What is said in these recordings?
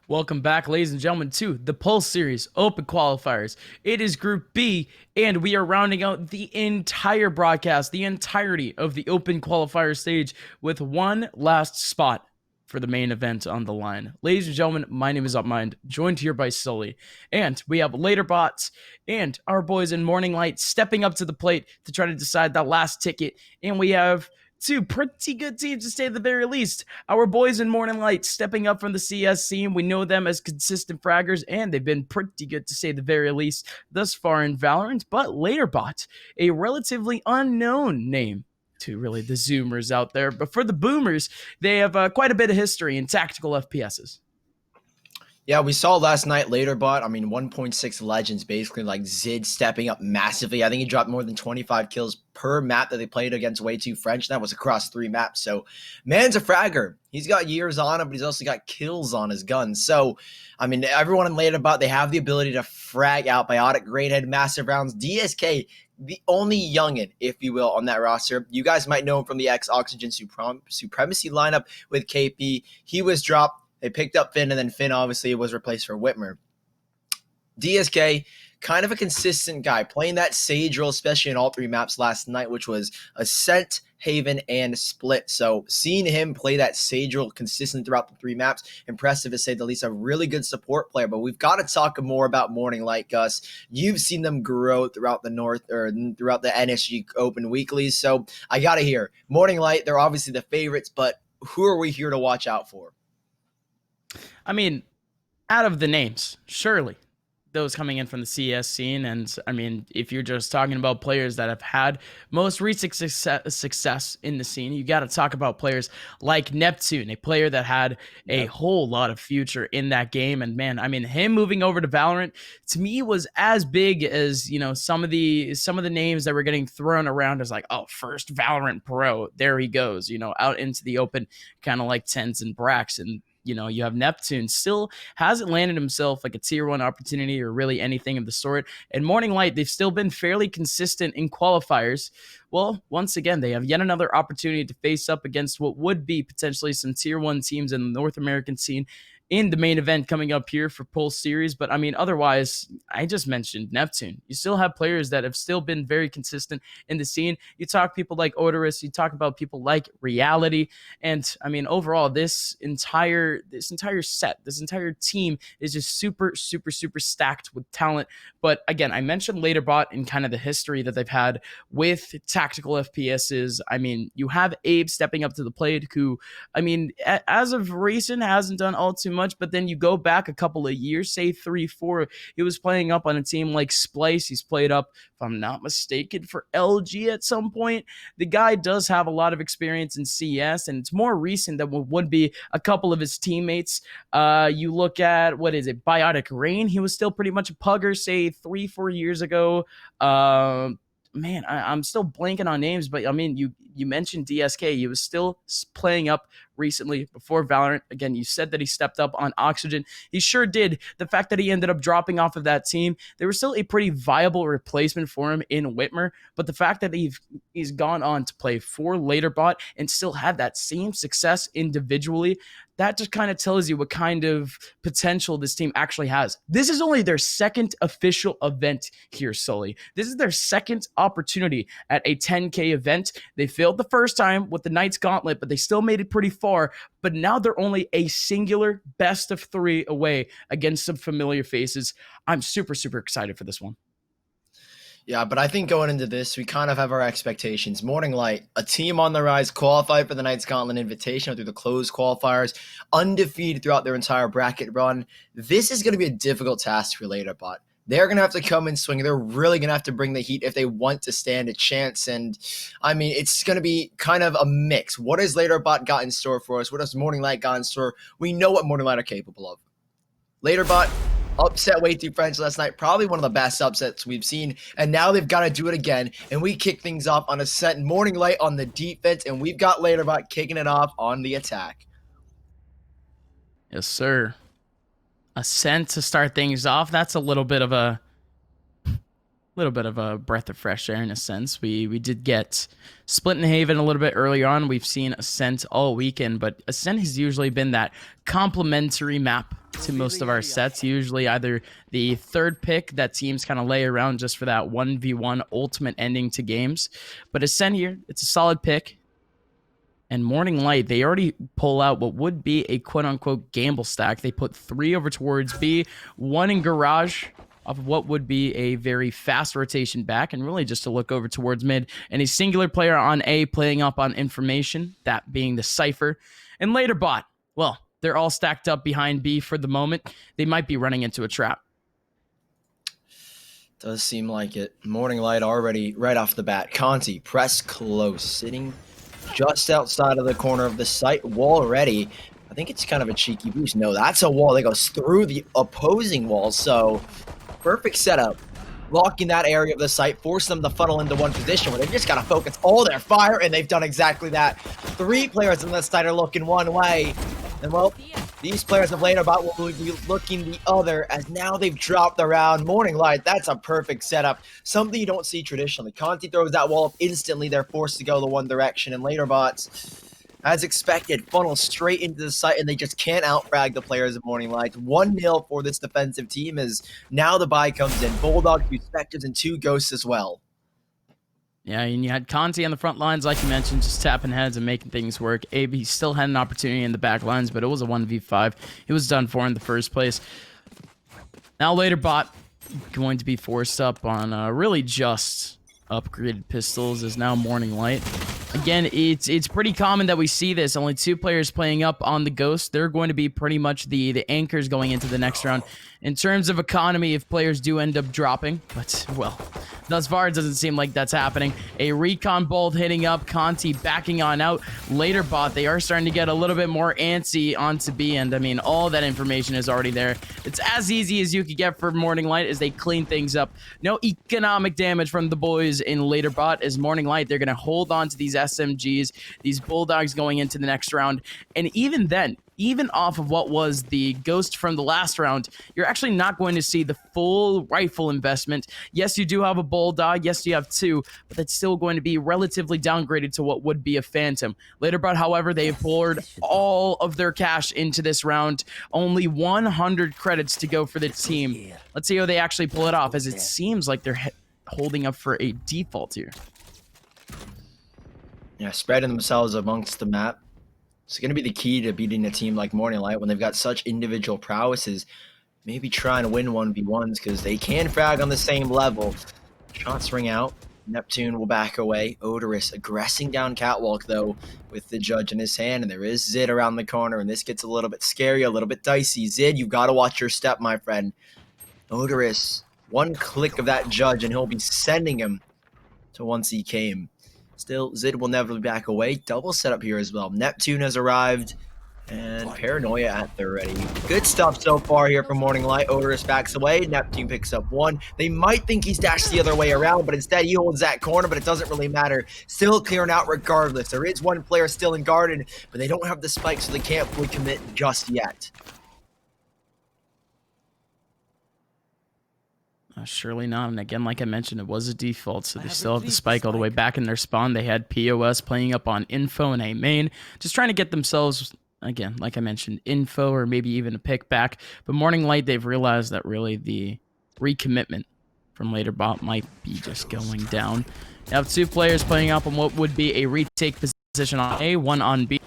Welcome back, ladies and gentlemen, to the Pulse Series Open Qualifiers. It is Group B, and we are rounding out the entire broadcast, the entirety of the Open Qualifier stage, with one last spot for the main event on the line. Ladies and gentlemen, my name is Upmind, joined here by Sully, and we have Later Bots and our boys in Morning Light stepping up to the plate to try to decide that last ticket, and we have two pretty good teams to say at the very least. Our boys in Morning Light stepping up from the CS scene. We know them as consistent fraggers, and they've been pretty good to say the very least thus far in Valorant. But Laterbot, a relatively unknown name to really the Zoomers out there. But for the Boomers, they have quite a bit of history in tactical FPSs. Yeah, we saw last night Laterbot. 1.6 Legends, basically like Zid stepping up massively. I think he dropped more than 25 kills per map that they played against Way Too French. That was across 3 maps. So, man's a fragger. He's got years on him, but he's also got kills on his gun. So, everyone in Laterbot, they have the ability to frag out Biotic, Greathead, massive rounds. DSK, the only youngin, if you will, on that roster. You guys might know him from the Oxygen Supremacy lineup with KP. He was dropped. They picked up Finn, and then Finn obviously was replaced for Whitmer. DSK, kind of a consistent guy, playing that Sage role, especially in all 3 maps last night, which was Ascent, Haven, and Split. So seeing him play that Sage role consistent throughout the 3 maps, impressive to say the least. A really good support player. But we've got to talk more about Morning Light, Gus. You've seen them grow throughout the throughout the NSG Open weeklies. So I got to hear, Morning Light, they're obviously the favorites, but who are we here to watch out for? Out of the names, surely those coming in from the CS scene. And if you're just talking about players that have had most recent success in the scene, you got to talk about players like Neptune, a player that had a whole lot of future in that game. And man, him moving over to Valorant to me was as big as, some of the names that were getting thrown around as like, oh, first Valorant pro, there he goes, out into the open, kind of like Tens and Brax. And you have Neptune, still hasn't landed himself like a tier 1 opportunity or really anything of the sort. And Morning Light, they've still been fairly consistent in qualifiers. Well, once again, they have yet another opportunity to face up against what would be potentially some tier 1 teams in the North American scene in the main event coming up here for Pulse Series. But otherwise, I just mentioned Neptune. You still have players that have still been very consistent in the scene. You talk people like Odorous, you talk about people like Reality, and overall, this entire set, this entire team is just super, super, super stacked with talent. But again, I mentioned Laterbot and kind of the history that they've had with tactical FPSs. You have Abe stepping up to the plate, who, as of recent, hasn't done all too much, but then you go back a couple of years, say 3-4, he was playing up on a team like Splice. He's played up, if I'm not mistaken, for LG at some point. The guy does have a lot of experience in CS, and it's more recent than what would be a couple of his teammates. You look at, Biotic Rain. He was still pretty much a pugger, say 3-4 years ago. Man, I'm still blanking on names, but you mentioned DSK. He was still playing up recently before Valorant. Again, you said that he stepped up on Oxygen. He sure did. The fact that he ended up dropping off of that team, there was still a pretty viable replacement for him in Whitmer. But the fact that he's gone on to play for Laterbot and still have that same success individually, that just kind of tells you what kind of potential this team actually has. This is only their second official event here, Sully. This is their second opportunity at a 10K event. They failed the first time with the Knights Gauntlet, but they still made it pretty far. But now they're only a singular best of 3 away against some familiar faces. I'm super, super excited for this one. Yeah, but I think going into this, we kind of have our expectations. Morning Light, a team on the rise, qualified for the Knights Gauntlet Invitational through the closed qualifiers, undefeated throughout their entire bracket run. This is going to be a difficult task for Laterbot. They're going to have to come and swing. They're really going to have to bring the heat if they want to stand a chance. And I mean, it's going to be kind of a mix. What has L8R Bot got in store for us? What has Morning Light got in store? We know what Morning Light are capable of. L8R Bot upset Way Too French last night. Probably one of the best upsets we've seen. And now they've got to do it again. And we kick things off on Ascent. Morning Light on the defense. And we've got L8R Bot kicking it off on the attack. Yes, sir. Ascent to start things off. That's a little bit of a breath of fresh air in a sense. We did get Split and Haven a little bit earlier on. We've seen Ascent all weekend, but Ascent has usually been that complementary map to most of our sets. Usually either the third pick that teams kind of lay around just for that 1v1 ultimate ending to games. But Ascent here, it's a solid pick. And Morning Light, they already pull out what would be a quote-unquote gamble stack. They put 3 over towards B, 1 in garage off of what would be a very fast rotation back, and really just to look over towards mid. And a singular player on A playing up on information, that being the Cypher. And L8R Bot, well, they're all stacked up behind B for the moment. They might be running into a trap. Does seem like it. Morning Light already right off the bat. Conti, press close, sitting just outside of the corner of the site. Wall ready. I think it's kind of a cheeky boost. No, that's a wall that goes through the opposing wall. So perfect setup. Locking that area of the site, force them to funnel into one position where they've just got to focus all their fire, and they've done exactly that. 3 players on this side are looking one way. And well, these players of L8R Bot will be looking the other, as now they've dropped the round. Morning Light, that's a perfect setup. Something you don't see traditionally. Conti throws that wall up instantly. They're forced to go the one direction, and L8R Bot, as expected, funnel straight into the site, and they just can't outfrag the players of Morning Light. 1-0 for this defensive team, as now the buy comes in. Bulldog, 2 Spectres, and 2 Ghosts as well. Yeah, and you had Conti on the front lines, like you mentioned, just tapping heads and making things work. AB still had an opportunity in the back lines, but it was a 1v5. It was done for in the first place. Now L8R Bot going to be forced up on really just upgraded pistols is now Morning Light. Again, it's pretty common that we see this. Only 2 players playing up on the Ghost. They're going to be pretty much the anchors going into the next round. In terms of economy, if players do end up dropping, but, well, thus far it doesn't seem like that's happening. A recon bolt hitting up, Conti backing on out. L8R Bot, they are starting to get a little bit more antsy onto B, and I mean, all that information is already there. It's as easy as you could get for Morning Light as they clean things up. No economic damage from the boys in L8R Bot. As Morning Light, they're going to hold on to these SMGs, these Bulldogs going into the next round, and even then, even off of what was the Ghost from the last round, you're actually not going to see the full rifle investment. Yes, you do have a Bulldog. Yes, you have 2, but that's still going to be relatively downgraded to what would be a Phantom. L8R Bot, however, they have poured all of their cash into this round. Only 100 credits to go for the team. Let's see how they actually pull it off, as it seems like they're holding up for a default here. Yeah, spreading themselves amongst the map. It's going to be the key to beating a team like Morning Light when they've got such individual prowesses. Maybe trying to win 1v1s because they can frag on the same level. Shots ring out. Neptune will back away. Odorous aggressing down catwalk, though, with the judge in his hand. And there is Zid around the corner, and this gets a little bit scary, a little bit dicey. Zid, you've got to watch your step, my friend. Odorous, one click of that judge, and he'll be sending him to once he came. Still, Zid will never back away. Double setup here as well. Neptune has arrived, and Paranoia at the ready. Good stuff so far here from Morning Light. Odorous backs away. Neptune picks up 1. They might think he's dashed the other way around, but instead he holds that corner, but it doesn't really matter. Still clearing out regardless. There is 1 player still in garden, but they don't have the spike, so they can't fully commit just yet. Surely not. And again, like I mentioned, it was a default, so they still have the spike all the way back in their spawn. They had POS playing up on info and A main, just trying to get themselves, again, like I mentioned, info or maybe even a pick back. But Morning Light, they've realized that really the recommitment from L8R Bot might be just going down. You have 2 players playing up on what would be a retake position on A, 1 on B.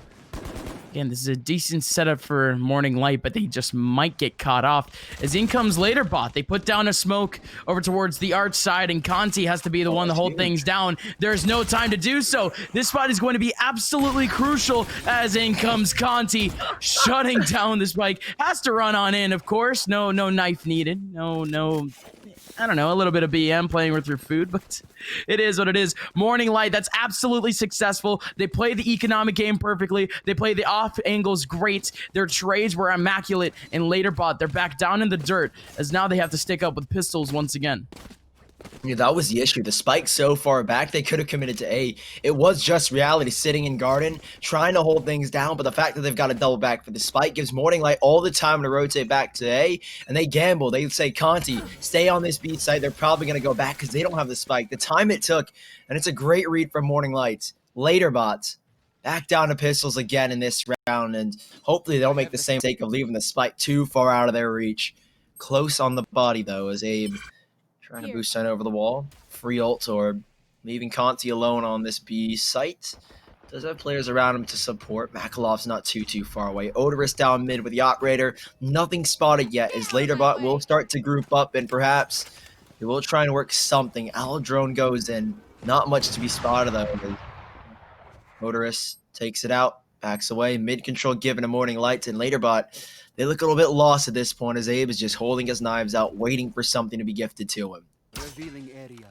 Again, this is a decent setup for Morning Light, but they just might get caught off. As in comes L8R Bot, they put down a smoke over towards the arch side, and Conti has to be the one to hold things down. There's no time to do so. This spot is going to be absolutely crucial as in comes Conti, shutting down the spike. Has to run on in, of course. No knife needed. No I don't know, a little bit of BM playing with your food, but it is what it is. Morning Light, that's absolutely successful. They play the economic game perfectly. They play the off angles great. Their trades were immaculate. And later bot, they're back down in the dirt as now they have to stick up with pistols once again. Yeah, that was the issue. The spike so far back, they could have committed to A. It was just Reality sitting in Garden, trying to hold things down, but the fact that they've got to double back for the spike gives Morning Light all the time to rotate back to A, and they gamble. They say, Conti, stay on this B site. They're probably going to go back because they don't have the spike. The time it took, and it's a great read from Morning Light. Later bots, back down to pistols again in this round, and hopefully they don't make the same mistake of leaving the spike too far out of their reach. Close on the body, though, as Abe trying to boost Sen over the wall. Free ult or leaving Conti alone on this B site. Does have players around him to support. Makalov's not too far away. Odorous down mid with the operator. Nothing spotted yet as Laterbot will start to group up and perhaps he will try and work something. Owl drone goes in. Not much to be spotted though. Odorous takes it out. Backs away. Mid control given to Morning Lights and Laterbot. They look a little bit lost at this point as Abe is just holding his knives out, waiting for something to be gifted to him. Revealing area.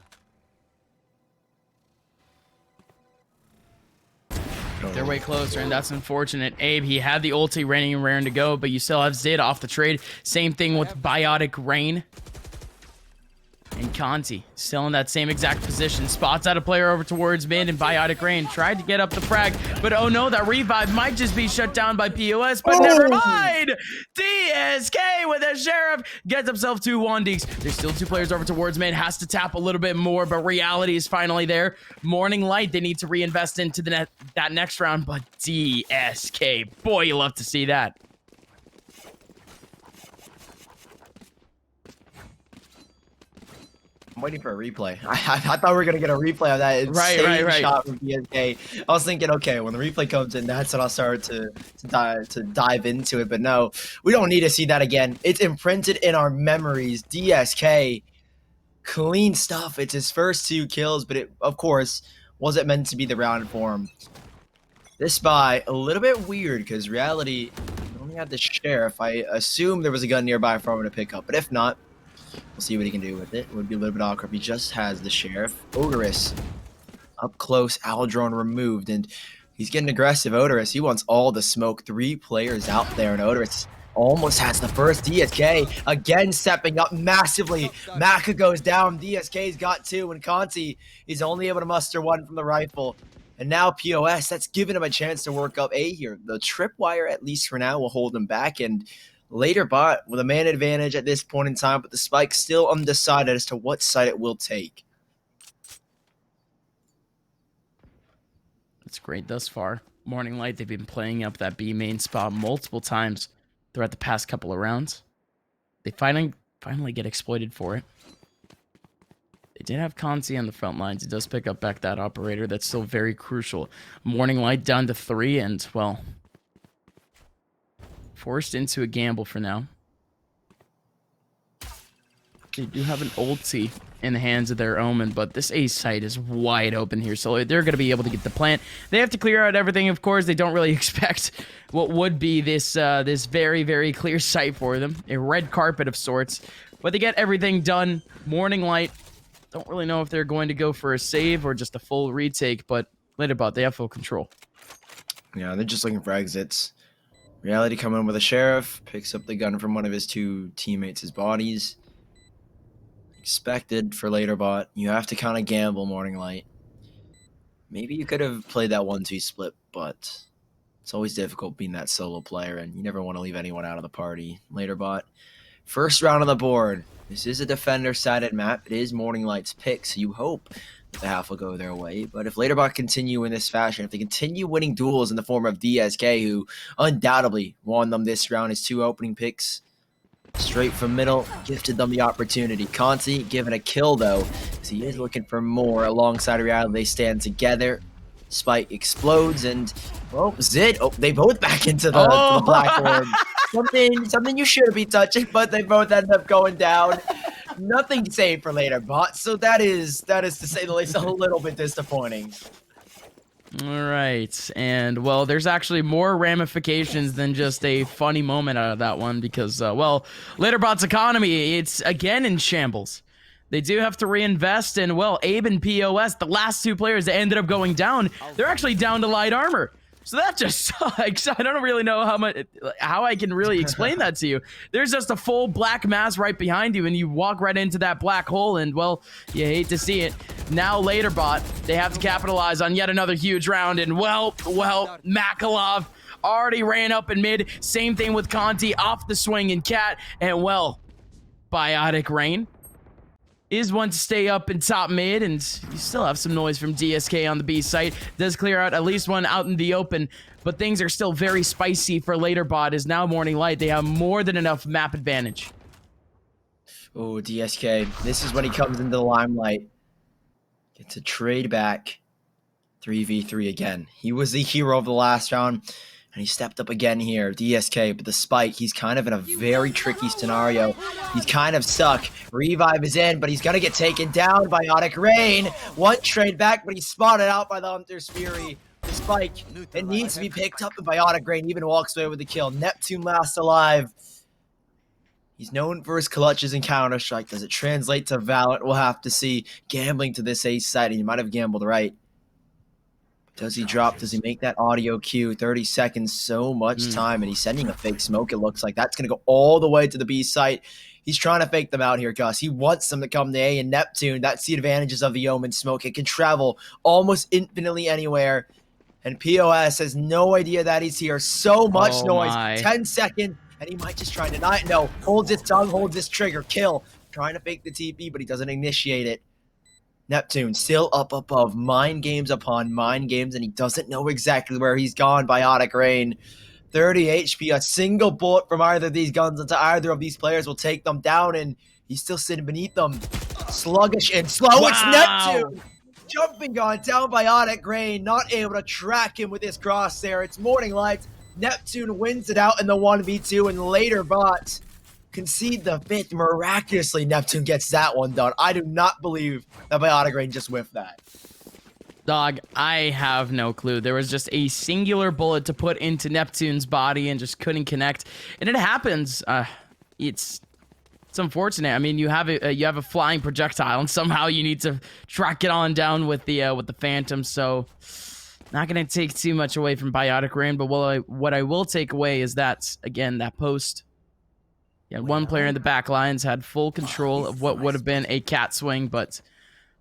They're way closer, and that's unfortunate. Abe, he had the ulti raining and raring to go, but you still have Zid off the trade. Same thing with Biotic Rain. And Conti, still in that same exact position. Spots out a player over towards mid, and Biotic Rain tried to get up the frag, but oh no, that revive might just be shut down by POS, but never mind! DSK with a Sheriff gets himself 2 1-Deeks. There's still 2 players over towards mid, has to tap a little bit more, but Reality is finally there. Morning Light, they need to reinvest into that next round, but DSK, boy, you love to see that. I'm waiting for a replay. I thought we were going to get a replay of that insane shot from BSK. I was thinking, okay, when the replay comes in, that's when I'll start to dive into it. But no, we don't need to see that again. It's imprinted in our memories. DSK, clean stuff. It's his first 2 kills, but it, of course, wasn't meant to be the round for him. This buy, a little bit weird because Reality only had the Sheriff. I assume there was a gun nearby for him to pick up, but if not, we'll see what he can do with it. It would be a little bit awkward if he just has the Sheriff. Odorous up close, Owl drone removed, and he's getting aggressive. Odorous, he wants all the smoke. 3 players out there, and Odorous almost has the first. DSK again stepping up massively. Maka goes down. DSK's got 2, and Conti is only able to muster 1 from the rifle. And now POS, that's giving him a chance to work up A here. The tripwire, at least for now, will hold him back, and Later bot with a man advantage at this point in time, but the spike still undecided as to what side it will take. That's great thus far. Morning Light, they've been playing up that B main spot multiple times throughout the past couple of rounds. They finally get exploited for it. They did have Conti on the front lines. He does pick up back that operator. That's still very crucial. Morning Light down to 3, and, well, forced into a gamble for now. They do have an ulti in the hands of their Omen, but this A site is wide open here, so they're going to be able to get the plant. They have to clear out everything, of course. They don't really expect what would be this very clear site for them. A red carpet of sorts. But they get everything done. Morning Light. Don't really know if they're going to go for a save or just a full retake, but Laterbot, they have full control. Yeah, they're just looking for exits. Reality coming in with a Sheriff, picks up the gun from one of his 2 teammates' bodies. Expected for Laterbot. You have to kind of gamble, Morning Light. Maybe you could have played that 1-2 split, but it's always difficult being that solo player, and you never want to leave anyone out of the party. Laterbot. First round on the board. This is a defender-sided map. It is Morning Light's pick, so you hope the half will go their way. But if Laterbot continue in this fashion, if they continue winning duels in the form of DSK, who undoubtedly won them this round, his 2 opening picks straight from middle, gifted them the opportunity. Conti given a kill, though, as he is looking for more alongside Reality. They stand together. Spike explodes, and, well, Zid, they both back into the black orb. Something you shouldn't be touching, but they both end up going down. Nothing saved for Laterbot, so that is to say the least a little bit disappointing. All right, and, well, there's actually more ramifications than just a funny moment out of that one because, well, Laterbot's economy, it's again in shambles. they do have to reinvest. And, well, Abe and POS, the last two players that ended up going down, they're actually down to light armor. So that just sucks. I don't really know how I can really explain that to you. There's just a full black mass right behind you, and you walk right into that black hole, and, well, you hate to see it. Now Laterbot, they have to capitalize on yet another huge round, and, well, Makalov already ran up in mid. Same thing with Conti off the swing and Cat, and, well, Biotic Rain is one to stay up in top mid, and you still have some noise from DSK on the B site. Does clear out at least one out in the open, but things are still very spicy for Laterbot. Is now Morning Light. They have more than enough map advantage. Oh, DSK. This is when he comes into the limelight. Gets a trade back. 3v3 again. He was the hero of the last round, and he stepped up again here, DSK, but the spike, he's kind of in a very tricky scenario. He's kind of stuck. Revive is in, but he's going to get taken down by Biotic Rain. One trade back, but he's spotted out by the Hunter's Fury. The spike, it needs to be picked up, and Biotic Rain even walks away with the kill. Neptune last alive. He's known for his clutches in Counter-Strike. Does it translate to Valorant? We'll have to see. Gambling to this ace side, and he might have gambled right. Does he drop? Does he make that audio cue? 30 seconds, so much time, and he's sending a fake smoke, it looks like. That's going to go all the way to the B site. He's trying to fake them out here, Gus. He wants them to come to A, and Neptune, that's the advantages of the Omen smoke. It can travel almost infinitely anywhere, and POS has no idea that he's here. So much noise. My. 10 seconds, and he might just try to not. No, holds his tongue, holds his trigger, kill. Trying to fake the TP, but he doesn't initiate it. Neptune still up above, mind games upon mind games, and he doesn't know exactly where he's gone. Biotic Rain, 30 HP, a single bullet from either of these guns into either of these players will take them down, and he's still sitting beneath them. Sluggish and slow. Wow. It's Neptune jumping on down Biotic Rain, not able to track him with his crosshair. It's Morning Light. Neptune wins it out in the 1v2, and Laterbot concede the fifth. Miraculously, Neptune gets that one done. I do not believe that Biotic Rain just whiffed that. Dog, I have no clue. There was just a singular bullet to put into Neptune's body and just couldn't connect. And it happens. It's unfortunate. I mean, you have a flying projectile, and somehow you need to track it on down with the Phantom. So, not going to take too much away from Biotic Rain. But what I will take away is that, again, that post. Yeah, one player in the back lines had full control of what would have been a cat swing, but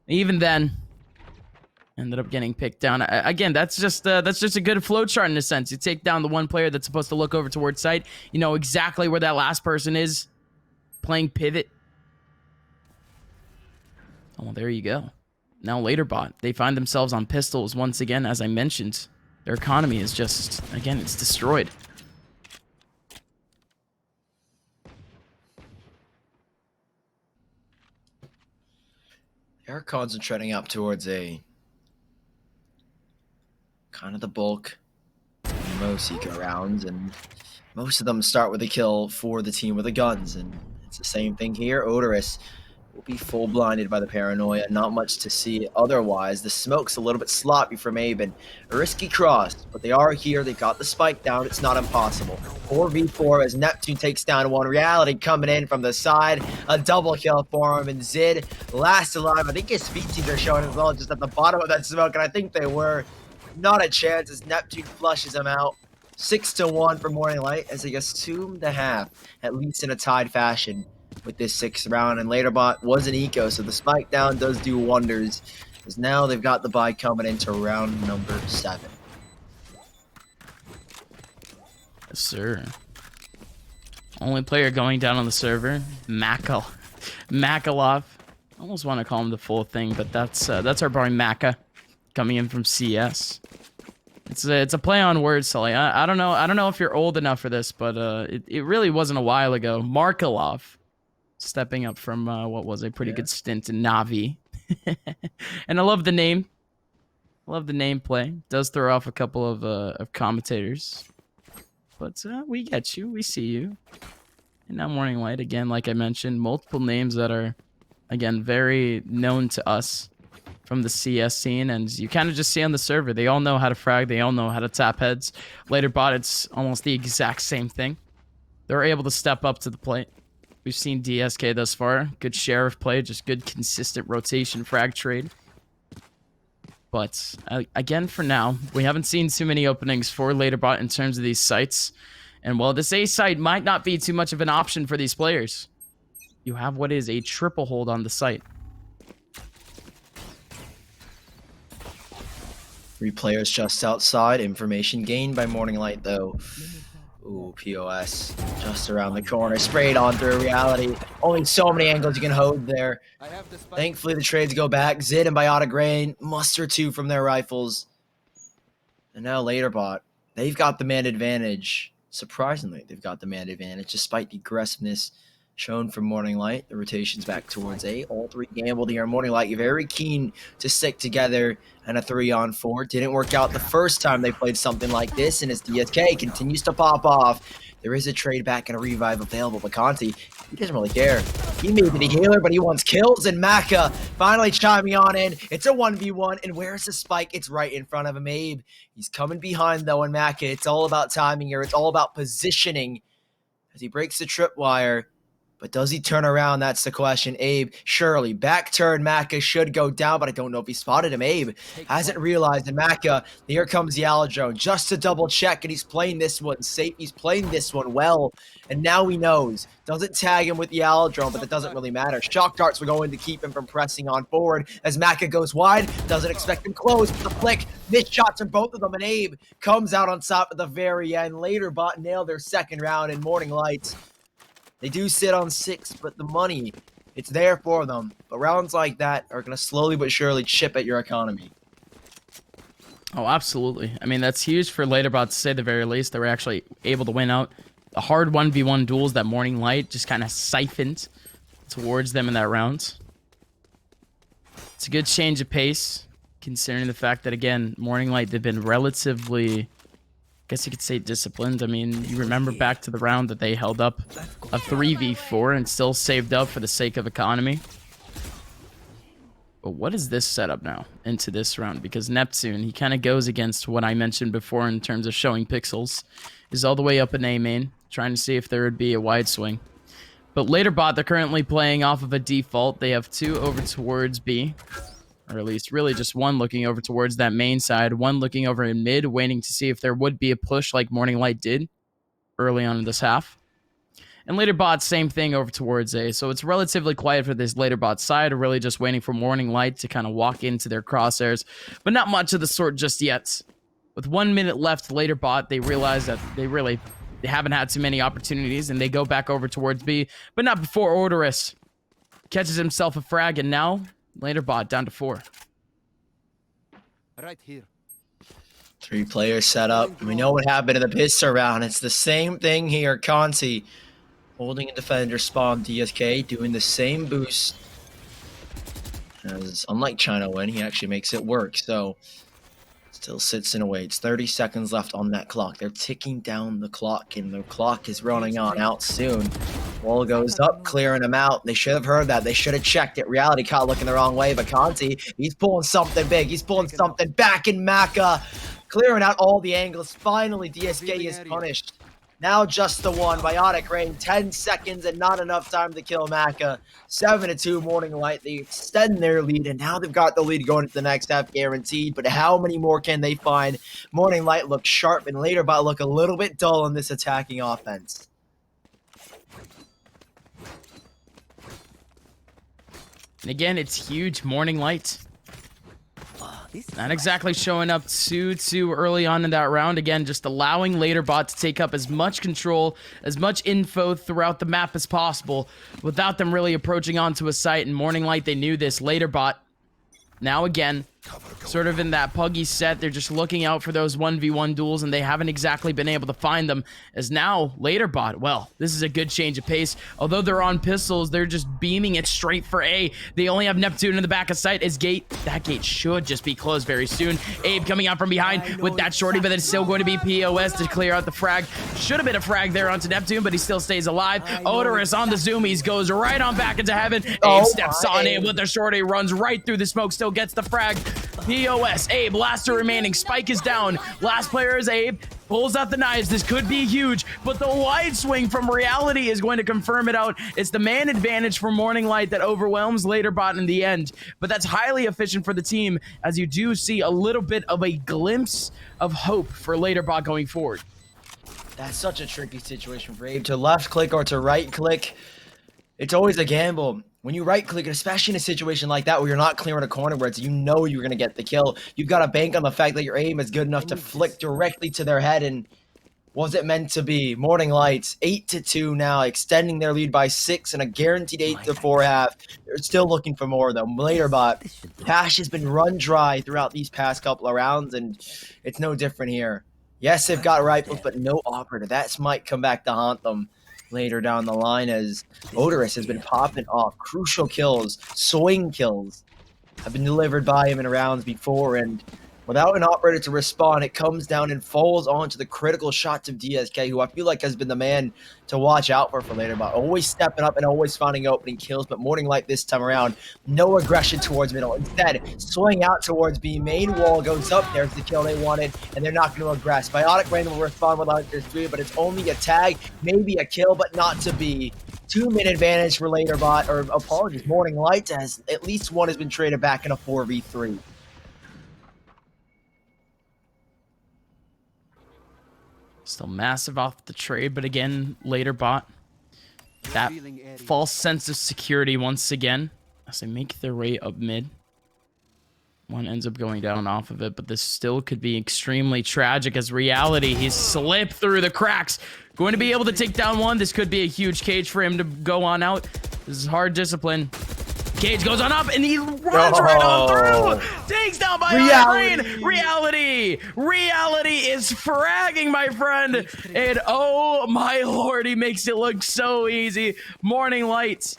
even then, ended up getting picked down. Again, that's just a good flow chart in a sense. You take down the one player that's supposed to look over towards site. You know exactly where that last person is, playing pivot. Oh, well, there you go. Now Laterbot, they find themselves on pistols once again. As I mentioned, their economy is just, again, it's destroyed. They're concentrating up towards a kind of the bulk most eco rounds, and most of them start with a kill for the team with the guns, and it's the same thing here. Odorous will be full blinded by the paranoia, not much to see otherwise. The smoke's a little bit sloppy from Aben. A risky cross, but they are here. They got the spike down. It's not impossible. 4v4 as Neptune takes down one. Reality coming in from the side. A double kill for him, and Zid last alive. I think his species are showing as well, just at the bottom of that smoke, and I think they were. Not a chance as Neptune flushes him out. 6-1 for Morning Light as they assume to have, at least in a tied fashion, with this 6th round. And Laterbot was an eco, so the spike down does do wonders, as now they've got the bye coming into round number 7. Yes, sir. Only player going down on the server, Makalov. I almost want to call him the full thing, but that's our boy Maka, coming in from CS. It's a play on words, Sully. I don't know if you're old enough for this, but it really wasn't a while ago. Markelov stepping up from what was a pretty good stint in Navi. And I love the name. I love the name play. Does throw off a couple of commentators. But we get you. We see you. And now Morning Light, again, like I mentioned, multiple names that are, again, very known to us from the CS scene, and you kind of just see on the server, they all know how to frag, they all know how to tap heads. Laterbot, it's almost the exact same thing. They're able to step up to the plate. We've seen DSK thus far. Good share of play, just good consistent rotation frag trade. But again, for now, we haven't seen too many openings for LaterBot in terms of these sites. And while this A site might not be too much of an option for these players, you have what is a triple hold on the site. 3 players just outside. Information gained by Morning Light, though. Ooh, POS. Just around the corner. Sprayed on through reality. Only so many angles you can hold there. Thankfully, the trades go back. Zid and Biotic Rain muster 2 from their rifles. And now LaterBot. They've got the man advantage. Surprisingly, they've got the man advantage despite the aggressiveness shown from Morning Light. The rotation's back towards A. All 3 gambled here. Morning Light, you're very keen to stick together and a 3-on-4. Didn't work out the first time they played something like this, and as DSK continues to pop off, there is a trade back and a revive available. But Conti, he doesn't really care. He may be the healer, but he wants kills, and Maka finally chiming on in. It's a 1v1, and where's the spike? It's right in front of him, Abe. He's coming behind, though, and Maka, it's all about timing here. It's all about positioning as he breaks the tripwire. But does he turn around? That's the question. Abe, surely. Back turn, Maka should go down, but I don't know if he spotted him. Abe hasn't realized. And Maka, here comes the Alladrone just to double check, and he's playing this one safe. He's playing this one well, and now he knows. Doesn't tag him with the Alladrone, but that doesn't really matter. Shock darts were going to keep him from pressing on forward as Maka goes wide. Doesn't expect him close. The flick, missed shots from both of them, and Abe comes out on top at the very end. LaterBot nailed their second round in Morning Light. They do sit on 6, but the money, it's there for them. But rounds like that are going to slowly but surely chip at your economy. Oh, absolutely. I mean, that's huge for LaterBot to say the very least. They were actually able to win out the hard 1v1 duels that Morning Light just kind of siphoned towards them in that round. It's a good change of pace, considering the fact that, again, Morning Light, they've been relatively, I guess you could say, disciplined. I mean, you remember back to the round that they held up a 3v4 and still saved up for the sake of economy. But what is this setup now into this round? Because Neptune, he kind of goes against what I mentioned before in terms of showing pixels. Is all the way up in A main, trying to see if there would be a wide swing. But LaterBot, they're currently playing off of a default. They have 2 over towards B. Or at least really just 1 looking over towards that main side, 1 looking over in mid, waiting to see if there would be a push like Morning Light did early on in this half. And LaterBot, same thing over towards A. So it's relatively quiet for this LaterBot side, really just waiting for Morning Light to kind of walk into their crosshairs, but not much of the sort just yet. With 1 minute left, LaterBot, they realize that they haven't had too many opportunities, and they go back over towards B, but not before Orderus catches himself a frag, and now LaterBot down to 4. Right here. 3 players set up. We know what happened in the pistol round. It's the same thing here. Conti holding a defender spawn. DSK doing the same boost. As unlike China Win, he actually makes it work. So still sits and waits. 30 seconds left on that clock. They're ticking down the clock, and the clock is running on out soon. Wall goes up, clearing him out. They should have heard that. They should have checked it. Reality caught looking the wrong way, but Conti, he's pulling something big. He's pulling something back in Maka, clearing out all the angles. Finally, DSK is punished. Now just the 1. Biotic Rain, 10 seconds and not enough time to kill Maka. 7-2 Morning Light. They extend their lead, and now they've got the lead going into the next half guaranteed. But how many more can they find? Morning Light looks sharp, and LaterBot look a little bit dull in this attacking offense. And again, it's huge. Morning Light not exactly showing up too early on in that round. Again, just allowing LaterBot to take up as much control, as much info throughout the map as possible without them really approaching onto a site. And Morning Light, they knew this. LaterBot, now again, sort of in that puggy set. They're just looking out for those 1v1 duels, and they haven't exactly been able to find them. As now, LaterBot, well, this is a good change of pace. Although they're on pistols, they're just beaming it straight for A. They only have Neptune in the back of sight. As gate, that gate should just be closed very soon. Abe coming out from behind with that shorty, but it's still going to be POS to clear out the frag. Should have been a frag there onto Neptune, but he still stays alive. Odorous on the zoomies, goes right on back into heaven. Abe steps on in with the shorty, runs right through the smoke, still gets the frag. POS, Abe, last two remaining. Spike is down. Last player is Abe. Pulls out the knives. This could be huge, but the wide swing from Reality is going to confirm it out. It's the man advantage for Morning Light that overwhelms LaterBot in the end, but that's highly efficient for the team, as you do see a little bit of a glimpse of hope for LaterBot going forward. That's such a tricky situation for Abe. To left click or to right click, it's always a gamble. When you right click, especially in a situation like that where you're not clearing a corner where it's, you know you're going to get the kill, you've got to bank on the fact that your aim is good enough to flick directly to their head. And was it meant to be? Morning Lights 8-2 now, extending their lead by 6 and a guaranteed 8-4 half. They're still looking for more though. LaterBot, cash has been run dry throughout these past couple of rounds, and it's no different here. Yes, they've got rifles, but no operator. That might come back to haunt them later down the line, as Odorous has been popping off. Crucial kills, swing kills have been delivered by him in rounds before, and without an operator to respond, it comes down and falls onto the critical shots of DSK, who I feel like has been the man to watch out for LaterBot. Always stepping up and always finding opening kills, but Morning Light this time around, no aggression towards middle. Instead, swing out towards B. Main wall goes up. There's the kill they wanted, and they're not going to aggress. Biotic Rain will respond without their 3, but it's only a tag, maybe a kill, but not to be. 2-minute advantage for LaterBot, or apologies, Morning Light, as at least one has been traded back in a 4v3. Still massive off the trade, but again, LaterBot, that false sense of security once again as they make their way up mid. One ends up going down off of it, but this still could be extremely tragic as Reality, he's slipped through the cracks. Going to be able to take down one. This could be a huge cage for him to go on out. This is hard discipline. Cage goes on up and he runs right on through. Takes down by Reality. Reality is fragging, my friend. And oh my lord, he makes it look so easy. Morning Lights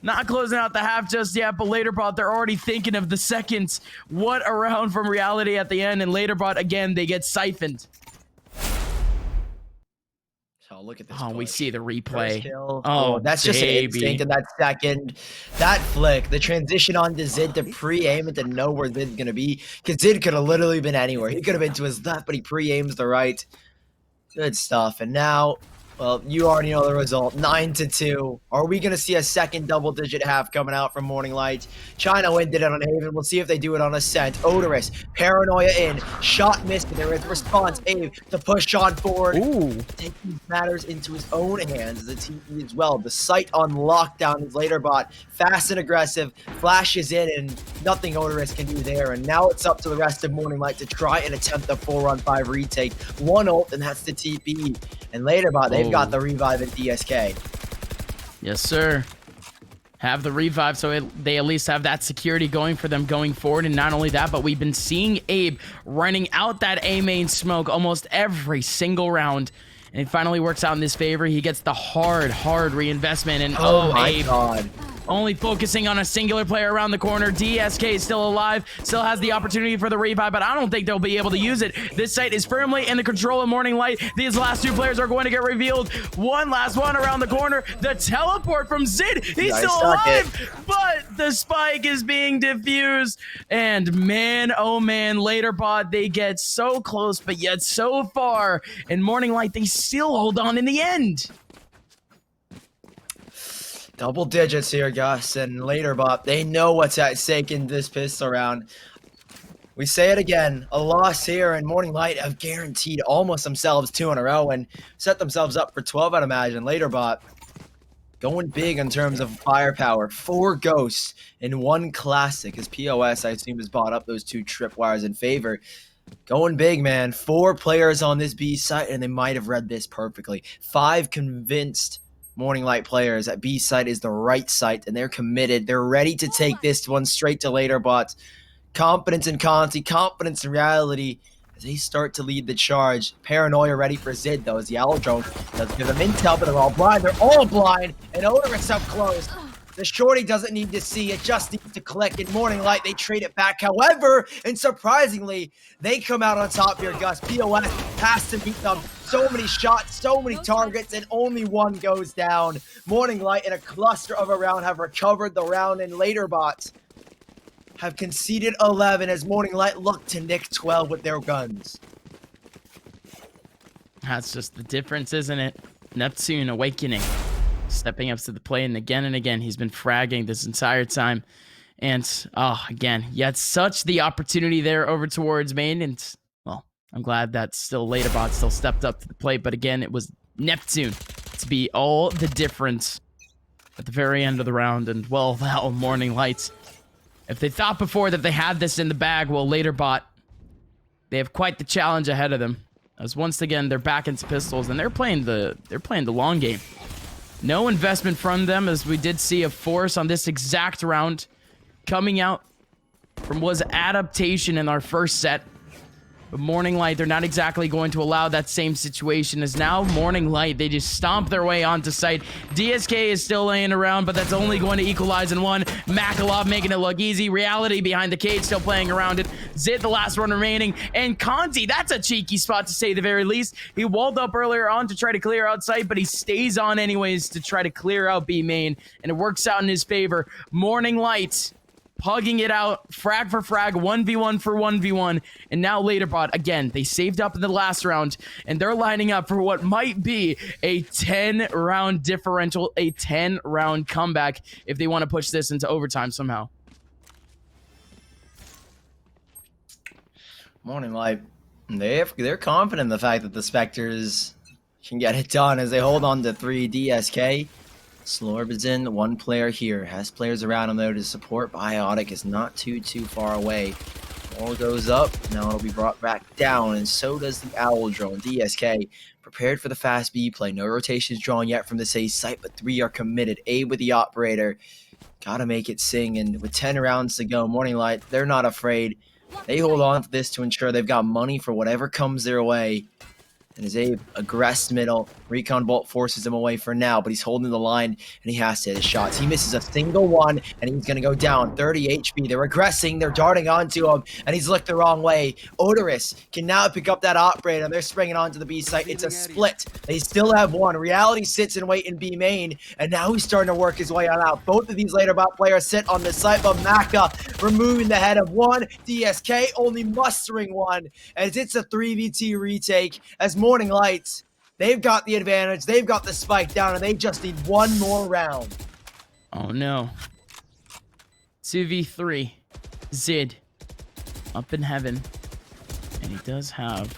not closing out the half just yet, but LaterBot, they're already thinking of the second. What a round from Reality at the end, and LaterBot, again, they get siphoned. Oh, look at this. Oh, we see the replay. Oh, that's just an instinct in that second. That flick, the transition on to Zid to pre-aim and to know where Zid's going to be. Because Zid could have literally been anywhere. He could have been to his left, but he pre-aims the right. Good stuff. And now, well, you already know the result. 9-2. Are we going to see a second double-digit half coming out from Morning Light? China Wind did it on Haven. We'll see if they do it on Ascent. Odorous, Paranoia in. Shot missed, but there is response. Abe to push on forward. Ooh. Taking matters into his own hands. The team as well. The site on lockdown is LaterBot. Fast and aggressive. Flashes in, and nothing Odorous can do there. And now it's up to the rest of Morning Light to try and attempt the 4-on-5 retake. One ult, and that's the TP. And LaterBot, they've got the revive at DSK. Yes, sir. Have the revive, so they at least have that security going for them going forward. And not only that, but we've been seeing Abe running out that A main smoke almost every single round. And it finally works out in his favor. He gets the hard reinvestment. And oh my Abe, god. only focusing on a singular player around the corner. DSK is still alive, still has the opportunity for the revive, but I don't think they'll be able to use it. This site is firmly in the control of Morning Light. These last two players are going to get revealed. One last one around the corner. The teleport from Zid. He's still alive, but the spike is being diffused. And man, oh man, LaterBot, they get so close, but yet so far. And Morning Light, they still hold on in the end. Double digits here, Gus, and LaterBot, they know what's at stake in this pistol round. We say it again, a loss here, and Morning Light have guaranteed almost themselves 2 in a row and set themselves up for 12, I'd imagine. LaterBot going big in terms of firepower. 4 ghosts and 1 classic, as POS, I assume, has bought up those 2 tripwires in favor. Going big, man. 4 players on this B site, and they might have read this perfectly. 5 convinced Morning Light players at B site is the right site, and they're committed. They're ready to take this one straight to LaterBot. Confidence in Conti, confidence in Reality as they start to lead the charge. Paranoia ready for Zid, though, as the Owl Drone does give them intel, but they're all blind. They're all blind, and Odorous up close. The shorty doesn't need to see, it just needs to click. In Morning Light, they trade it back. However, and surprisingly, they come out on top here, Gus. POS has to beat them. So many shots, so many targets, and only one goes down. Morning Light in a cluster of a round have recovered the round, and LaterBot, have conceded 11 as Morning Light look to nick 12 with their guns. That's just the difference, isn't it? Neptune awakening, stepping up to the plate, and again, he's been fragging this entire time. And, again, he had such the opportunity there over towards main, and, well, I'm glad that still Later Bot still stepped up to the plate, but again, it was Neptune to be all the difference at the very end of the round, and, well, that Morning Light. If they thought before that they had this in the bag, well, Later Bot, they have quite the challenge ahead of them. As once again, they're back into pistols, and they're playing the long game. No investment from them, as we did see a force on this exact round coming out from was adaptation in our first set. But Morning Light, they're not exactly going to allow that same situation, as now Morning Light, they just stomp their way onto site. DSK is still laying around, but that's only going to equalize in one. Makalov making it look easy. Reality behind the cage still playing around it. Zid, the last one remaining. And Conti, that's a cheeky spot to say the very least. He walled up earlier on to try to clear out site, but he stays on anyways to try to clear out B main, and it works out in his favor. Morning Light pugging it out, frag for frag, 1v1 for 1v1, and now Later Bot, again, they saved up in the last round, and they're lining up for what might be a 10-round differential, a 10-round comeback, if they want to push this into overtime somehow. Morning Light, they're confident in the fact that the Spectres can get it done as they hold on to 3 DSK. Slorb is in, one player here. Has players around him though to support. Biotic is not too far away. Ball goes up, now it'll be brought back down, and so does the Owl Drone. DSK prepared for the fast B play. No rotations drawn yet from this A site, but 3 are committed. A with the operator. Gotta make it sing, and with 10 rounds to go, Morning Light, they're not afraid. They hold on to this to ensure they've got money for whatever comes their way. And as Abe aggressed middle, Recon Bolt forces him away for now, but he's holding the line, and he has to hit his shots. He misses a single one, and he's going to go down. 30 HP. They're aggressing. They're darting onto him, and he's looked the wrong way. Odorous can now pick up that operator, and they're springing onto the B site. It's a split. They still have one. Reality sits and wait in B main, and now he's starting to work his way on out. Both of these Later Bot players sit on the site, but Maka removing the head of one. DSK only mustering one, as it's a 3v2 retake, as Morning Lights, they've got the advantage, they've got the spike down, and they just need one more round. Oh no. 2v3. Zid up in heaven, and he does have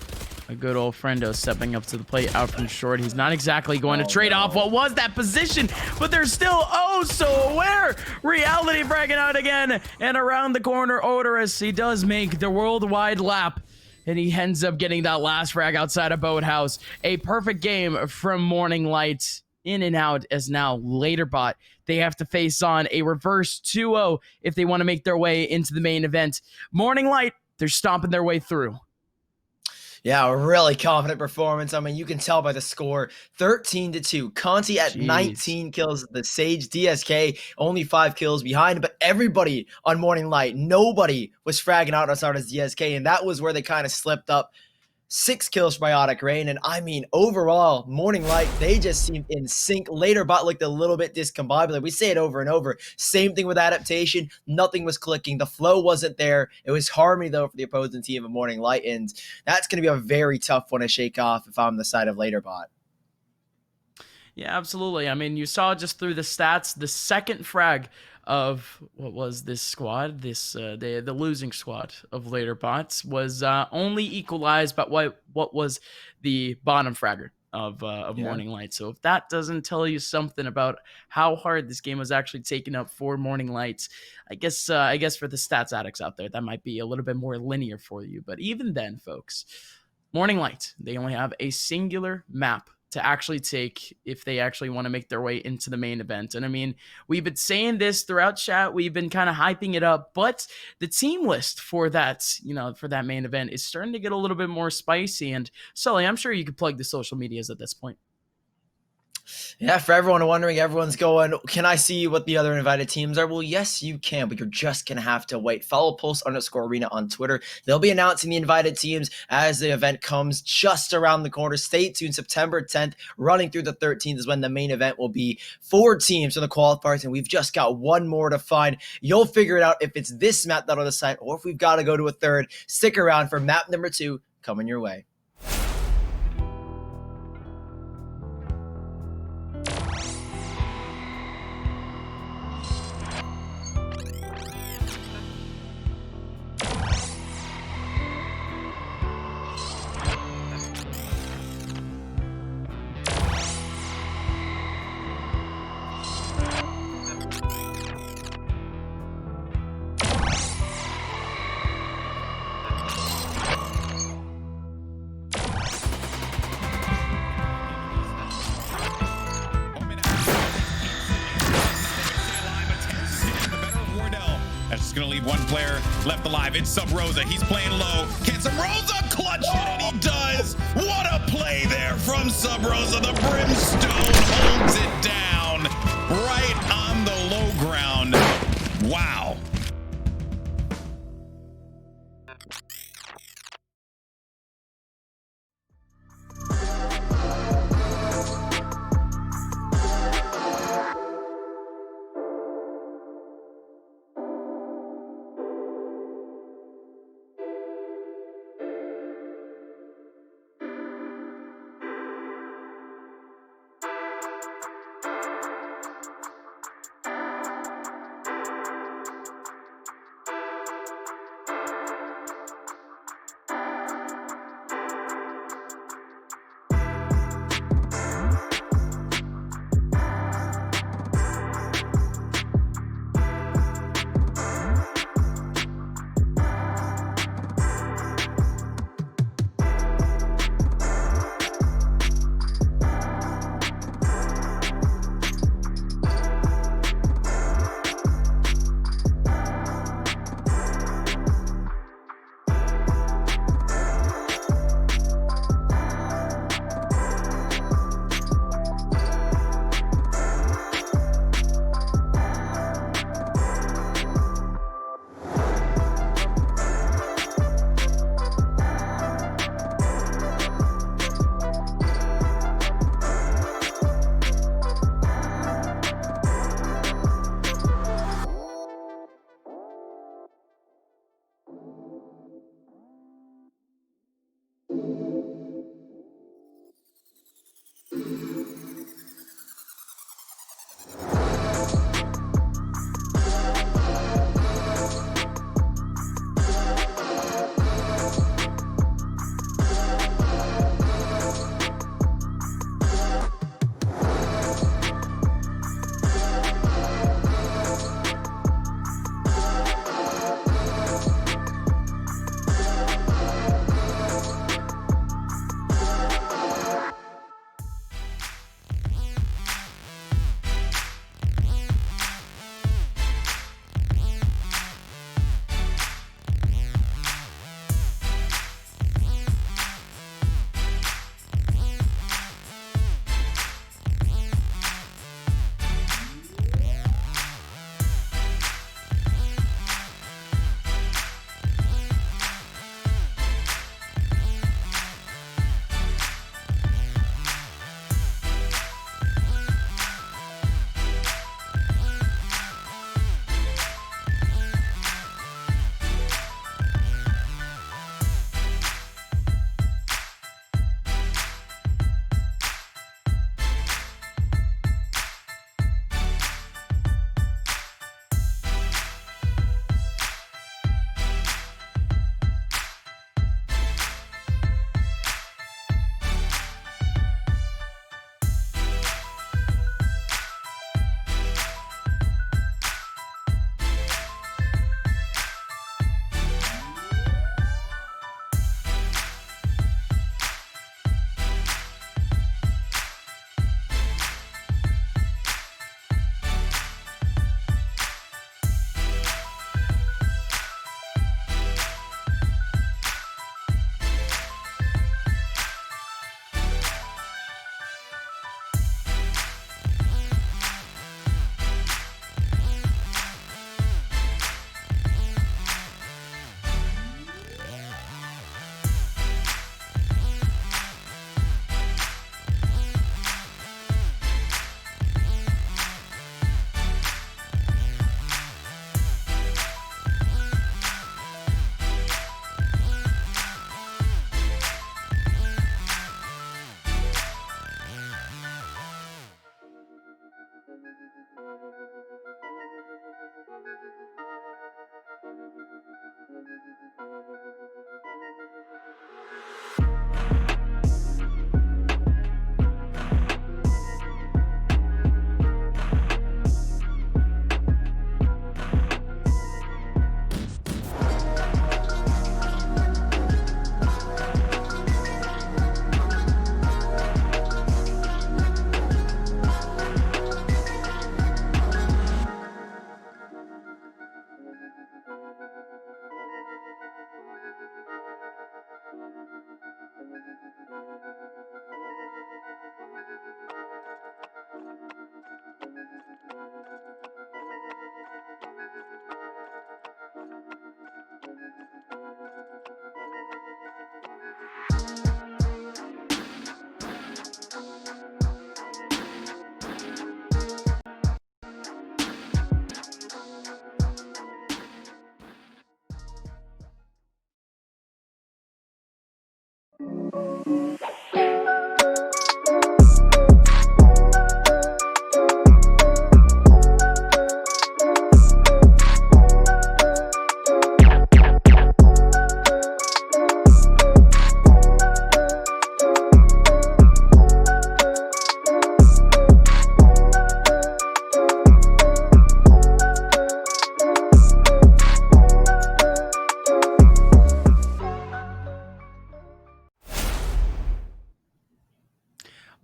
a good old friendo stepping up to the plate out from short. He's not exactly going to trade off what was that position, but they're still oh so aware. Reality bragging out again, and around the corner, Odorous, he does make the worldwide lap, and he ends up getting that last frag outside of Boathouse. A perfect game from Morning Light. In and out, as now Later Bot, they have to face on a reverse 2-0 if they want to make their way into the main event. Morning Light, they're stomping their way through. Yeah, a really confident performance. I mean, you can tell by the score, 13-2. Conti at 19 kills. The Sage DSK only 5 kills behind, but everybody on Morning Light, nobody was fragging out as hard as DSK, and that was where they kind of slipped up. 6 kills for Biotic Rain, and I mean, overall, Morning Light, they just seemed in sync. Later Bot looked a little bit discombobulated. We say it over and over. Same thing with adaptation. Nothing was clicking. The flow wasn't there. It was harmony, though, for the opposing team of Morning Light, and that's going to be a very tough one to shake off if I'm the side of Later Bot. Yeah, absolutely. I mean, you saw just through the stats, the second frag of what was this squad, the losing squad of Later Bots was only equalized by what was the bottom fragger of Morning Light. So if that doesn't tell you something about how hard this game was actually taken up for Morning Light, I guess for the stats addicts out there, that might be a little bit more linear for you. But even then, folks, Morning Light, they only have a singular map to actually take if they actually want to make their way into the main event. And I mean, we've been saying this throughout chat, we've been kind of hyping it up, but the team list for that, for that main event is starting to get a little bit more spicy. And Sully, I'm sure you could plug the social medias at this point. Yeah, for everyone wondering, everyone's going, can I see what the other invited teams are? Well, yes, you can, but you're just going to have to wait. Follow Pulse_Arena on Twitter. They'll be announcing the invited teams as the event comes just around the corner. Stay tuned. September 10th, running through the 13th is when the main event will be. 4 teams for the qualifiers, and we've just got one more to find. You'll figure it out if it's this map that'll decide, or if we've got to go to a third. Stick around for map number 2 coming your way. That's just going to leave one player left alive. It's Sub Rosa. He's playing low. Can Sub Rosa clutch it? And he does. What a play there from Sub Rosa. The Brimstone holds it down right on the low ground. Wow.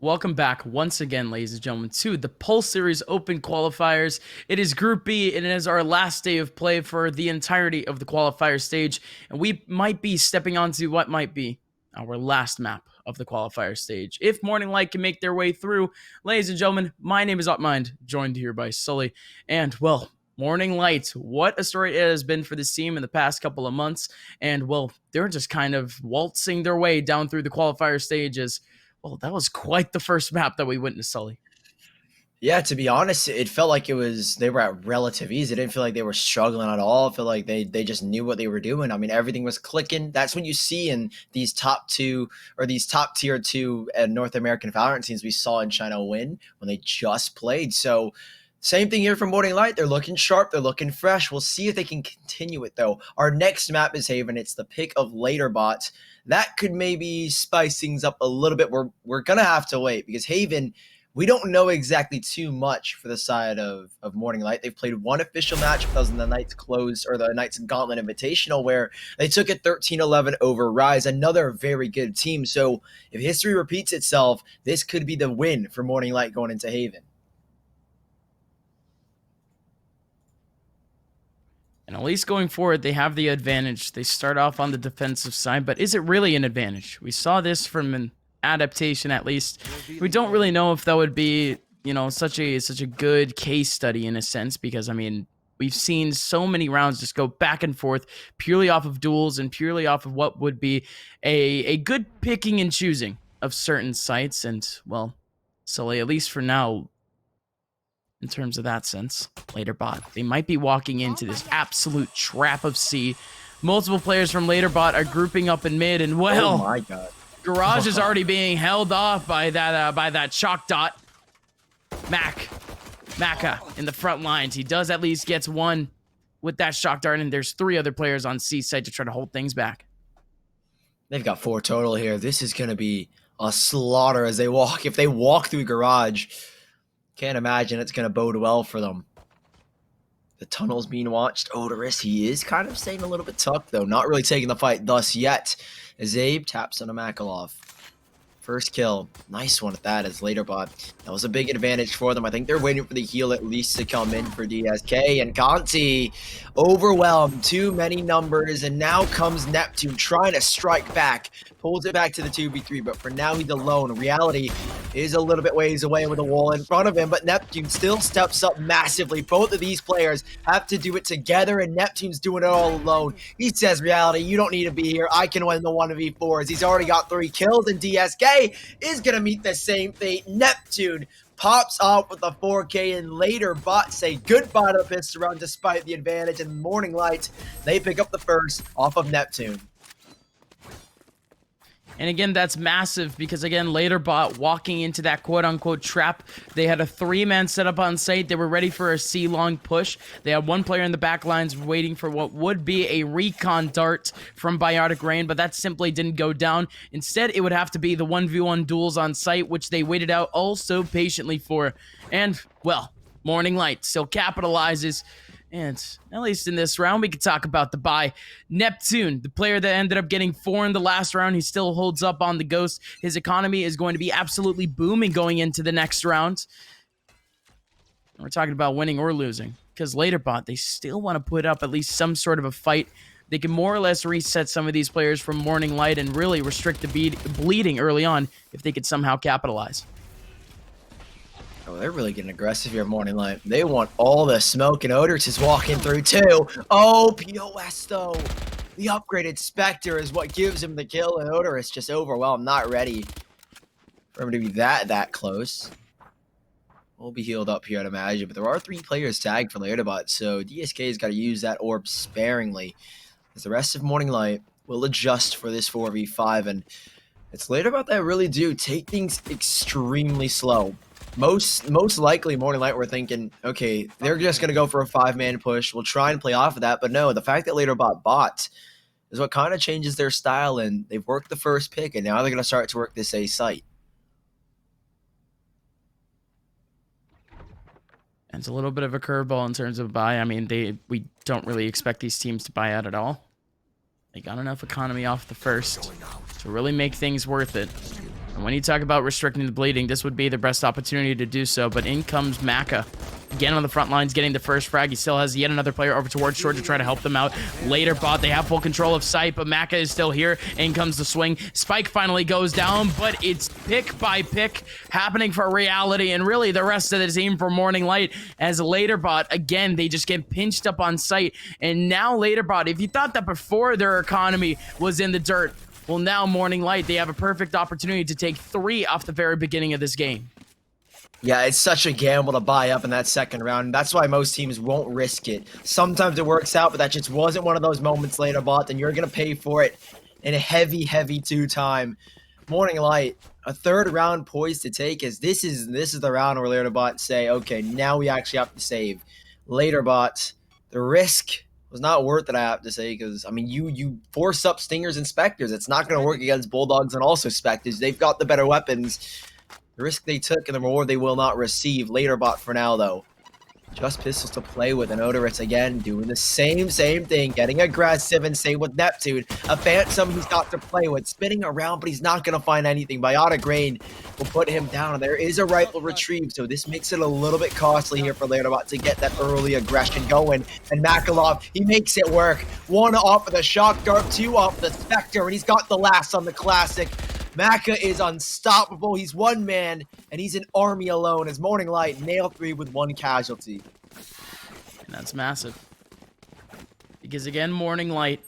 welcome back once again, ladies and gentlemen, to the Pulse Series Open Qualifiers. It is Group B, and it is our last day of play for the entirety of the qualifier stage, and we might be stepping onto what might be our last map of the qualifier stage. If Morning Light can make their way through, ladies and gentlemen, my name is Upmind, joined here by Sully, and, well, Morning Light, what a story it has been for this team in the past couple of months, and, well, they're just kind of waltzing their way down through the qualifier stages. Well, that was quite the first map that we witnessed, Sully. Yeah, to be honest, it felt like they were at relative ease. It didn't feel like they were struggling at all. I feel like they just knew what they were doing. I mean, everything was clicking. That's what you see in these top tier 2 North American Valorant teams we saw in China win when they just played. So same thing here for Morning Light. They're looking sharp. They're looking fresh. We'll see if they can continue it, though. Our next map is Haven. It's the pick of L8R Bot. That could maybe spice things up a little bit. We're going to have to wait because Haven, we don't know exactly too much for the side of Morning Light. They've played one official match. That was in the Knights Close or the Knights Gauntlet Invitational where they took it 13-11 over Rise, another very good team. So if history repeats itself, this could be the win for Morning Light going into Haven. And at least going forward, they have the advantage. They start off on the defensive side, but is it really an advantage? We saw this from an adaptation, at least. We don't really know if that would be, such a good case study in a sense, because, I mean, we've seen so many rounds just go back and forth purely off of duels and purely off of what would be a good picking and choosing of certain sites. And, well, so at least for now, in terms of that sense, L8R Bot, they might be walking into this absolute trap of C. Multiple players from L8R Bot are grouping up in mid, and well, oh my God, Garage is already being held off by that shock dot. Maka in the front lines. He does at least gets one with that shock dart, and there's 3 other players on C side to try to hold things back. They've got 4 total here. This is going to be a slaughter as they walk. If they walk through Garage, can't imagine it's going to bode well for them. The tunnel's being watched. Odorous, he is kind of staying a little bit tucked, though. Not really taking the fight thus yet. As Abe taps on a Makalov. First kill. Nice one at that as L8R Bot. That was a big advantage for them. I think they're waiting for the heal at least to come in for DSK. And Conti overwhelmed. Too many numbers. And now comes Neptune trying to strike back. Pulls it back to the 2v3. But for now, he's alone. Reality is a little bit ways away with a wall in front of him. But Neptune still steps up massively. Both of these players have to do it together. And Neptune's doing it all alone. He says, Reality, you don't need to be here. I can win the 1v4s. He's already got 3 kills. And DSK is going to meet the same fate. Neptune pops off with a 4K, and L8R Bot say goodbye to the pistol round despite the advantage. And Morning Light, they pick up the first off of Neptune. And again, that's massive because, again, L8R Bot walking into that quote-unquote trap. They had a 3-man setup on site. They were ready for a C-long push. They had 1 player in the back lines waiting for what would be a recon dart from Biotic Rain, but that simply didn't go down. Instead, it would have to be the 1v1 duels on site, which they waited out all so patiently for. And, well, Morning Light still capitalizes. And at least in this round, we could talk about the buy. Neptune, the player that ended up getting 4 in the last round, he still holds up on the Ghost. His economy is going to be absolutely booming going into the next round. We're talking about winning or losing. Because L8R Bot, they still want to put up at least some sort of a fight. They can more or less reset some of these players from Morning Light and really restrict the bleeding early on if they could somehow capitalize. Oh, they're really getting aggressive here, Morning Light. They want all the smoke, and Odorous is walking through too. Oh, POS though. The upgraded Spectre is what gives him the kill, and Odorous just overwhelmed, not ready for him to be that close. We'll be healed up here, I'd imagine, but there are 3 players tagged for L8R Bot, so DSK's got to use that orb sparingly, as the rest of Morning Light will adjust for this 4v5, and it's L8R Bot that really do take things extremely slow. Most likely, Morning Light were thinking, okay, they're just going to go for a 5-man push. We'll try and play off of that. But no, the fact that L8R Bot is what kind of changes their style, and they've worked the first pick, and now they're going to start to work this A site. And it's a little bit of a curveball in terms of buy. I mean, we don't really expect these teams to buy out at all. They got enough economy off the first to really make things worth it. And when you talk about restricting the bleeding, this would be the best opportunity to do so. But in comes Maka. Again on the front lines, getting the first frag. He still has yet another player over towards short to try to help them out. Later bot, they have full control of sight, but Maka is still here. In comes the swing. Spike finally goes down, but it's pick by pick happening for reality, and really the rest of the team for Morning Light. As Later bot, again, they just get pinched up on sight. And now Later bot, if you thought that before their economy was in the dirt, well, now Morning Light, they have a perfect opportunity to take 3 off the very beginning of this game. Yeah, it's such a gamble to buy up in that second round. That's why most teams won't risk it. Sometimes it works out, but that just wasn't one of those moments, Later bot, and you're going to pay for it in a heavy, heavy 2-time. Morning Light, a third round poised to take, as this is the round where Later bot say, okay, now we actually have to save. Later bot, the risk was not worth it, I have to say, because, I mean, you force up Stingers and Spectres. It's not going to work against Bulldogs and also Spectres. They've got the better weapons. The risk they took and the reward they will not receive. Later bot for now, though. Just pistols to play with, and Odorous again doing the same thing, getting aggressive, and same with Neptune. A Phantom he's got to play with, spinning around, but he's not going to find anything. Biotic Grain will put him down, and there is a rifle retrieve, so this makes it a little bit costly here for Later bot to get that early aggression going. And Makalov, he makes it work. 1 off of the Shock Dart, 2 off the Spectre, and he's got the last on the Classic. Maka is unstoppable. He's one man, and he's an army alone as Morning Light nail 3 with 1 casualty. And that's massive. Because again, Morning Light,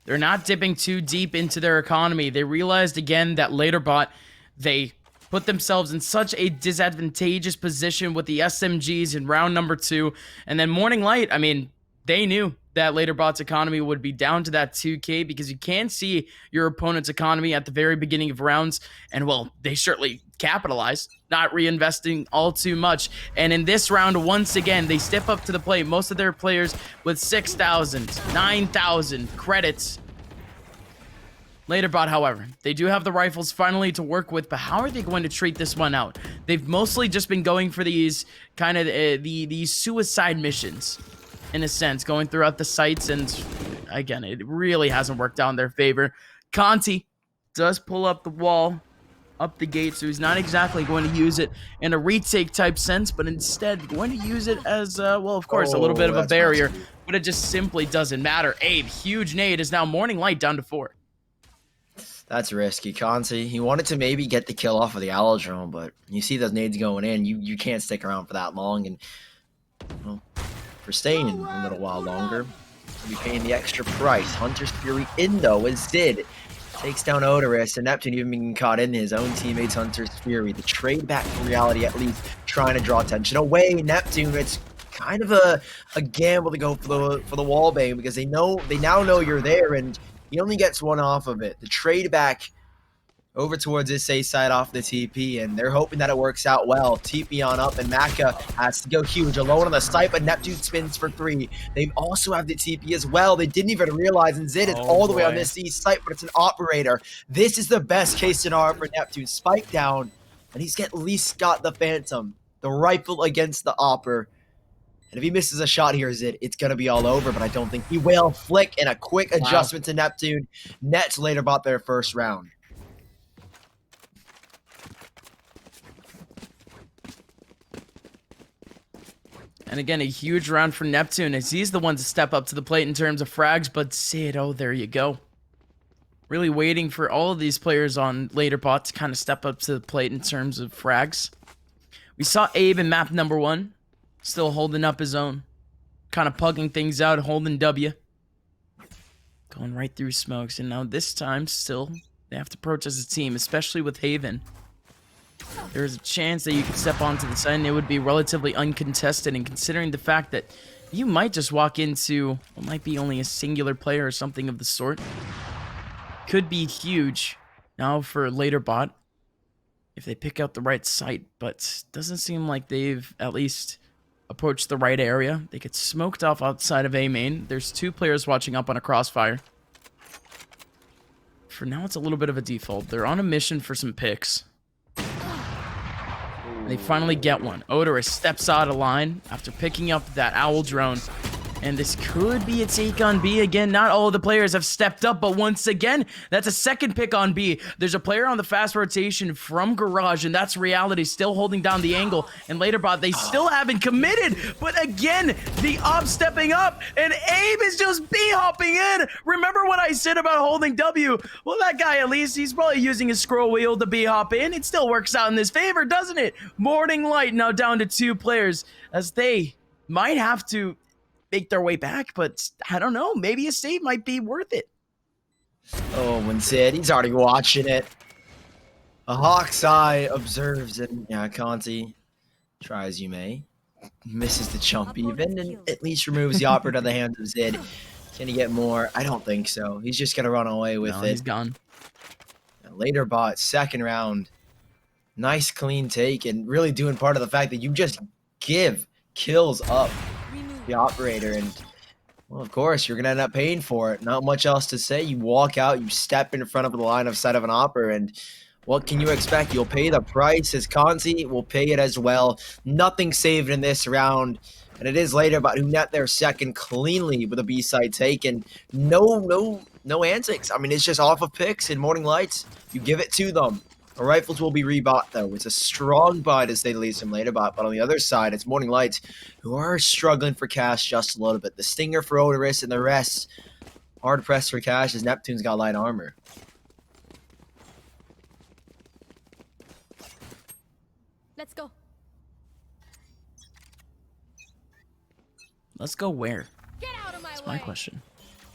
they're not dipping too deep into their economy. They realized again that Later bot, they put themselves in such a disadvantageous position with the SMGs in round number 2. And then Morning Light, I mean, they knew that Later bot's economy would be down to that 2K, because you can see your opponent's economy at the very beginning of rounds, and well, they certainly capitalized, not reinvesting all too much. And in this round, once again, they step up to the plate. Most of their players with 6,000, 9,000 credits. Later bot, however, they do have the rifles finally to work with, but how are they going to treat this one out? They've mostly just been going for these kind of these suicide missions, in a sense, going throughout the sites, and again, it really hasn't worked out in their favor. Conti does pull up the wall, up the gate, so he's not exactly going to use it in a retake type sense, but instead going to use it as, well, of course, a little bit of a barrier, but it just simply doesn't matter. Abe, huge nade, is now Morning Light down to 4. That's risky. Conti, he wanted to maybe get the kill off of the Aerodrome, but you see those nades going in, you can't stick around for that long, and, well, for staying in a little while longer, we'll be paying the extra price. Hunter's Fury in, though, as Zid takes down Odorous, and Neptune even being caught in his own teammates' Hunter's Fury. The trade back to reality, at least, trying to draw attention away. Neptune, it's kind of a gamble to go for the wall bang, because they now know you're there, and he only gets 1 off of it. The trade back over towards this A side off the TP, and they're hoping that it works out well. TP on up, and Maka has to go huge. Alone on the site, but Neptune spins for 3. They also have the TP as well. They didn't even realize, and Zid is all the way on this east site, but it's an operator. This is the best case scenario for Neptune. Spike down, and he's at least got the Phantom. The rifle against the Opper. And if he misses a shot here, Zid, it's going to be all over, but I don't think he will. Flick, and a quick adjustment to Neptune. Nets Later bot their first round. And again, a huge round for Neptune, as he's the one to step up to the plate in terms of frags, but Sid, oh, there you go. Really waiting for all of these players on Later bot to kind of step up to the plate in terms of frags. We saw Abe in map number 1, still holding up his own, kind of pugging things out, holding W. Going right through smokes, and now this time, still, they have to approach as a team, especially with Haven. There's a chance that you could step onto the side and it would be relatively uncontested, and considering the fact that you might just walk into what might be only a singular player or something of the sort, could be huge now for Later bot if they pick out the right site, but doesn't seem like they've at least approached the right area. They get smoked off outside of A main. There's 2 players watching up on a crossfire. For now, it's a little bit of a default. They're on a mission for some picks. They finally get one. Odorous steps out of line after picking up that owl drone. And this could be a take on B again. Not all of the players have stepped up, but once again, that's a second pick on B. There's a player on the fast rotation from Garage, and that's Reality still holding down the angle. And LaterBot, they still haven't committed, but again, the op stepping up, and Abe is just B-hopping in. Remember what I said about holding W? Well, that guy, at least, he's probably using his scroll wheel to B-hop in. It still works out in his favor, doesn't it? Morning Light now down to 2 players, as they might have to make their way back, but I don't know. Maybe a save might be worth it. Oh, when Sid, he's already watching it. A hawk's eye observes it. Yeah, Conti, try as you may. Misses the jump even, and at least removes the operator out of the hands of Zid. Can he get more? I don't think so. He's just going to run away with it. He's gone. LaterBot, second round. Nice clean take, and really doing part of the fact that you just give kills up the operator, and well, of course you're gonna end up paying for it. Not much else to say. You walk out, you step in front of the line of sight of an opera, and what can you expect? You'll pay the price. As Conzi will pay it as well. Nothing saved in this round, and it is LaterBot who net their second cleanly with a B-side take, and no antics. I mean, it's just off of picks and Morning Lights. You give it to them. The rifles will be rebought, though. It's a strong buy, to say the least, from LaterBot. But on the other side, it's Morning Lights, who are struggling for cash just a little bit. The Stinger for Odorous and the rest hard pressed for cash, as Neptune's got light armor. Let's go. Let's go where? Get out of my That's way. my question.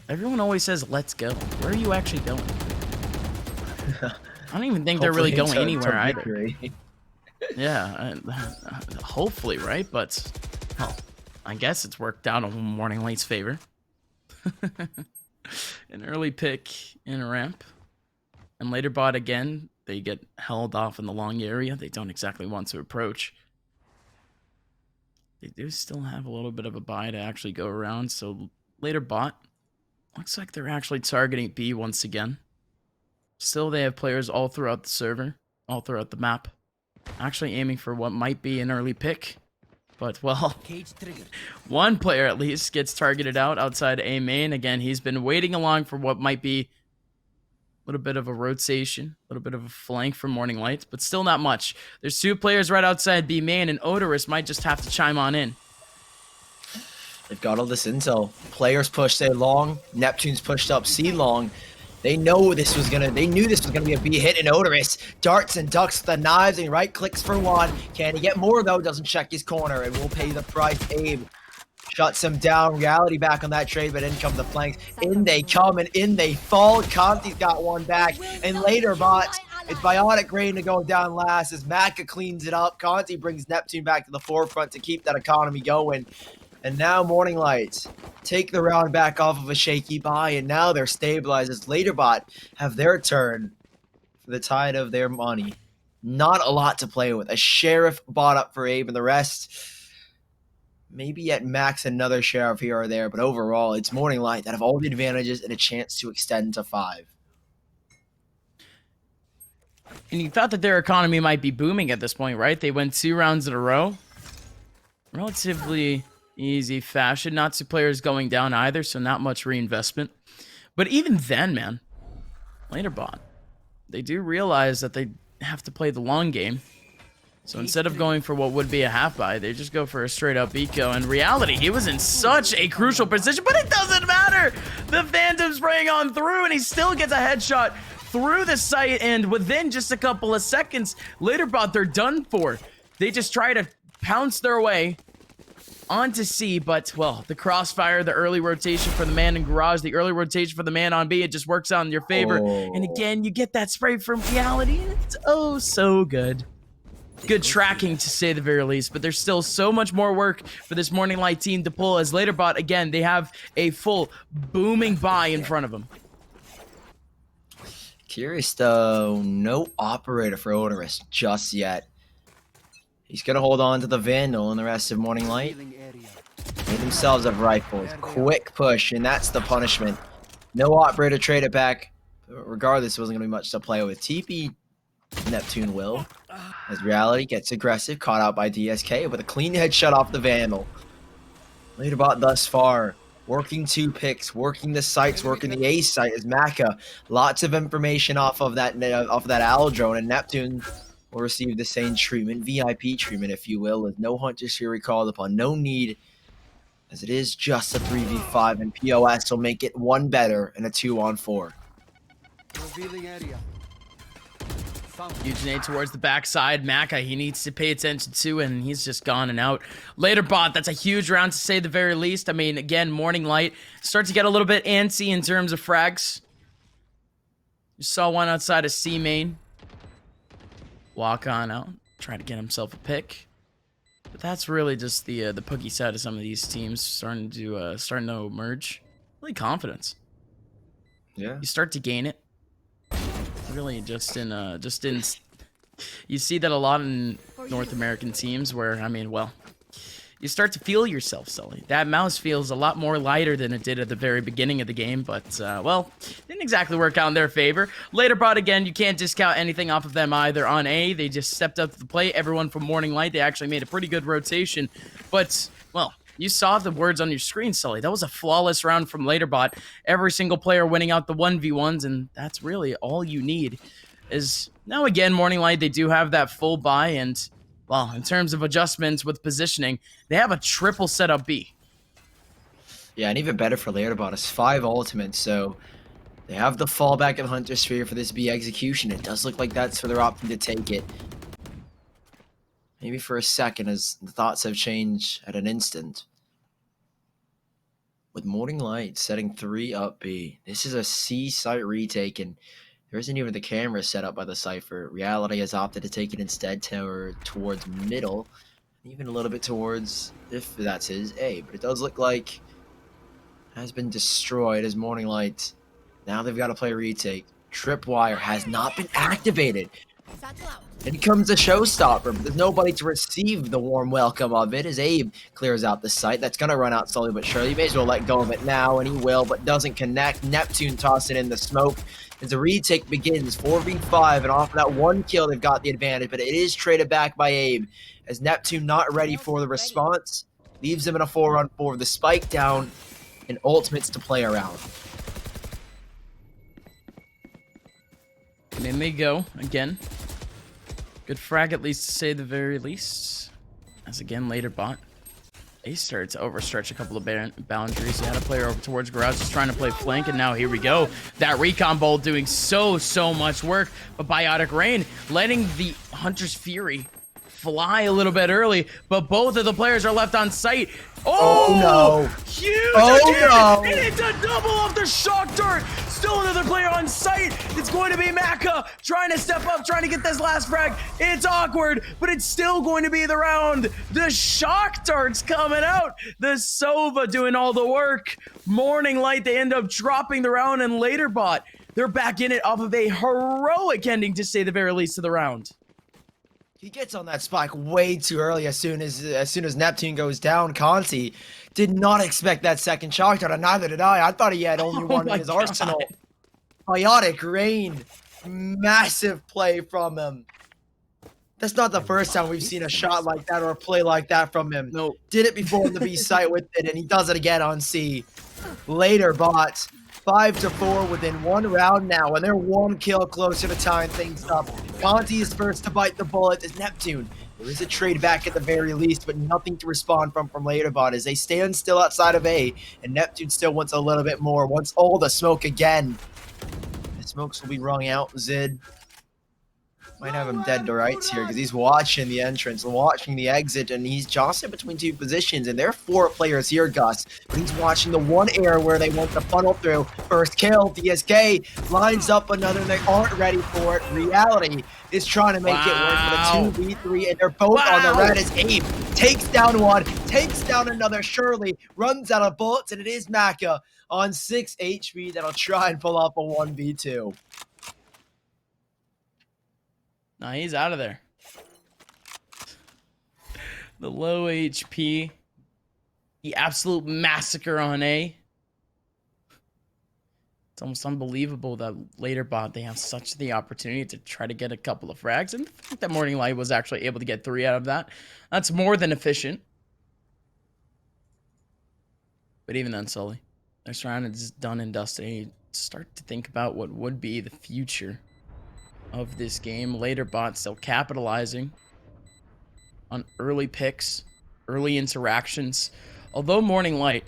Everyone always says, let's go. Where are you actually going? I don't even think they're really going anywhere either. Yeah, hopefully, right? But, well, I guess it's worked out in Morning Light's favor. An early pick in a ramp. And LaterBot again, they get held off in the long area. They don't exactly want to approach. They do still have a little bit of a buy to actually go around. So LaterBot, looks like they're actually targeting B once again. Still, they have players all throughout the server, all throughout the map, actually aiming for what might be an early pick. But, well, one player at least gets targeted out outside A main. Again, he's been waiting along for what might be a little bit of a rotation, a little bit of a flank from Morning Light, but still not much. There's 2 players right outside B main, and Odorous might just have to chime on in. They've got all this intel. Players pushed A long, Neptune's pushed up C long. They knew this was gonna be a B hit, and Odorous darts and ducks the knives and right clicks for one. Can he get more though? Doesn't check his corner and will pay the price. Abe shuts him down. Reality back on that trade, but in come the flanks. In they come and in they fall. Conti's got one back, and LaterBot, it's Biotic Rain to go down last as Maka cleans it up. Conti brings Neptune back to the forefront to keep that economy going. And now Morning Lights take the round back off of a shaky buy, and now they're stabilized as LaterBot have their turn for the tide of their money. Not a lot to play with. A Sheriff bought up for Abe, and the rest, maybe at max another Sheriff here or there, but overall, it's Morning Light that have all the advantages and a chance to extend to 5. And you thought that their economy might be booming at this point, right? They went 2 rounds in a row. Relatively easy fashion. Not 2 players going down either, so not much reinvestment. But even then, man, LaterBot, they do realize that they have to play the long game. So instead of going for what would be a half buy, they just go for a straight up eco. In reality, he was in such a crucial position, but it doesn't matter. The Phantom's spraying on through, and he still gets a headshot through the site, and within just a couple of seconds, LaterBot, they're done for. They just try to pounce their way onto C, but, well, the crossfire, the early rotation for the man in Garage, the early rotation for the man on B, it just works out in your favor. Oh. And again, you get that spray from Reality, and it's oh so good. Good tracking, to say the very least, but there's still so much more work for this Morning Light team to pull, as LaterBot, again, they have a full booming buy in front of them. Curious, though, no operator for Odorous just yet. He's going to hold on to the Vandal and the rest of Morning Light. They themselves have rifles. Quick push, and that's the punishment. No operator, trade it back. Regardless, it wasn't going to be much to play with. TP Neptune will, as Reality gets aggressive, caught out by DSK with a clean headshot off the Vandal. LaterBot thus far working 2 picks, working the sites, working the A site as Maka. Lots of information off of that owl drone, and Neptune will receive the same treatment, VIP treatment, if you will, with no hunters here called upon, no need, as it is just a 3v5, and POS will make it 1 better in a 2-on-4. Revealing area. Huge nade towards the backside. Maka, he needs to pay attention to, and he's just gone and out. Later bot, that's a huge round to say the very least. I mean, again, Morning Light start to get a little bit antsy in terms of frags. You saw one outside of C main. Walk on out, try to get himself a pick. But that's really just the pookie side of some of these teams starting to emerge. Really confidence. Yeah. You start to gain it. Really just in you see that a lot in North American teams where, I mean, well, you start to feel yourself, Sully. That mouse feels a lot more lighter than it did at the very beginning of the game, but well, didn't exactly work out in their favor. Later bot, again, you can't discount anything off of them either. On A, they just stepped up to the plate. Everyone from Morning Light, they actually made a pretty good rotation, but well, you saw the words on your screen, Sully. That was a flawless round from Laterbot. Every single player winning out the 1v1s, and that's really all you need. Is now again, Morning Light, they do have that full buy, and well, in terms of adjustments with positioning, they have a triple setup B. Yeah, and even better for Laterbot is 5 ultimates, so they have the fallback of Hunter Sphere for this B execution. It does look like that's for their option to take it. Maybe for a second, as the thoughts have changed at an instant. With Morning Light setting 3 up B. This is a C site retake, and there isn't even the camera set up by the Cypher. Reality has opted to take it instead towards middle, even a little bit towards, if that's his, A. But it does look like it has been destroyed as Morning Light. Now they've got to play retake. Tripwire has not been activated. Satchel out. It becomes a showstopper, but there's nobody to receive the warm welcome of it as Abe clears out the site. That's going to run out slowly but surely. You may as well let go of it now, and he will, but doesn't connect. Neptune tossing in the smoke as the retake begins. 4v5, and off of that 1 kill, they've got the advantage, but it is traded back by Abe as Neptune not ready for the response. Leaves him in a 4-on-4 with the spike down and ultimates to play around. And in they go again. Good frag, at least to say the very least. As again, later bot. They started to overstretch a couple of boundaries. He had a player over towards garage just trying to play flank, and now here we go. That recon bolt doing so much work, but Biotic Rain letting the Hunter's Fury fly a little bit early, but both of the players are left on site. Oh no! Huge! Oh no! And it's a double off the shock dart. Still another player on site. It's going to be Maka trying to step up, trying to get this last frag. It's awkward, but it's still going to be the round. The shock dart's coming out. The Sova doing all the work. Morning Light, they end up dropping the round, and later bot, they're back in it off of a heroic ending, to say the very least, of the round. He gets on that spike way too early. As soon as Neptune goes down, Conti did not expect that second shock dart, and neither did I. I thought he had only one in his arsenal. Biotic Rain, massive play from him. That's not the first time we've seen a shot like that or a play like that from him. Nope. Did it before in the B site with it, and he does it again on C. Later bots. 5-4 within 1 round now, and they're 1 kill closer to tying things up. Conti is first to bite the bullet as Neptune. There is a trade back at the very least, but nothing to respond from Laterbot as they stand still outside of A, and Neptune still wants a little bit more, wants all the smoke again. The smokes will be rung out. Zid might have him dead to rights here because he's watching the entrance, watching the exit, and he's jostling between 2 positions, and there are 4 players here, Gus, but he's watching the one area where they want to funnel through. First kill, DSK lines up another, and they aren't ready for it. Reality is trying to make it work for the 2v3, and they're both on the red as Abe takes down one, takes down another, Shirley runs out of bullets, and it is Maka on 6 HP that'll try and pull off a 1v2. Nah, he's out of there. The low HP. The absolute massacre on A. It's almost unbelievable that later bot, they have such the opportunity to try to get a couple of frags. And the fact that Morning Light was actually able to get 3 out of that, that's more than efficient. But even then, Sully, next round is done and dusted. You start to think about what would be the future of this game. Later Bot still capitalizing on early picks, early interactions. Although Morning Light,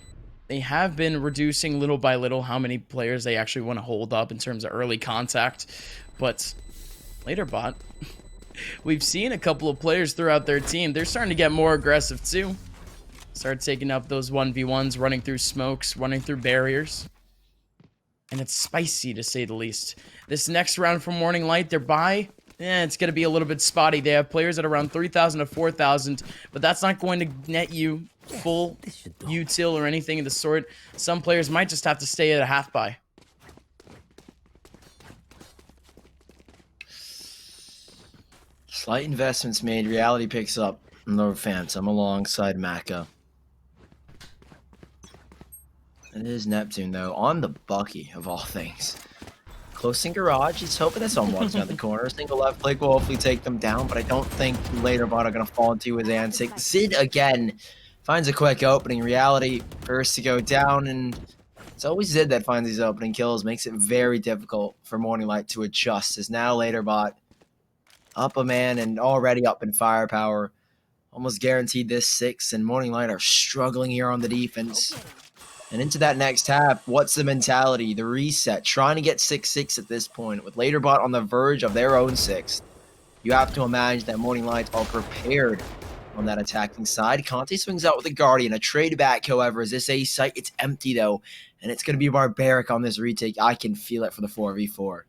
they have been reducing little by little how many players they actually want to hold up in terms of early contact. But Later Bot, we've seen a couple of players throughout their team. They're starting to get more aggressive too. Start taking up those 1v1s, running through smokes, running through barriers. And it's spicy, to say the least. This next round from Morning Light, they're by... it's going to be a little bit spotty. They have players at around 3,000 to 4,000, but that's not going to net you full util or anything of the sort. Some players might just have to stay at a half buy. Slight investments made. Reality picks up. No Phantom alongside Maka. It is Neptune, though, on the Bucky, of all things. Close in garage. He's hoping that someone walks around the corner. Single left click will hopefully take them down, but I don't think Later Bot are going to fall into his antic. Zid again finds a quick opening. Reality first to go down, and it's always Zid that finds these opening kills. Makes it very difficult for Morning Light to adjust, as now Later Bot up a man and already up in firepower. Almost guaranteed this 6, and Morning Light are struggling here on the defense. And into that next half, what's the mentality? The reset, trying to get 6-6 at this point, with Later Bot on the verge of their own 6th. You have to imagine that Morning Light are prepared on that attacking side. Conte swings out with the Guardian, a trade back, however, as this A site, it's empty though, and it's going to be barbaric on this retake. I can feel it for the 4v4.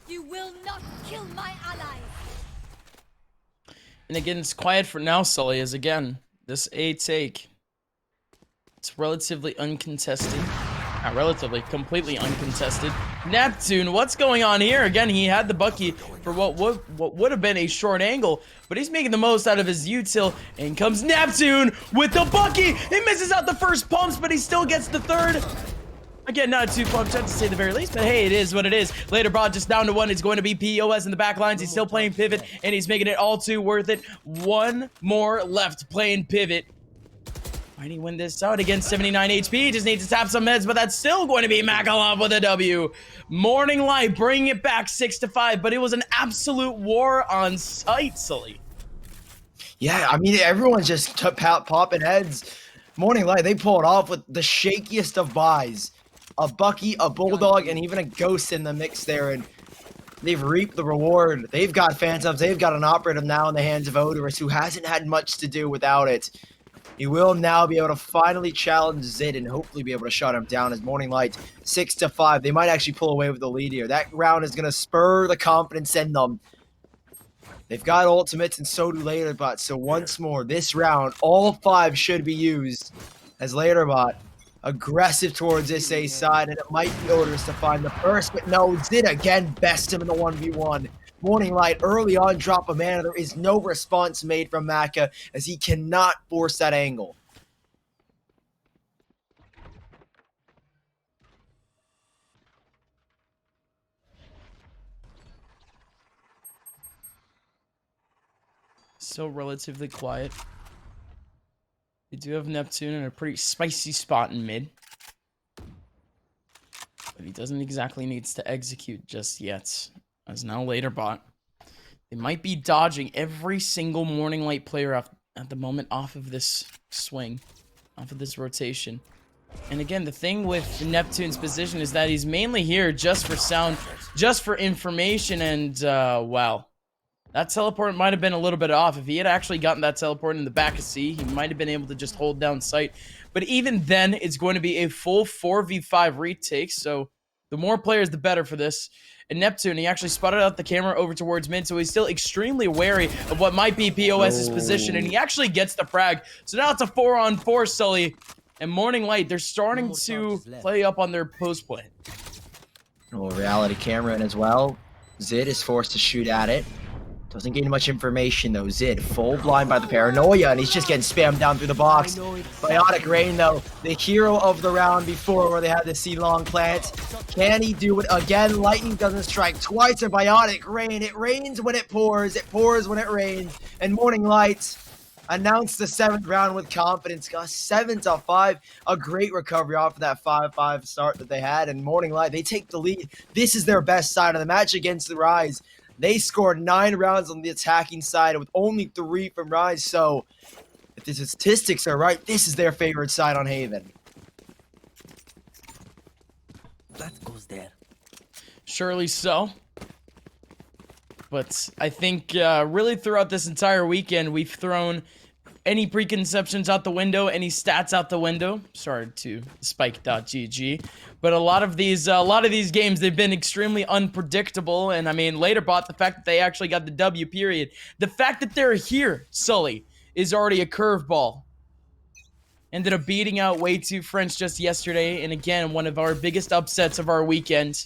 You will not kill my ally. And again, it's quiet for now, Sully, as again, this A take, it's relatively uncontested. Not relatively, completely uncontested. Neptune, what's going on here? Again, he had the Bucky for what would have been a short angle, but he's making the most out of his util. And comes Neptune with the Bucky. He misses out the first pumps, but he still gets the third. Again, not a 2-pump shot to say the very least, but hey, it is what it is. Later Bot just down to 1. It's going to be POS in the back lines. He's still playing pivot, and he's making it all too worth it. One more left playing pivot. Might he win this out against 79 HP? Just needs to tap some meds, but that's still going to be Makalov with a W. Morning Light bringing it back 6-5, but it was an absolute war on sight, Sully. Yeah, I mean, everyone's just popping heads. Morning Light, they pulled off with the shakiest of buys. A Bucky, a Bulldog, and even a Ghost in the mix there, and they've reaped the reward. They've got Phantoms. They've got an Operative now in the hands of Odorous, who hasn't had much to do without it. He will now be able to finally challenge Zid and hopefully be able to shut him down as Morning Light 6-5. They might actually pull away with the lead here. That round is going to spur the confidence in them. They've got ultimates, and so do Later Bot. So once more, this round, all 5 should be used as Later Bot aggressive towards this A side, and it might be Odorous to find the first, but no, Zid again best him in the 1v1. Morning Light early on drop a mana. There is no response made from Maka as he cannot force that angle. Still relatively quiet. We do have Neptune in a pretty spicy spot in mid. But he doesn't exactly needs to execute just yet. As now Later Bot, they might be dodging every single Morning Light player at the moment off of this swing, off of this rotation. And again, the thing with Neptune's position is that he's mainly here just for sound, just for information, and wow. That teleport might have been a little bit off. If he had actually gotten that teleport in the back of C, he might have been able to just hold down sight. But even then, it's going to be a full 4v5 retake, so the more players, the better for this. And Neptune, he actually spotted out the camera over towards mid, so he's still extremely wary of what might be POS's position, and he actually gets the frag. So now it's a 4-on-4, Sully. And Morning Light, they're starting to play up on their post play. Oh, reality camera in as well. Zid is forced to shoot at it. Doesn't gain much information though. Zid full blind by the paranoia, and he's just getting spammed down through the box. Biotic Rain though, the hero of the round before where they had the C-long plant. Can he do it again? Lightning doesn't strike twice. A Biotic Rain. It rains when it pours when it rains. And Morning Light announced the 7th round with confidence. Got 7-5. A great recovery off of that 5-5 start that they had. And Morning Light, they take the lead. This is their best side of the match against the Rise. They scored 9 rounds on the attacking side with only 3 from Rise. So if the statistics are right, this is their favorite side on Haven. That goes there. Surely so. But I think really throughout this entire weekend, we've thrown any preconceptions out the window, any stats out the window. Sorry to spike.gg. But a lot of these games, they've been extremely unpredictable. And I mean, AKRacing, the fact that they actually got the W period, the fact that they're here, Sully, is already a curveball. Ended up beating out Way Too French just yesterday. And again, one of our biggest upsets of our weekend.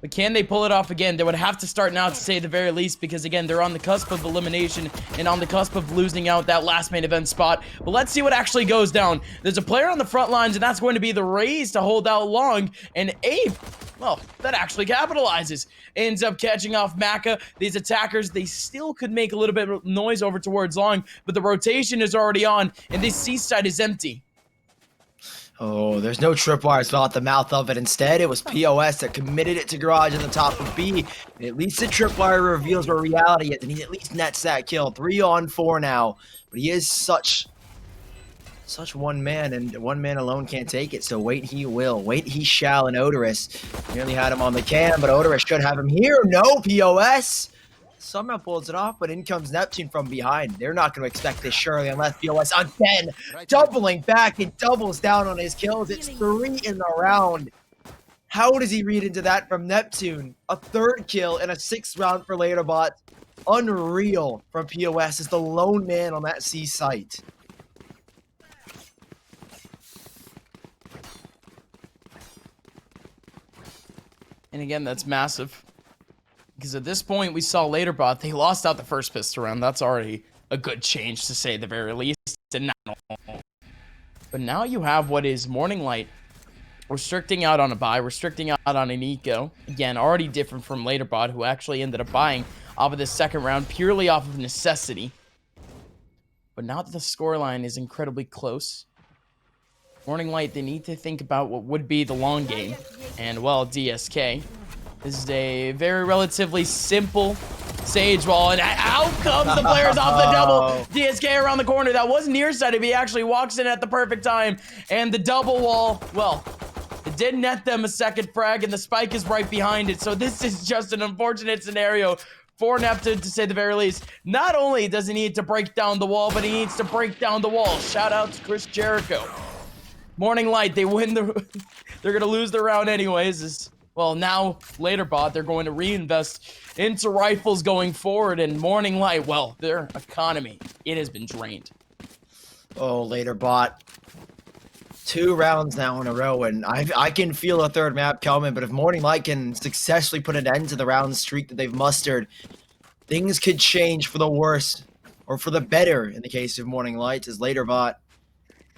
But can they pull it off again? They would have to start now, to say the very least, because again, they're on the cusp of elimination and on the cusp of losing out that last main event spot. But let's see what actually goes down. There's a player on the front lines, and that's going to be the Rays to hold out long. And Abe, well, that actually capitalizes. Ends up catching off Maka. These attackers, they still could make a little bit of noise over towards long, but the rotation is already on, and this C side is empty. Oh, there's no tripwire spell at the mouth of it. Instead, it was POS that committed it to Garage on the top of B. And at least the tripwire reveals where reality is, and he at least nets that kill. 3-on-4 now. But he is such one man, and one man alone can't take it. So wait, he will. Wait, he shall. And Odorous nearly had him on the cam, but Odorous should have him here. No, POS somehow pulls it off, but in comes Neptune from behind. They're not going to expect this surely unless POS again doubling back and doubles down on his kills. It's 3 in the round. How does he read into that from Neptune? A 3rd kill and a 6th round for AKRacing. Unreal from POS as the lone man on that C site. And again, that's massive. Because at this point, we saw AKRacing, they lost out the first pistol round. That's already a good change, to say the very least. But now you have what is Morning Light restricting out on a buy, restricting out on an eco. Again, already different from AKRacing, who actually ended up buying off of this 2nd round purely off of necessity. But now that the scoreline is incredibly close, Morning Light, they need to think about what would be the long game. And, well, DSK. This is a very relatively simple Sage wall, and out comes the players off the double. DSK around the corner. That was nearsighted, but he actually walks in at the perfect time. And the double wall, well, it did net them a 2nd frag, and the spike is right behind it. So this is just an unfortunate scenario for Neptune, to say the very least. Not only does he need to break down the wall, but he needs to break down the wall. Shout out to Chris Jericho. Morning Light, they win the... They're going to lose the round anyways. Well, now, AKRacing, they're going to reinvest into rifles going forward, and Morning Light, well, their economy, it has been drained. Oh, AKRacing. 2 rounds now in a row, and I can feel a 3rd map coming, but if Morning Light can successfully put an end to the round streak that they've mustered, things could change for the worse, or for the better in the case of Morning Light, as AKRacing,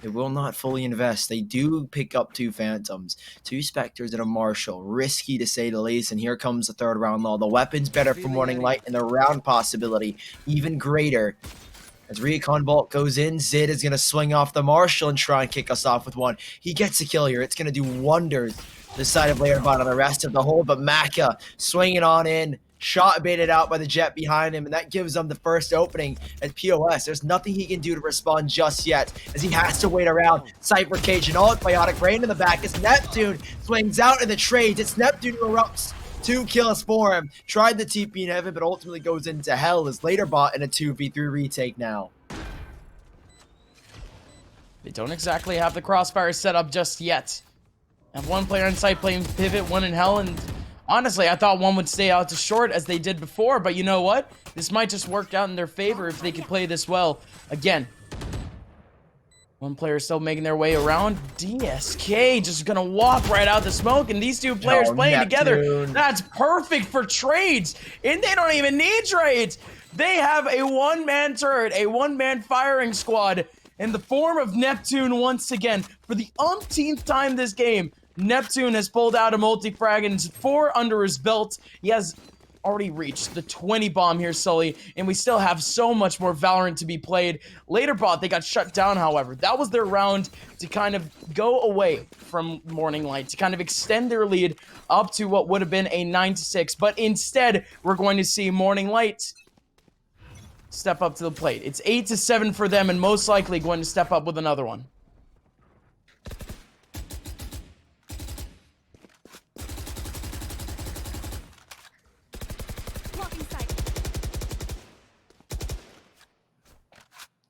they will not fully invest. They do pick up 2 Phantoms, 2 Spectres, and a Marshal. Risky to say the least, and here comes the 3rd round law. The weapon's better for Morning Light, and the round possibility even greater. As Recon Bolt goes in, Zid is going to swing off the Marshal and try and kick us off with 1. He gets a kill here. It's going to do wonders this side of AKRacing on the rest of the hold, but Maka swinging on in. Shot baited out by the Jet behind him, and that gives him the first opening at POS. There's nothing he can do to respond just yet, as he has to wait around. Cypher Cage and all Biotic Rain in the back as Neptune swings out in the trades. It's Neptune who erupts. 2 kills for him. Tried the TP in heaven, but ultimately goes into hell as AKRacing in a 2v3 retake now. They don't exactly have the crossfire set up just yet. Have 1 player on site playing pivot, 1 in hell, and honestly, I thought 1 would stay out to short as they did before, but you know what? This might just work out in their favor if they can play this well. Again, 1 player still making their way around. DSK just gonna walk right out the smoke, and these 2 players playing together. That's perfect for trades, and they don't even need trades. They have a 1-man turret, a 1-man firing squad in the form of Neptune once again. For the umpteenth time this game, Neptune has pulled out a multi-frag and 4 under his belt. He has already reached the 20 bomb here, Sully, and we still have so much more Valorant to be played. Later Bot, they got shut down, however. That was their round to kind of go away from Morning Light, to kind of extend their lead up to what would have been a 9-6. But instead, we're going to see Morning Light step up to the plate. It's 8-7 for them, and most likely going to step up with another one.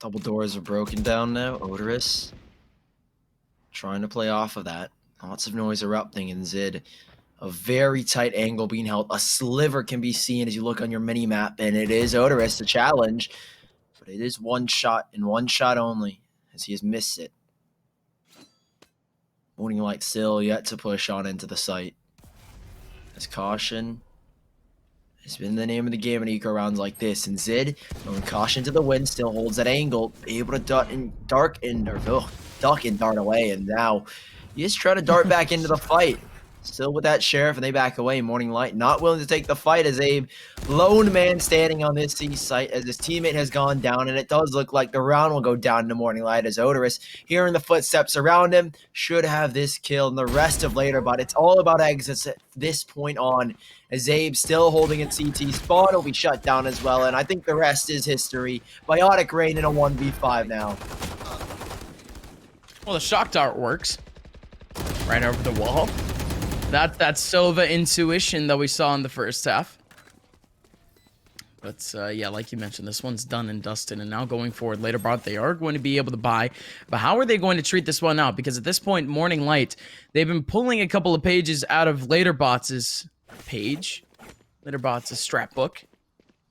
Double doors are broken down now. Odorous trying to play off of that. Lots of noise erupting in Zid. A very tight angle being held. A sliver can be seen as you look on your mini map, and it is Odorous, the challenge. But it is one shot and one shot only, as he has missed it. Morning Light still yet to push on into the site. As caution has been the name of the game in eco rounds like this. And Zid, throwing caution to the wind, still holds that angle, able to duck and dart away. And now he is trying to dart back into the fight. Still with that Sheriff, and they back away. Morning Light not willing to take the fight as Abe, lone man standing on this C site as his teammate has gone down, and it does look like the round will go down to Morning Light as Odorous, hearing the footsteps around him, should have this kill, and the rest of Later Bot. It's all about exits at this point on, as Abe still holding at CT. Spawn will be shut down as well, and I think the rest is history. Biotic Rain in a 1v5 now. Well, the shock dart works. Right over the wall. That's that Sova intuition that we saw in the first half. But yeah, like you mentioned, this one's done and dusted. And now going forward, Later Bot, they are going to be able to buy. But how are they going to treat this one out? Because at this point, Morning Light, they've been pulling a couple of pages out of Later Bot's page. Later Bot's scrapbook.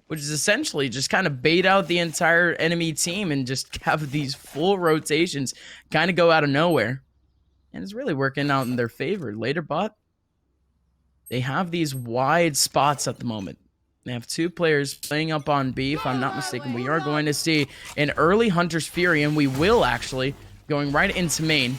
Which is essentially just kind of bait out the entire enemy team and just have these full rotations kind of go out of nowhere. And it's really working out in their favor. Later Bot, they have these wide spots at the moment. They have two players playing up on B. If I'm not mistaken, we are going to see an early Hunter's Fury, and we will actually, going right into main.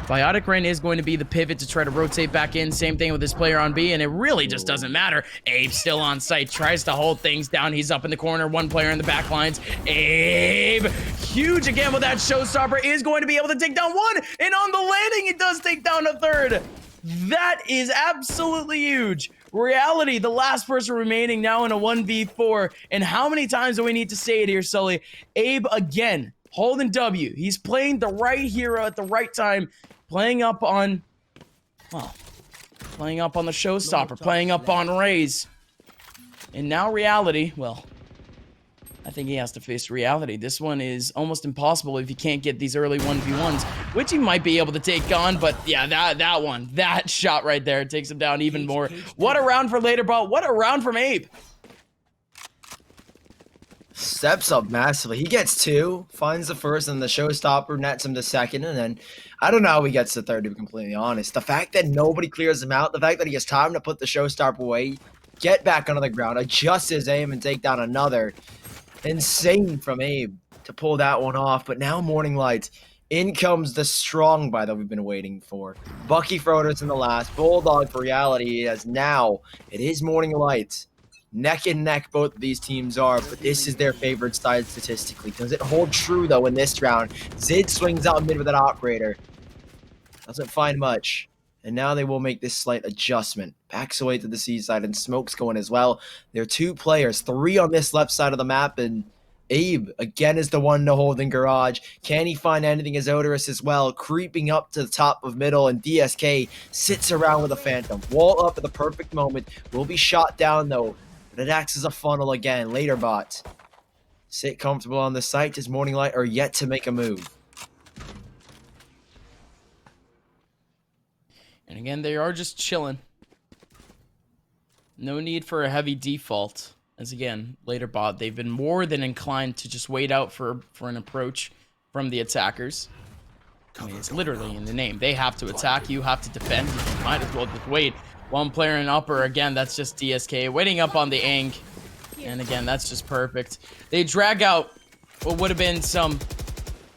Biotic Rain is going to be the pivot to try to rotate back in. Same thing with this player on B, and it really just doesn't matter. Abe still on site, tries to hold things down. He's up in the corner, one player in the back lines. Abe, huge again with that showstopper, is going to be able to take down one, and on the landing, it does take down a third. That is absolutely huge. Reality, the last person remaining now in a 1v4. And how many times do we need to say it here, Sully? Abe again, holding W. He's playing the right hero at the right time. Playing up on, well, playing up on the showstopper. Playing up on Raze. And now reality, well, I think he has to face reality. This one is almost impossible if he can't get these early 1v1s, which he might be able to take on, but yeah, that shot right there takes him down even more. What a round for Later Bot. What a round from Abe. Steps up massively. He gets two, finds the first, and the showstopper nets him the second, and then I don't know how he gets the third, to be completely honest. The fact that nobody clears him out, the fact that he has time to put the showstopper away, get back onto the ground, adjust his aim, and take down another. Insane from Abe to pull that one off. But now Morning Light, in comes the strong buy that we've been waiting for. Bucky Frodo's in the last, Bulldog for reality, as now it is Morning Light. Neck and neck both of these teams are, but this is their favorite side statistically. Does it hold true though in this round? Zid swings out mid with an operator. Doesn't find much. And now they will make this slight adjustment. Backs away to the C side, and Smoke's going as well. There are two players, three on this left side of the map, and Abe, again, is the one to hold in Garage. Can he find anything as Odorous as well? Creeping up to the top of middle, and DSK sits around with a Phantom. Wall up at the perfect moment. Will be shot down, though. But it acts as a funnel again. Later Bot. Sit comfortable on the site as Morning Light are yet to make a move. And again, they are just chilling. No need for a heavy default. As again, Later Bot, they've been more than inclined to just wait out for an approach from the attackers. I mean, it's literally in the name. They have to attack, you have to defend. You might as well just wait. One player in upper, again, that's just DSK. Waiting up on the Ang. And again, that's just perfect. They drag out what would have been some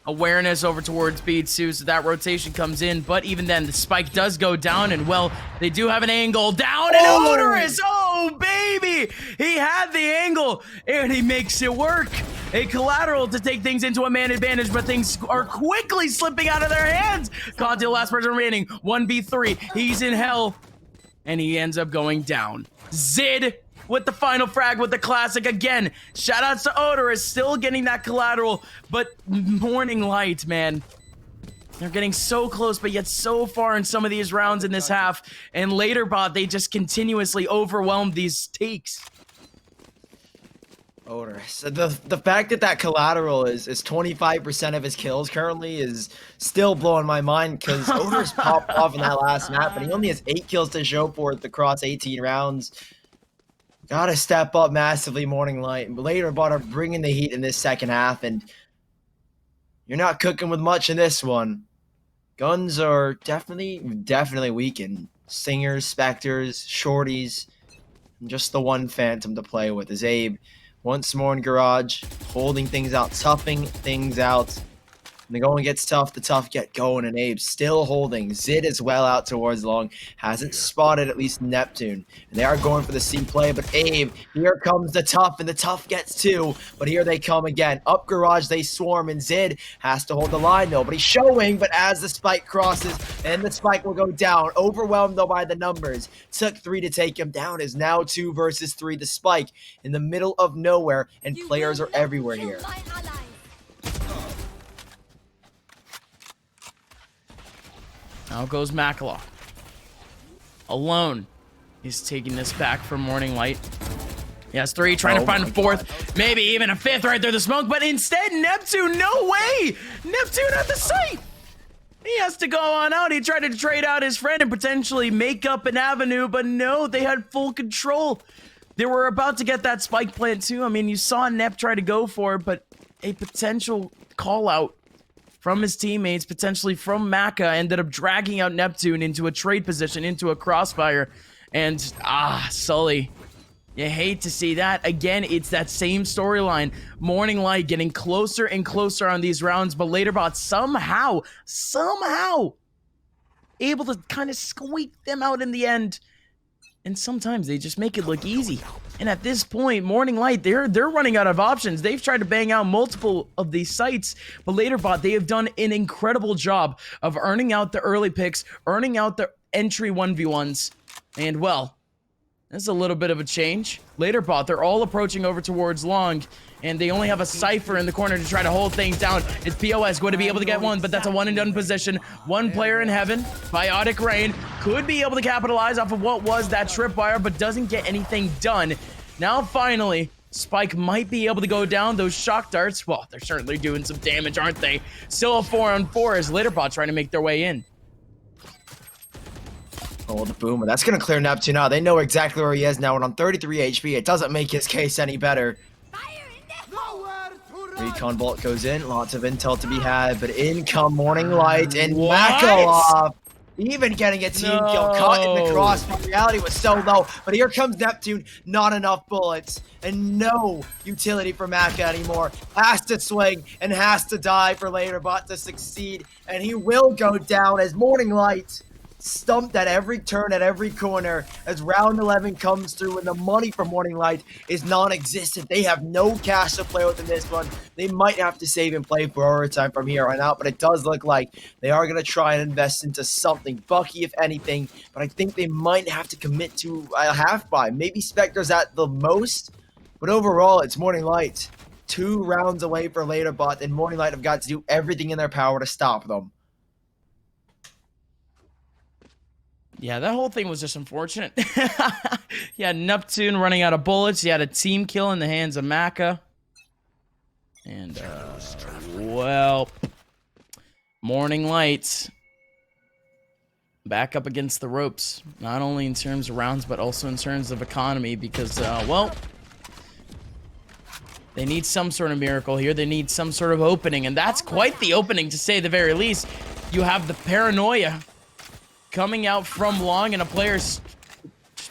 awareness over towards B2, so that rotation comes in. But even then, the spike does go down, and well, they do have an angle down, and Odorous, oh baby, he had the angle, and he makes it work. A collateral to take things into a man advantage, but things are quickly slipping out of their hands. Conti, last person remaining, 1v3, he's in hell, and he ends up going down. Zid with the final frag with the classic again. Shoutouts to Odorous, still getting that collateral, but Morning Light, man. They're getting so close, but yet so far in some of these rounds in this half. And later bot, they just continuously overwhelm these takes. Odorous. The fact that that collateral is 25% of his kills currently is still blowing my mind, because Odorous popped off in that last map, but he only has 8 kills to show for it across 18 rounds. Gotta step up massively, Morning Light. Later bot are bringing the heat in this second half, and you're not cooking with much in this one. Guns are definitely weakened. Singers, Spectres, Shorties, and just the one Phantom to play with is Abe. Once more in Garage, holding things out, toughing things out. When the going gets tough, the tough get going, and Abe still holding. Zid as well out towards long. Hasn't spotted at least Neptune. And they are going for the C play, but Abe, here comes the tough, and the tough gets 2. But here they come again. Up Garage, they swarm, and Zid has to hold the line. Nobody's showing, but as the spike crosses, and the spike will go down. Overwhelmed, though, by the numbers. Took 3 to take him down. Is now 2 versus 3. The spike in the middle of nowhere, and players are everywhere here. Out goes Makala. Alone. He's taking this back from Morning Light. He has 3, trying to find a 4th, maybe even a 5th right through the smoke, but instead, Neptune, no way! Neptune at the site! He has to go on out. He tried to trade out his friend and potentially make up an avenue, but no, they had full control. They were about to get that spike plant too. I mean, you saw Nep try to go for it, but a potential call out from his teammates, potentially from Maka, ended up dragging out Neptune into a trade position, into a crossfire. And, Sully, you hate to see that. Again, it's that same storyline. Morning Light getting closer and closer on these rounds, but Laterbot somehow able to kind of squeak them out in the end. And sometimes they just make it look easy. And at this point, Morning Light, they're running out of options. They've tried to bang out multiple of these sites, but Laterbot, they have done an incredible job of earning out the early picks, earning out the entry 1v1s. And well, that's a little bit of a change. Laterbot, they're all approaching over towards long, and they only have a Cypher in the corner to try to hold things down. Is POS going to be able to get one? But that's a one and done position. One player in heaven. Biotic Rain could be able to capitalize off of what was that tripwire, but doesn't get anything done. Now finally, Spike might be able to go down. Those shock darts, well, they're certainly doing some damage, aren't they? Still a 4-on-4 as Laterbot trying to make their way in. Oh, the boomer. That's going to clear Neptune out. They know exactly where he is now, and on 33 HP, it doesn't make his case any better. Recon Bolt goes in. Lots of intel to be had, but in come Morning Light, and Makalov even getting a team kill. Caught in the cross, but reality was so low. But here comes Neptune. Not enough bullets, and no utility for Maka anymore. Has to swing and has to die for Laterbot to succeed, and he will go down as Morning Light stumped at every turn, at every corner, as round 11 comes through, and the money for Morning Light is non-existent. They have no cash to play with in this one. They might have to save and play for overtime from here on out, but it does look like they are going to try and invest into something. Bucky, if anything, but I think they might have to commit to a half-buy. Maybe Spectres at the most, but overall, it's Morning Light. 2 rounds away for Laterbot, and Morning Light have got to do everything in their power to stop them. Yeah, that whole thing was just unfortunate. You had Neptune running out of bullets. You had a team kill in the hands of Maka. And, well, Morning Light back up against the ropes. Not only in terms of rounds, but also in terms of economy. Because, well, they need some sort of miracle here. They need some sort of opening. And that's quite the opening, to say the very least. You have the paranoia coming out from long, and a player's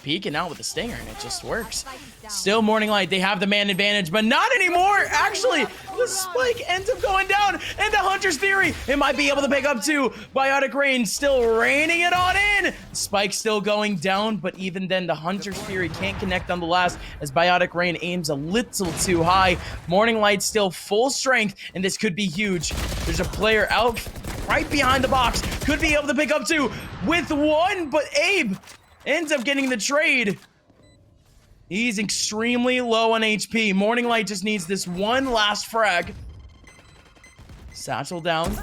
peeking out with a stinger, and it just works. Still Morning Light, they have the man advantage, but not anymore. Actually, the spike ends up going down into Hunter's Theory. It might be able to pick up two. Biotic Rain still raining it on in. Spike still going down, but even then, the Hunter's Theory can't connect on the last as Biotic Rain aims a little too high. Morning Light still full strength, and this could be huge. There's a player out right behind the box. Could be able to pick up two with one, but Abe ends up getting the trade. He's extremely low on HP. Morning Light just needs this one last frag. Satchel down.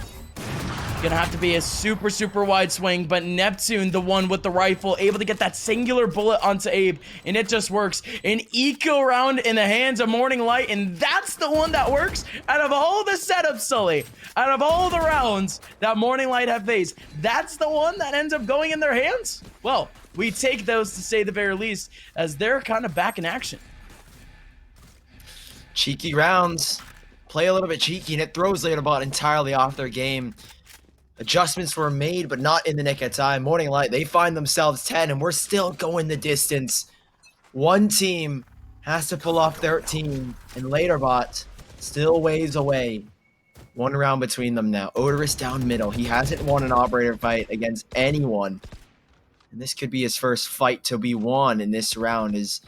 Gonna have to be a super, super wide swing, but Neptune, the one with the rifle, able to get that singular bullet onto Abe, and it just works. An eco round in the hands of Morning Light, and that's the one that works out of all the setups, Sully. Out of all the rounds that Morning Light have faced, that's the one that ends up going in their hands? Well, we take those to say the very least, as they're kind of back in action. Cheeky rounds. Play a little bit cheeky, and it throws LaterBot entirely off their game. Adjustments were made, but not in the nick of time. Morning Light, they find themselves 10, and we're still going the distance. One team has to pull off 13, and LaterBot still waves away. One round between them now. Odorous down middle. He hasn't won an operator fight against anyone. And this could be his first fight to be won, and this round is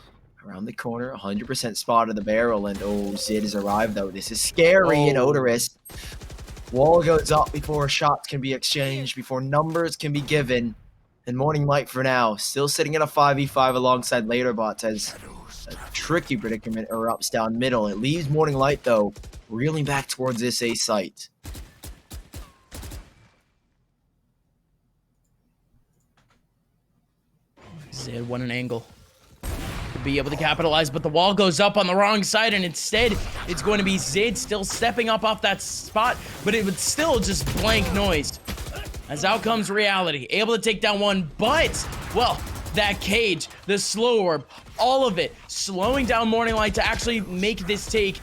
around the corner. 100% spot of the barrel, and oh, Zid has arrived, though. This is scary, and Odorous. Wall goes up before shots can be exchanged, before numbers can be given. And Morning Light for now, still sitting in a 5v5 alongside LaterBot as a tricky predicament erupts down middle. It leaves Morning Light, though, reeling back towards this A site. Zid, what an angle. Be able to capitalize, but the wall goes up on the wrong side, and instead it's going to be Zid still stepping up off that spot, but it would still just blank noise. As out comes reality, able to take down one, but well, that cage, the slow orb, all of it slowing down Morning Light to actually make this take.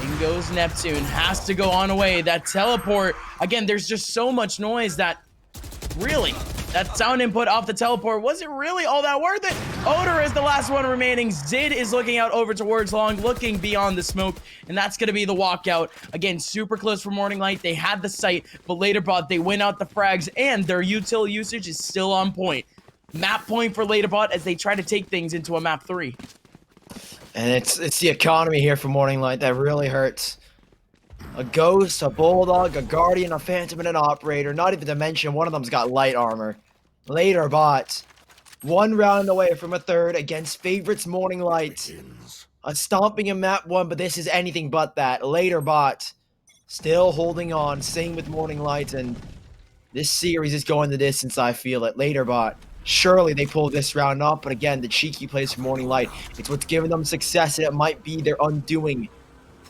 In goes Neptune, has to go on away. That teleport, again, there's just so much noise that really, that sound input off the teleport wasn't really all that worth it. Odor is the last one remaining. Zid is looking out over towards Long, looking beyond the smoke, and that's going to be the walkout. Again, super close for Morning Light. They had the sight, but LaterBot, they win out the frags, and their util usage is still on point. Map point for LaterBot as they try to take things into a map 3. And it's the economy here for Morning Light that really hurts. A Ghost, a Bulldog, a Guardian, a Phantom, and an Operator. Not even to mention one of them's got light armor. LaterBot, one round away from a third against favorites Morning Light. A stomping in map 1, but this is anything but that. LaterBot still holding on, same with Morning Light, and this series is going the distance, I feel it. LaterBot, surely they pull this round up, but again, the cheeky plays for Morning Light. It's what's given them success, and it might be their undoing.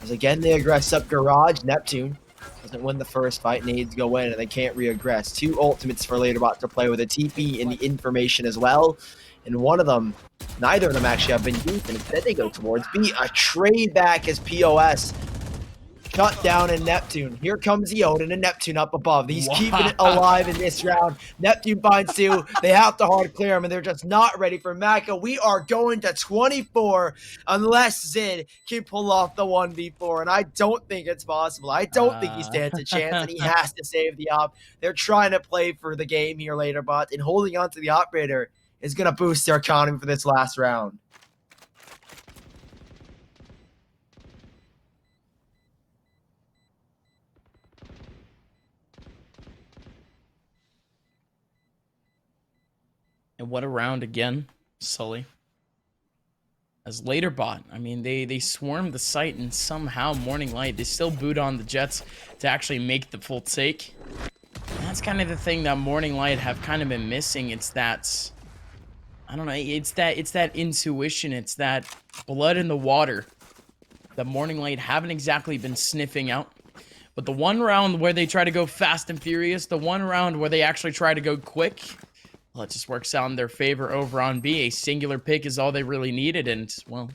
As again, they aggress up Garage. Neptune doesn't win the first fight, needs to go in, and they can't re-aggress. 2 ultimates for LaterBot to play with a TP and the information as well. And one of them, neither of them actually have been used, and instead they go towards B. A trade back as POS. Shut down in Neptune. Here comes the Odin and Neptune up above. He's keeping it alive in this round. Neptune finds 2. They have to hard clear him, and they're just not ready for Maka. We are going to 24 unless Zid can pull off the 1v4, and I don't think it's possible. I don't think he stands a chance, and he has to save the op. They're trying to play for the game here, LaterBot, and holding on to the operator is going to boost their economy for this last round. And what a round again, Sully. As LaterBot, I mean, they swarmed the site, and somehow Morning Light, they still boot on the Jets to actually make the full take. And that's kind of the thing that Morning Light have kind of been missing. It's that, I don't know, it's that intuition, it's that blood in the water that Morning Light haven't exactly been sniffing out. But the one round where they try to go fast and furious, the one round where they actually try to go quick, well, it just works out in their favor over on B. A singular pick is all they really needed, and, well,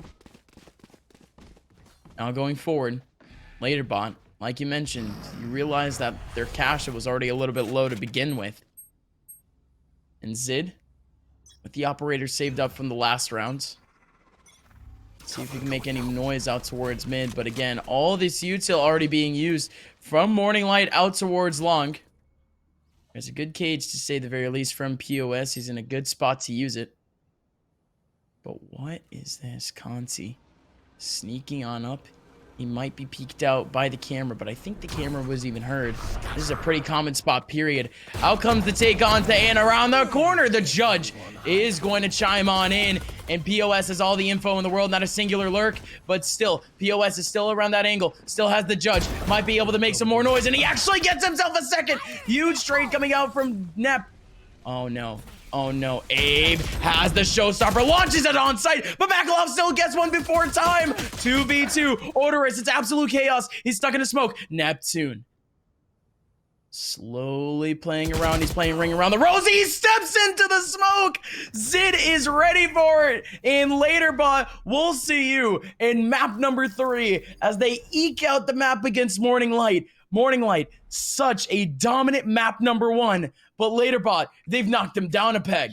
now going forward, LaterBot, like you mentioned, you realize that their cash was already a little bit low to begin with. And Zid, with the operator saved up from the last rounds, See if we can make any noise out towards mid. But again, all this util already being used from Morning Light out towards long. There's a good cage to say the very least from POS. He's in a good spot to use it. But what is this? Conti sneaking on up. He might be peeked out by the camera, but I think the camera was even heard. This is a pretty common spot, period. Out comes the take on to and around the corner. The judge is going to chime on in, and POS has all the info in the world, not a singular lurk, but still, POS is still around that angle, still has the judge, might be able to make some more noise, and he actually gets himself a second. Huge trade coming out from Nep. Oh no. Oh no, Abe has the showstopper, launches it on site, but Makalov still gets one before time. 2v2, Odorous, it's absolute chaos. He's stuck in a smoke. Neptune slowly playing around. He's playing ring around the rosy. He steps into the smoke. Zid is ready for it. And LaterBot, we'll see you in map number 3 as they eke out the map against Morning Light. Morning Light, such a dominant map number 1, but LaterBot, they've knocked him down a peg.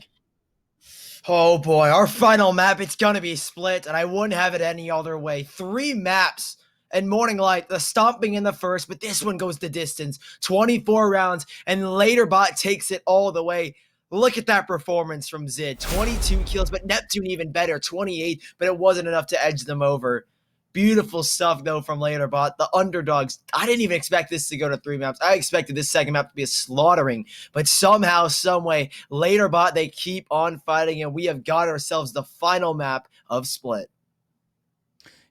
Oh boy, our final map, it's gonna be split, and I wouldn't have it any other way. 3 maps and Morning Light, the stomping in the first, but this one goes the distance. 24 rounds, and LaterBot takes it all the way. Look at that performance from Zid. 22 kills, but Neptune even better, 28, but it wasn't enough to edge them over. Beautiful stuff, though, from LaterBot. The underdogs, I didn't even expect this to go to 3 maps. I expected this second map to be a slaughtering. But somehow, someway, LaterBot, they keep on fighting, and we have got ourselves the final map of Split.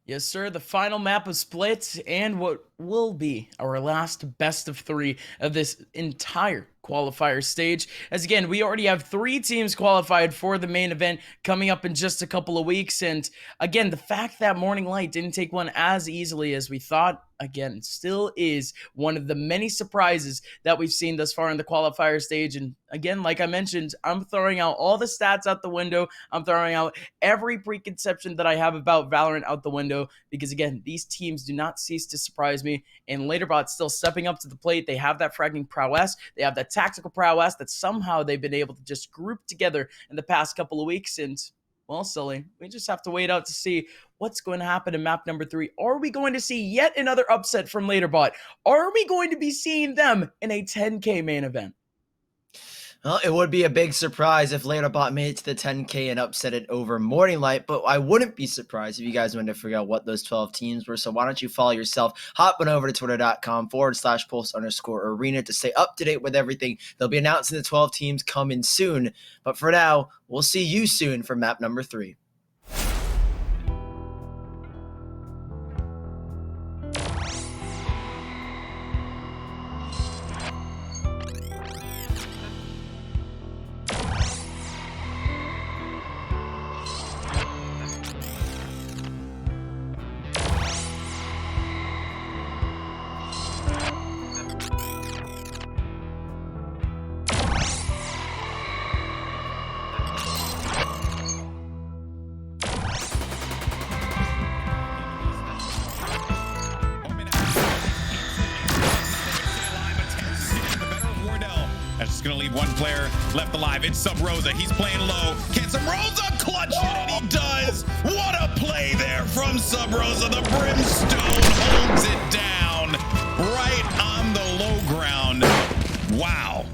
Yes, sir. The final map of Split and what will be our last best of 3 of this entire qualifier stage. As again, we already have 3 teams qualified for the main event coming up in just a couple of weeks. And again, the fact that Morning Light didn't take one as easily as we thought, again, still is one of the many surprises that we've seen thus far in the qualifier stage. And again, like I mentioned, I'm throwing out all the stats out the window. I'm throwing out every preconception that I have about Valorant out the window, because again, these teams do not cease to surprise me. And LaterBot's still stepping up to the plate. They have that fragging prowess. They have that tactical prowess that somehow they've been able to just group together in the past couple of weeks. And well, Sully, we just have to wait out to see what's going to happen in map number 3. Are we going to see yet another upset from LaterBot? Are we going to be seeing them in a 10K main event? Well, it would be a big surprise if LaterBot made it to the 10K and upset it over Morning Light, but I wouldn't be surprised if you guys wanted to figure out what those 12 teams were. So why don't you follow yourself, hop on over to twitter.com/Pulse_Arena to stay up to date with everything. They'll be announcing the 12 teams coming soon, but for now, we'll see you soon for map number 3. That's just going to leave one player left alive. It's Sub Rosa. He's playing low. Can Sub Rosa clutch it? And he does. What a play there from Sub Rosa. The Brimstone holds it down right on the low ground. Wow.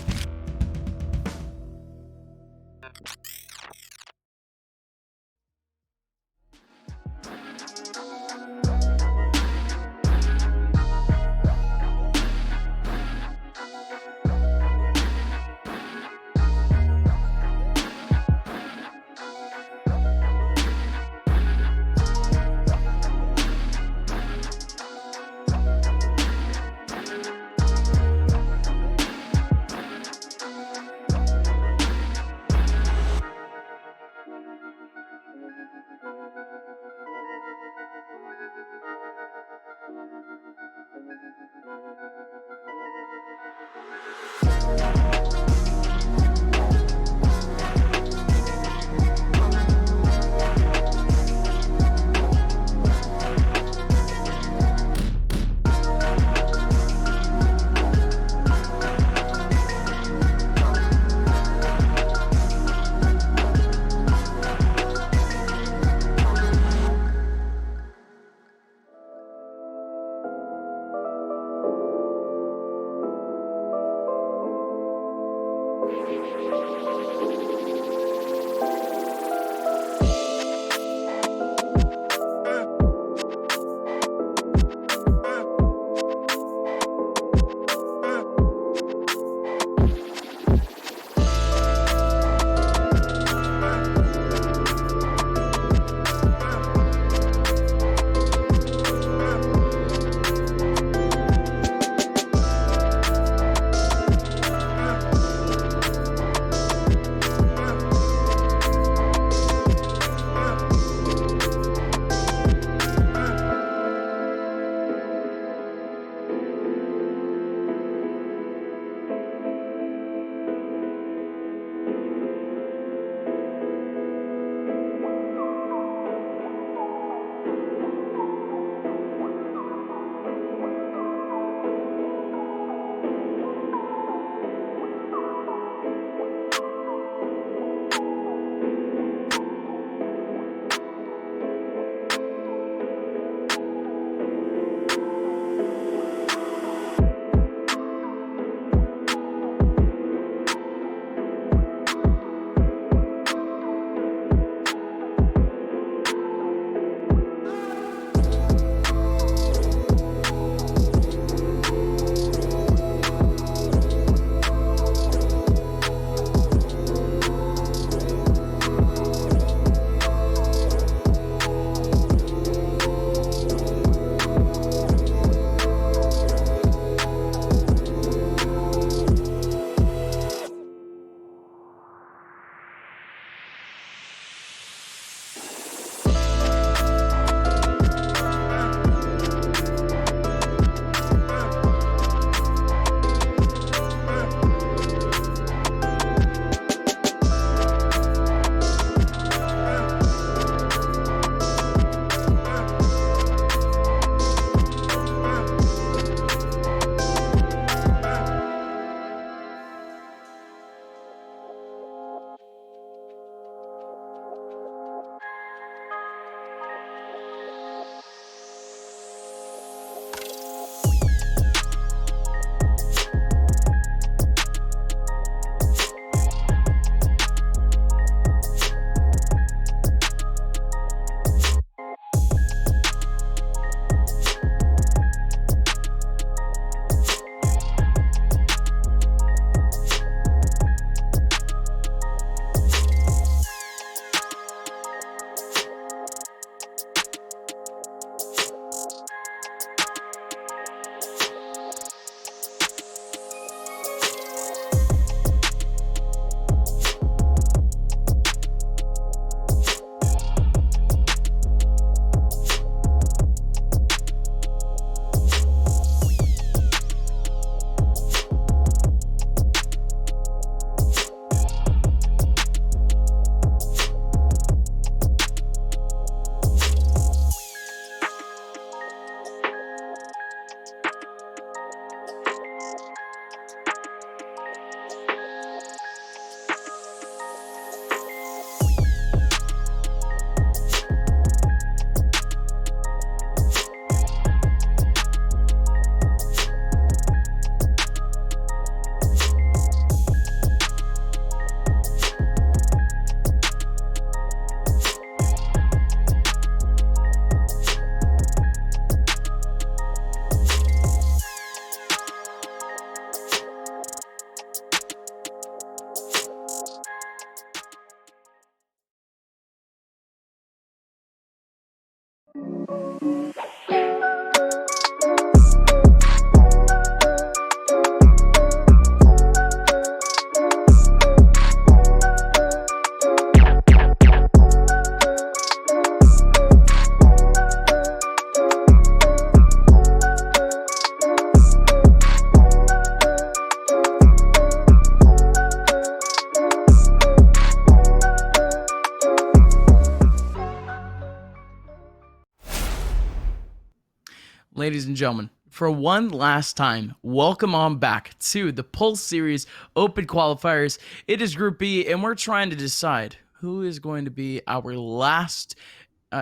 Ladies and gentlemen, for one last time, welcome on back to the Pulse Series Open Qualifiers. It is Group B, and we're trying to decide who is going to be our last,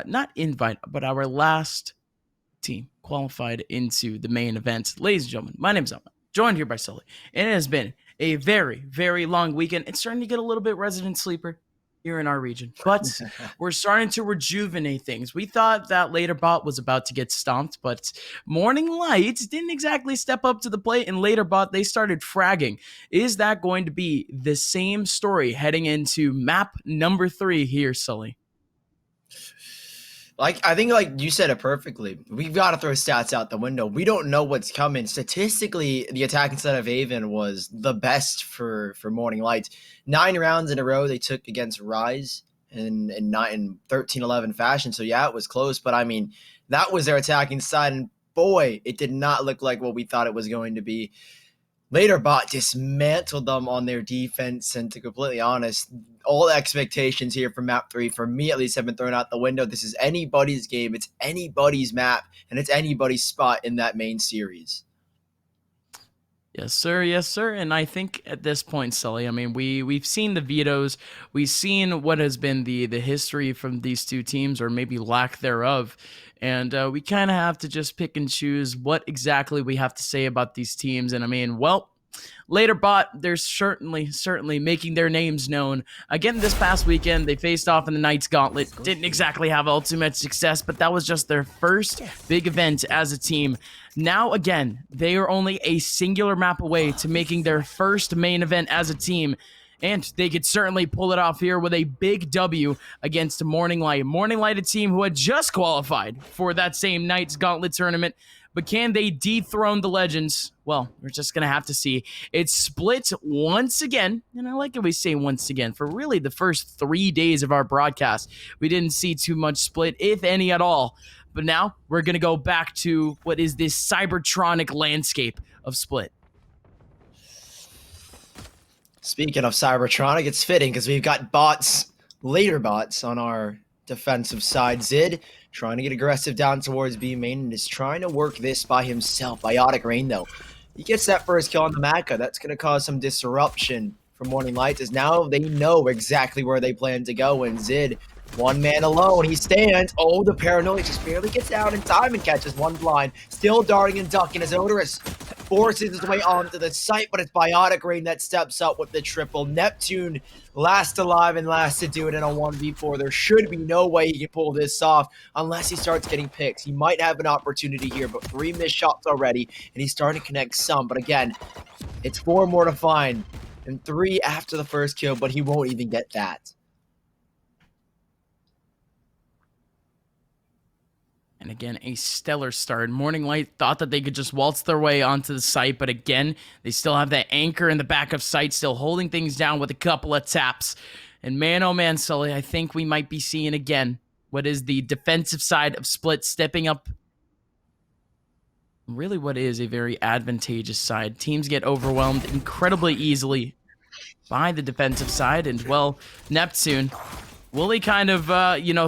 not invite, but our last team qualified into the main event. Ladies and gentlemen, my name is Emma, joined here by Sully, and it has been a very, very long weekend. It's starting to get a little bit resident sleeper here in our region, but we're starting to rejuvenate things. We thought that Later Bot was about to get stomped, but Morning Light didn't exactly step up to the plate, and Later Bot, they started fragging. Is that going to be the same story heading into map number 3 here, Sully? I think like you said it perfectly. We've got to throw stats out the window. We don't know what's coming. Statistically, the attacking side of Haven was the best for Morning Light. 9 rounds in a row they took against Rise in 13-11 fashion. So yeah, it was close, but I mean, that was their attacking side, and boy, it did not look like what we thought it was going to be. Later Bot dismantled them on their defense, and to be completely honest, all expectations here for map 3, for me at least, have been thrown out the window. This is anybody's game. It's anybody's map, and it's anybody's spot in that main series. Yes, sir. Yes, sir. And I think at this point, Sully, I mean, we've seen the vetoes. We've seen what has been the history from these two teams, or maybe lack thereof. And we kind of have to just pick and choose what exactly we have to say about these teams. And I mean, well, Later Bot, they're certainly making their names known. Again, this past weekend, they faced off in the Knights Gauntlet. Didn't exactly have all too much success, but that was just their first big event as a team. Now, again, they are only a singular map away to making their first main event as a team. And they could certainly pull it off here with a big W against Morning Light. Morning Light, a team who had just qualified for that same Knights Gauntlet tournament. But can they dethrone the Legends? Well, we're just going to have to see. It's split once again, and I like it we say once again. For really the first 3 days of our broadcast, we didn't see too much split, if any at all. But now we're going to go back to what is this cybertronic landscape of split. Speaking of Cybertronic, it's fitting because we've got Later Bots on our defensive side. Zid trying to get aggressive down towards B main and is trying to work this by himself. Biotic Rain, though. He gets that first kill on the Maka. That's going to cause some disruption for Morning Light, as now they know exactly where they plan to go. And Zid, one man alone, he stands. Oh, the Paranoia just barely gets out in time and catches one blind. Still darting and ducking as Odorous forces his way onto the site, but it's Biotic Rain that steps up with the triple. Neptune last alive and last to do it in a 1v4. There should be no way he can pull this off unless he starts getting picks. He might have an opportunity here, but 3 missed shots already, and he's starting to connect some. But again, it's 4 more to find, and 3 after the first kill, but he won't even get that. And again, a stellar start. Morning Light thought that they could just waltz their way onto the site, but again, they still have that anchor in the back of sight, still holding things down with a couple of taps. And man, oh man, Sully, I think we might be seeing again what is the defensive side of Split stepping up. Really what is a very advantageous side. Teams get overwhelmed incredibly easily by the defensive side, and well, Neptune, will he kind of,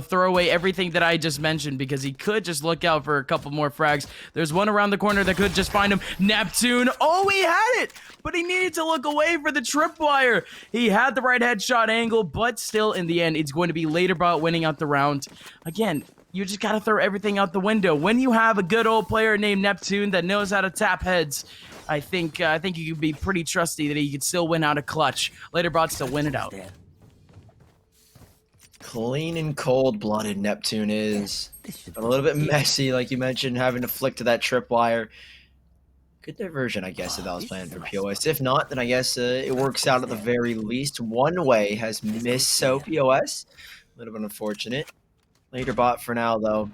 throw away everything that I just mentioned? Because he could just look out for a couple more frags. There's one around the corner that could just find him. Neptune, oh, he had it! But he needed to look away for the tripwire. He had the right headshot angle, but still, in the end, it's going to be Later Bot winning out the round. Again, you just got to throw everything out the window. When you have a good old player named Neptune that knows how to tap heads, I think you could be pretty trusty that he could still win out a clutch. Later Bot still win it out. Clean and cold-blooded Neptune is. A little bit messy, like you mentioned, having to flick to that tripwire. Good diversion, I guess, if that was planned for POS. If not, then I guess it works out at the very least. One way has missed so POS. A little bit unfortunate. Later Bot for now, though.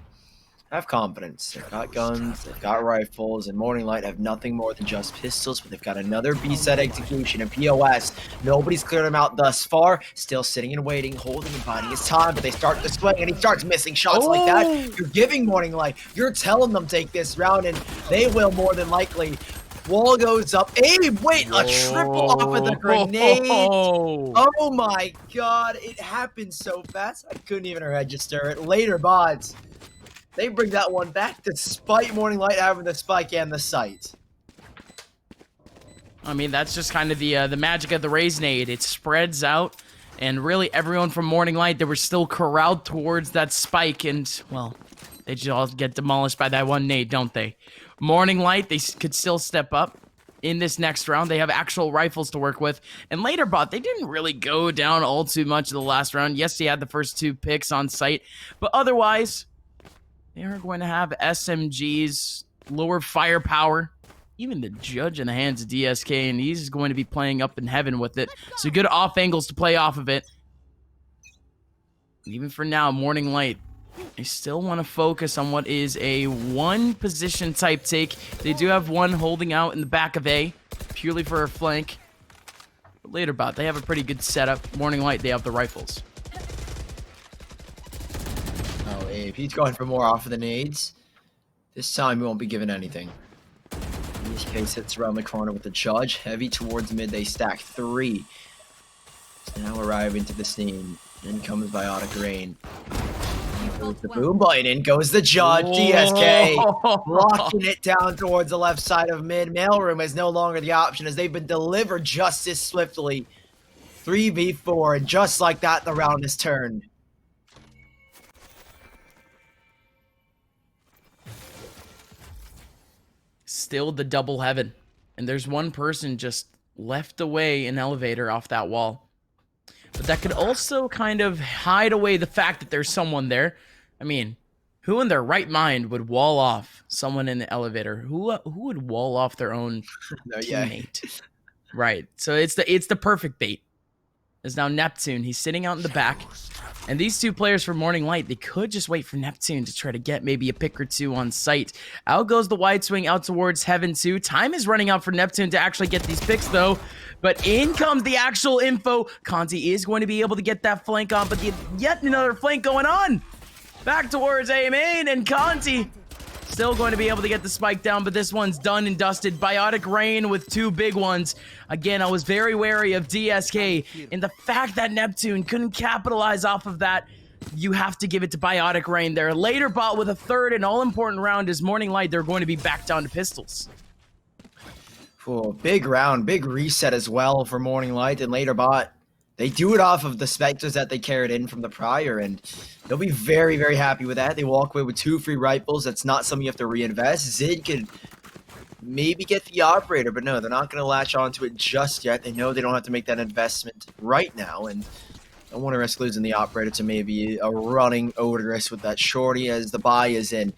Have confidence. They've got guns, they've got rifles, and Morning Light have nothing more than just pistols, but they've got another B-set execution and POS. Nobody's cleared him out thus far. Still sitting and waiting, holding and biding his time, but they start to swing, and he starts missing shots like that. You're giving Morning Light. You're telling them take this round, and they will more than likely. Wall goes up. Hey, wait, a triple off of the grenade. Oh my god, it happened so fast. I couldn't even register it. Later Bots. They bring that one back despite Morning Light having the spike and the sight. I mean, that's just kind of the magic of the Raze nade. It spreads out, and really everyone from Morning Light, they were still corralled towards that spike, and, well, they just all get demolished by that one nade, don't they? Morning Light, they could still step up in this next round. They have actual rifles to work with. And AKRacing Bot, they didn't really go down all too much in the last round. Yes, he had the first 2 picks on site, but otherwise, they are going to have SMGs, lower firepower, even the judge in the hands of DSK, and he's going to be playing up in heaven with it. So good off angles to play off of it. Even for now, Morning Light, they still want to focus on what is a 1 position type take. They do have one holding out in the back of A, purely for a flank. But AKRacing Bot, they have a pretty good setup. Morning Light, they have the rifles. Oh, Abe, he's going for more off of the nades. This time he won't be given anything. DSK sits around the corner with the judge. Heavy towards mid, they stack 3. So now arriving to the scene. In comes Biotic Rain. Goes the boom button, in goes the judge. DSK locking it down towards the left side of mid. Mailroom is no longer the option as they've been delivered just as swiftly. 3v4, and just like that, the round is turned. Still the double heaven. And there's one person just left away an elevator off that wall. But that could also kind of hide away the fact that there's someone there. I mean, who in their right mind would wall off someone in the elevator? Who would wall off their own teammate? Right. So it's the perfect bait. There's now Neptune. He's sitting out in the back. And these 2 players for Morning Light, they could just wait for Neptune to try to get maybe a pick or 2 on site. Out goes the wide swing out towards Heaven 2. Time is running out for Neptune to actually get these picks, though. But in comes the actual info. Conti is going to be able to get that flank on, but yet another flank going on. Back towards A main, and Conti still going to be able to get the spike down, but this one's done and dusted. Biotic Rain with 2 big ones. Again, I was very wary of DSK, and the fact that Neptune couldn't capitalize off of that, you have to give it to Biotic Rain there. AKRacing Bot with a 3rd and all-important round is Morning Light. They're going to be back down to pistols. Cool. Big round, big reset as well for Morning Light and AKRacing Bot. They do it off of the Spectres that they carried in from the prior, and they'll be very, very happy with that. They walk away with 2 free rifles. That's not something you have to reinvest. Zid could maybe get the operator, but no, they're not going to latch onto it just yet. They know they don't have to make that investment right now, and don't want to risk losing the operator to maybe a running Odorous with that shorty as the buy is in.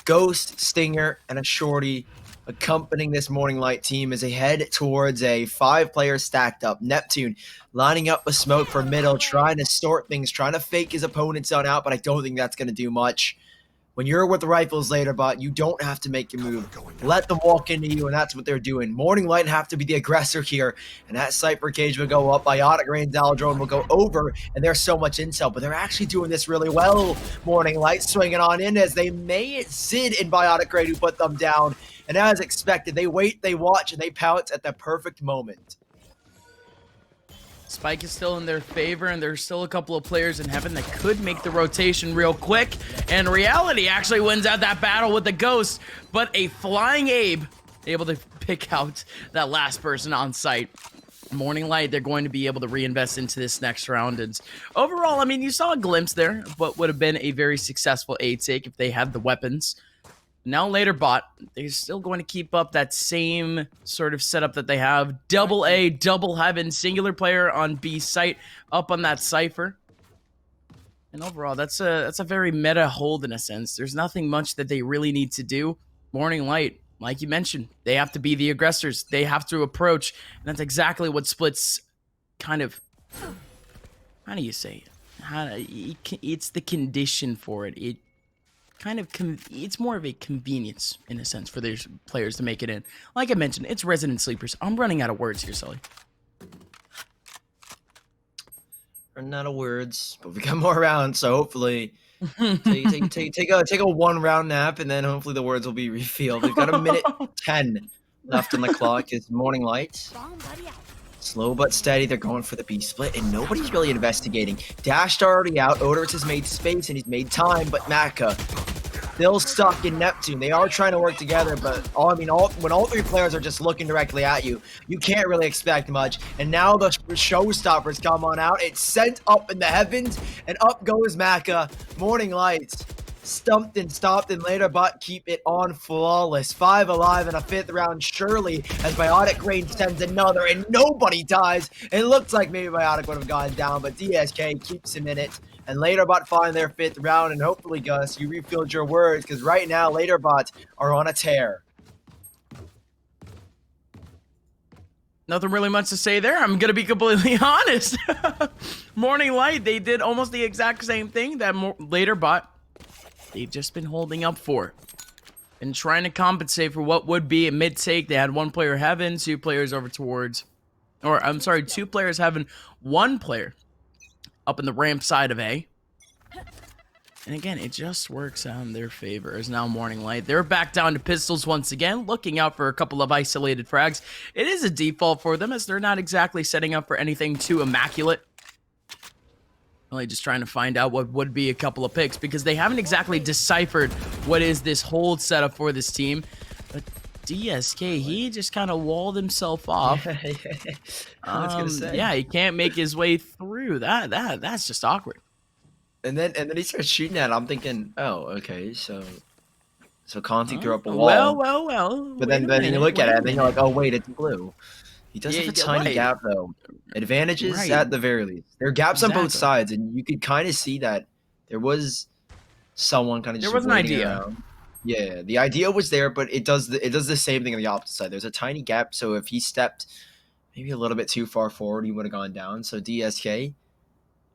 Ghost, Stinger, and a shorty accompanying this Morning Light team as they head towards a 5-player stacked up. Neptune lining up a smoke for middle, trying to sort things, trying to fake his opponent's zone out, but I don't think that's going to do much. When you're with the rifles AKRacing Bot, you don't have to make your move. Let them walk into you, and that's what they're doing. Morning Light have to be the aggressor here, and that Cypher cage will go up. Biotic Rain Drone will go over, and there's so much intel, but they're actually doing this really well. Morning Light swinging on in as they may Zid and Biotic Rain who put them down. And as expected, they wait, they watch, and they pounce at the perfect moment. Spike is still in their favor, and there's still a couple of players in heaven that could make the rotation real quick. And Reality actually wins out that battle with the Ghost, but a flying Abe able to pick out that last person on site. Morning Light, they're going to be able to reinvest into this next round. And overall, I mean, you saw a glimpse there of what would have been a very successful A take if they had the weapons. Now AKRacing Bot, they're still going to keep up that same sort of setup that they have. Double A, double heaven, singular player on B site, up on that Cypher. And overall, that's a very meta hold in a sense. There's nothing much that they really need to do. Morning Light, like you mentioned, they have to be the aggressors. They have to approach, and that's exactly what Split's kind of, how do you say it? It's the condition for it. It's more of a convenience, in a sense, for these players to make it in. Like I mentioned, it's resident sleepers. I'm running out of words here, Sully. Running out of words, but we got more rounds, so hopefully take a 1-round nap, and then hopefully the words will be refilled. We've got 1:10 left on the clock. It's Morning Light. Slow but steady, they're going for the B split, and nobody's really investigating. Dashed already out, Odorous has made space, and he's made time, but Maka still stuck in Neptune. They are trying to work together, but when all three players are just looking directly at you, you can't really expect much. And now the showstoppers come on out. It's sent up in the heavens, and up goes Maka. Morning Lights stumped and stopped, and later Bot keep it on flawless. 5 alive in a 5th round, surely, as Biotic Rain sends another, and nobody dies. It looks like maybe Biotic would have gone down, but DSK keeps him in it. And Laterbot find their 5th round, and hopefully, Gus, you refilled your words, because right now, Laterbot are on a tear. Nothing really much to say there. I'm going to be completely honest. Morning Light, they did almost the exact same thing that Laterbot, they've just been holding up for. And trying to compensate for what would be a mid-take. They had 1 player heaven, 2 players over towards... Or, I'm sorry, 2 players heaven, 1 player up in the ramp side of A. And again, it just works out in their favor as now Morning Light. They're back down to pistols once again, looking out for a couple of isolated frags. It is a default for them as they're not exactly setting up for anything too immaculate. Really just trying to find out what would be a couple of picks because they haven't exactly deciphered what is this hold setup for this team. But DSK, he just kind of walled himself off. I was gonna say. Yeah, he can't make his way through. That's just awkward. And then he starts shooting at it. I'm thinking, oh, okay, so Conti threw up a wall. Well. But then you look at it and then you're like, oh wait, it's blue. He does have a tiny gap though. Advantages at the very least. There are gaps on both sides, and you could kind of see that there was someone kind of just. There was an idea. Around. Yeah, the idea was there, but it does the same thing on the opposite side. There's a tiny gap, so if he stepped maybe a little bit too far forward, he would have gone down. So DSK,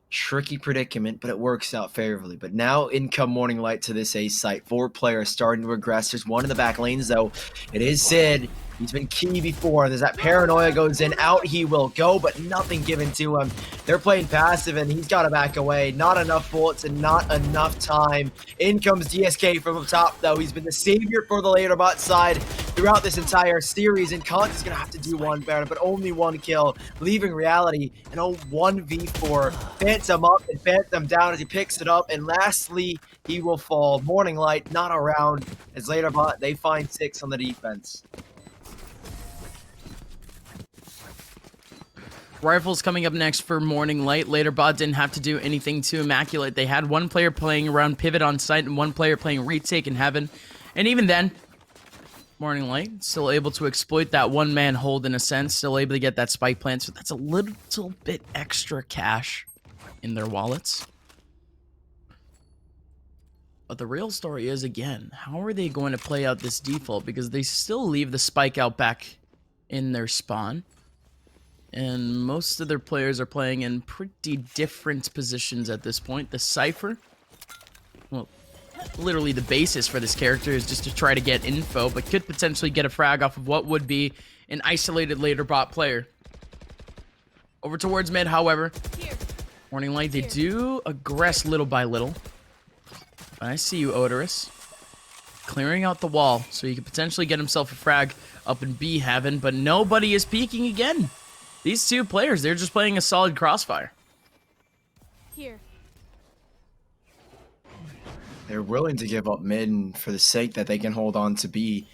tricky predicament, but it works out favorably. But now in come Morning Light to this A site. 4 players starting to regress. There's 1 in the back lanes though. It is Sid. He's been key before. There's that paranoia goes in. Out he will go, but nothing given to him. They're playing passive, and he's got to back away. Not enough bullets and not enough time. In comes DSK from up top, though. He's been the savior for the Laterbot side throughout this entire series, and Conti's going to have to do one better, but only 1 kill, leaving Reality in a 1v4. Phantom up and Phantom down as he picks it up, and lastly, he will fall. Morning Light not around as Laterbot, they find 6 on the defense. Rifles coming up next for Morning Light. Laterbot didn't have to do anything too immaculate. They had 1 player playing around pivot on site and 1 player playing retake in heaven. And even then, Morning Light still able to exploit that 1-man hold in a sense. Still able to get that spike plant. So that's a little bit extra cash in their wallets. But the real story is, again, how are they going to play out this default? Because they still leave the spike out back in their spawn. And most of their players are playing in pretty different positions at this point. The Cypher, well, literally the basis for this character is just to try to get info, but could potentially get a frag off of what would be an isolated Laterbot player. Over towards mid, however. Morning Light, they do aggress little by little. I see you, Odorous. Clearing out the wall, so he could potentially get himself a frag up in B heaven, but nobody is peeking again. These 2 players, they're just playing a solid crossfire. Here. They're willing to give up mid for the sake that they can hold on to B.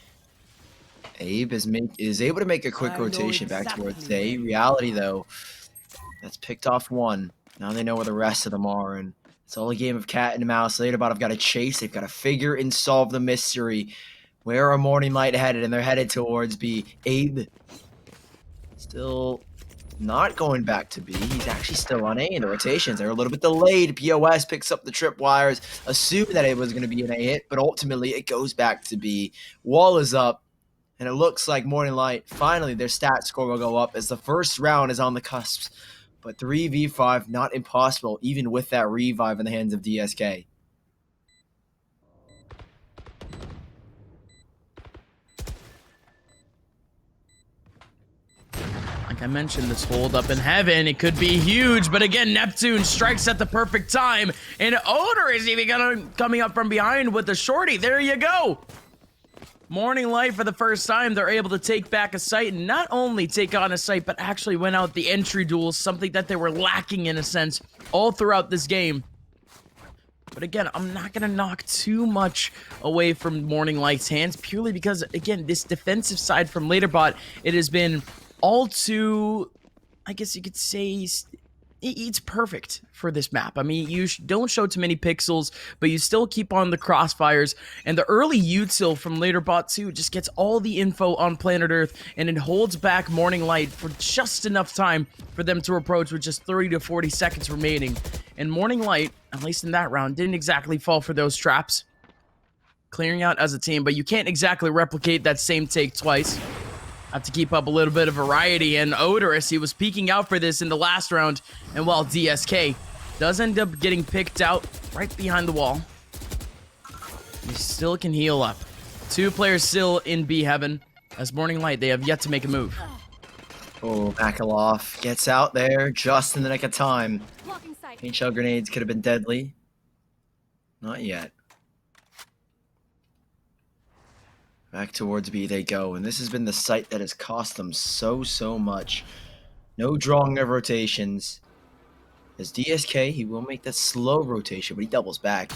Abe is able to make a quick rotation back towards A. Reality, though, that's picked off 1. Now they know where the rest of them are, and it's all a game of cat and mouse. Laterbot have got to chase. They've got to figure and solve the mystery. Where are Morning Light headed? And they're headed towards B. Abe still not going back to B. He's actually still on A, and the rotations are a little bit delayed. POS picks up the tripwires, assuming that it was going to be an A hit, but ultimately it goes back to B. Wall is up, and it looks like Morning Light, finally their stat score will go up as the first round is on the cusp. But 3v5, not impossible, even with that revive in the hands of DSK. Like I mentioned, this hold up in heaven, it could be huge, but again, Neptune strikes at the perfect time, and Odor is even coming up from behind with the shorty. There you go. Morning Light, for the first time, they're able to take back a site, and not only take on a site, but actually win out the entry duels, something that they were lacking in a sense all throughout this game. But again, I'm not going to knock too much away from Morning Light's hands, purely because, again, this defensive side from LaterBot, it has been all too, I guess you could say, it's perfect for this map. I mean, you don't show too many pixels, but you still keep on the crossfires. And the early util from LaterBot 2 just gets all the info on planet Earth, and it holds back Morning Light for just enough time for them to approach with just 30 to 40 seconds remaining. And Morning Light, at least in that round, didn't exactly fall for those traps. Clearing out as a team, but you can't exactly replicate that same take twice. Have to keep up a little bit of variety, and Odorous, he was peeking out for this in the last round, and while DSK does end up getting picked out right behind the wall, he still can heal up. 2 players still in B heaven, as Morning Light, they have yet to make a move. Oh, Makalov gets out there just in the nick of time. Blocking sight. Paint shell grenades could have been deadly. Not yet. Back towards B they go, and this has been the site that has cost them so much. No drawing of rotations. As DSK, he will make that slow rotation, but he doubles back.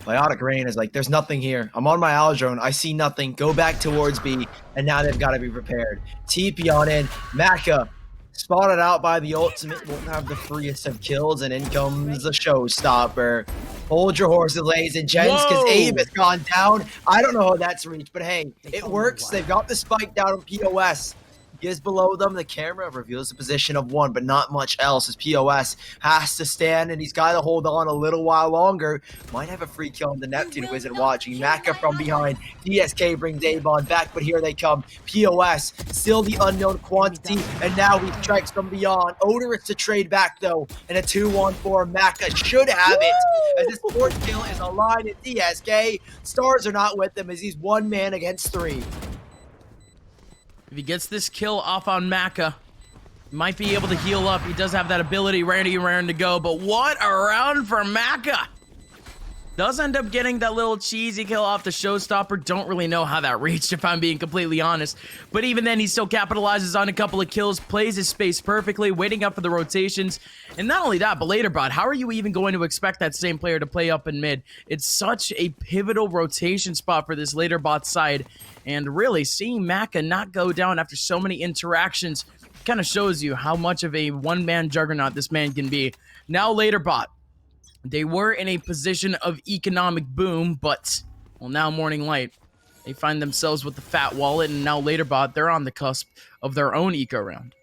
Biotic Rain is like, there's nothing here. I'm on my Aldrone. I see nothing. Go back towards B, and now they've got to be prepared. TP on in. Maka, spotted out by the ultimate, won't have the freest of kills, and in comes the showstopper. Hold your horses, ladies and gents, because Abe has gone down. I don't know how that's reached, but hey, it works. They've got the spike down on POS. He is below them. The camera reveals the position of one, but not much else, as POS has to stand, and he's got to hold on a little while longer. Might have a free kill on the Neptune who isn't watching. Maka from behind. DSK brings Avon back, but here they come. POS, still the unknown quantity, and now he strikes from beyond. Odorous to trade back, though, and a 2-1-4. Maka should have it, as this 4th kill is aligned at DSK. Stars are not with him, as he's 1 man against 3. If he gets this kill off on Maka, he might be able to heal up. He does have that ability ready to go, but what a round for Maka! Does end up getting that little cheesy kill off the showstopper. Don't really know how that reached, if I'm being completely honest. But even then, he still capitalizes on a couple of kills, plays his space perfectly, waiting up for the rotations. And not only that, but LaterBot, how are you even going to expect that same player to play up in mid? It's such a pivotal rotation spot for this LaterBot side. And really, seeing Maka not go down after so many interactions kind of shows you how much of a one-man juggernaut this man can be. Now LaterBot, they were in a position of economic boom, but, well, now Morning Light, they find themselves with the fat wallet, and now LaterBot, they're on the cusp of their own eco round.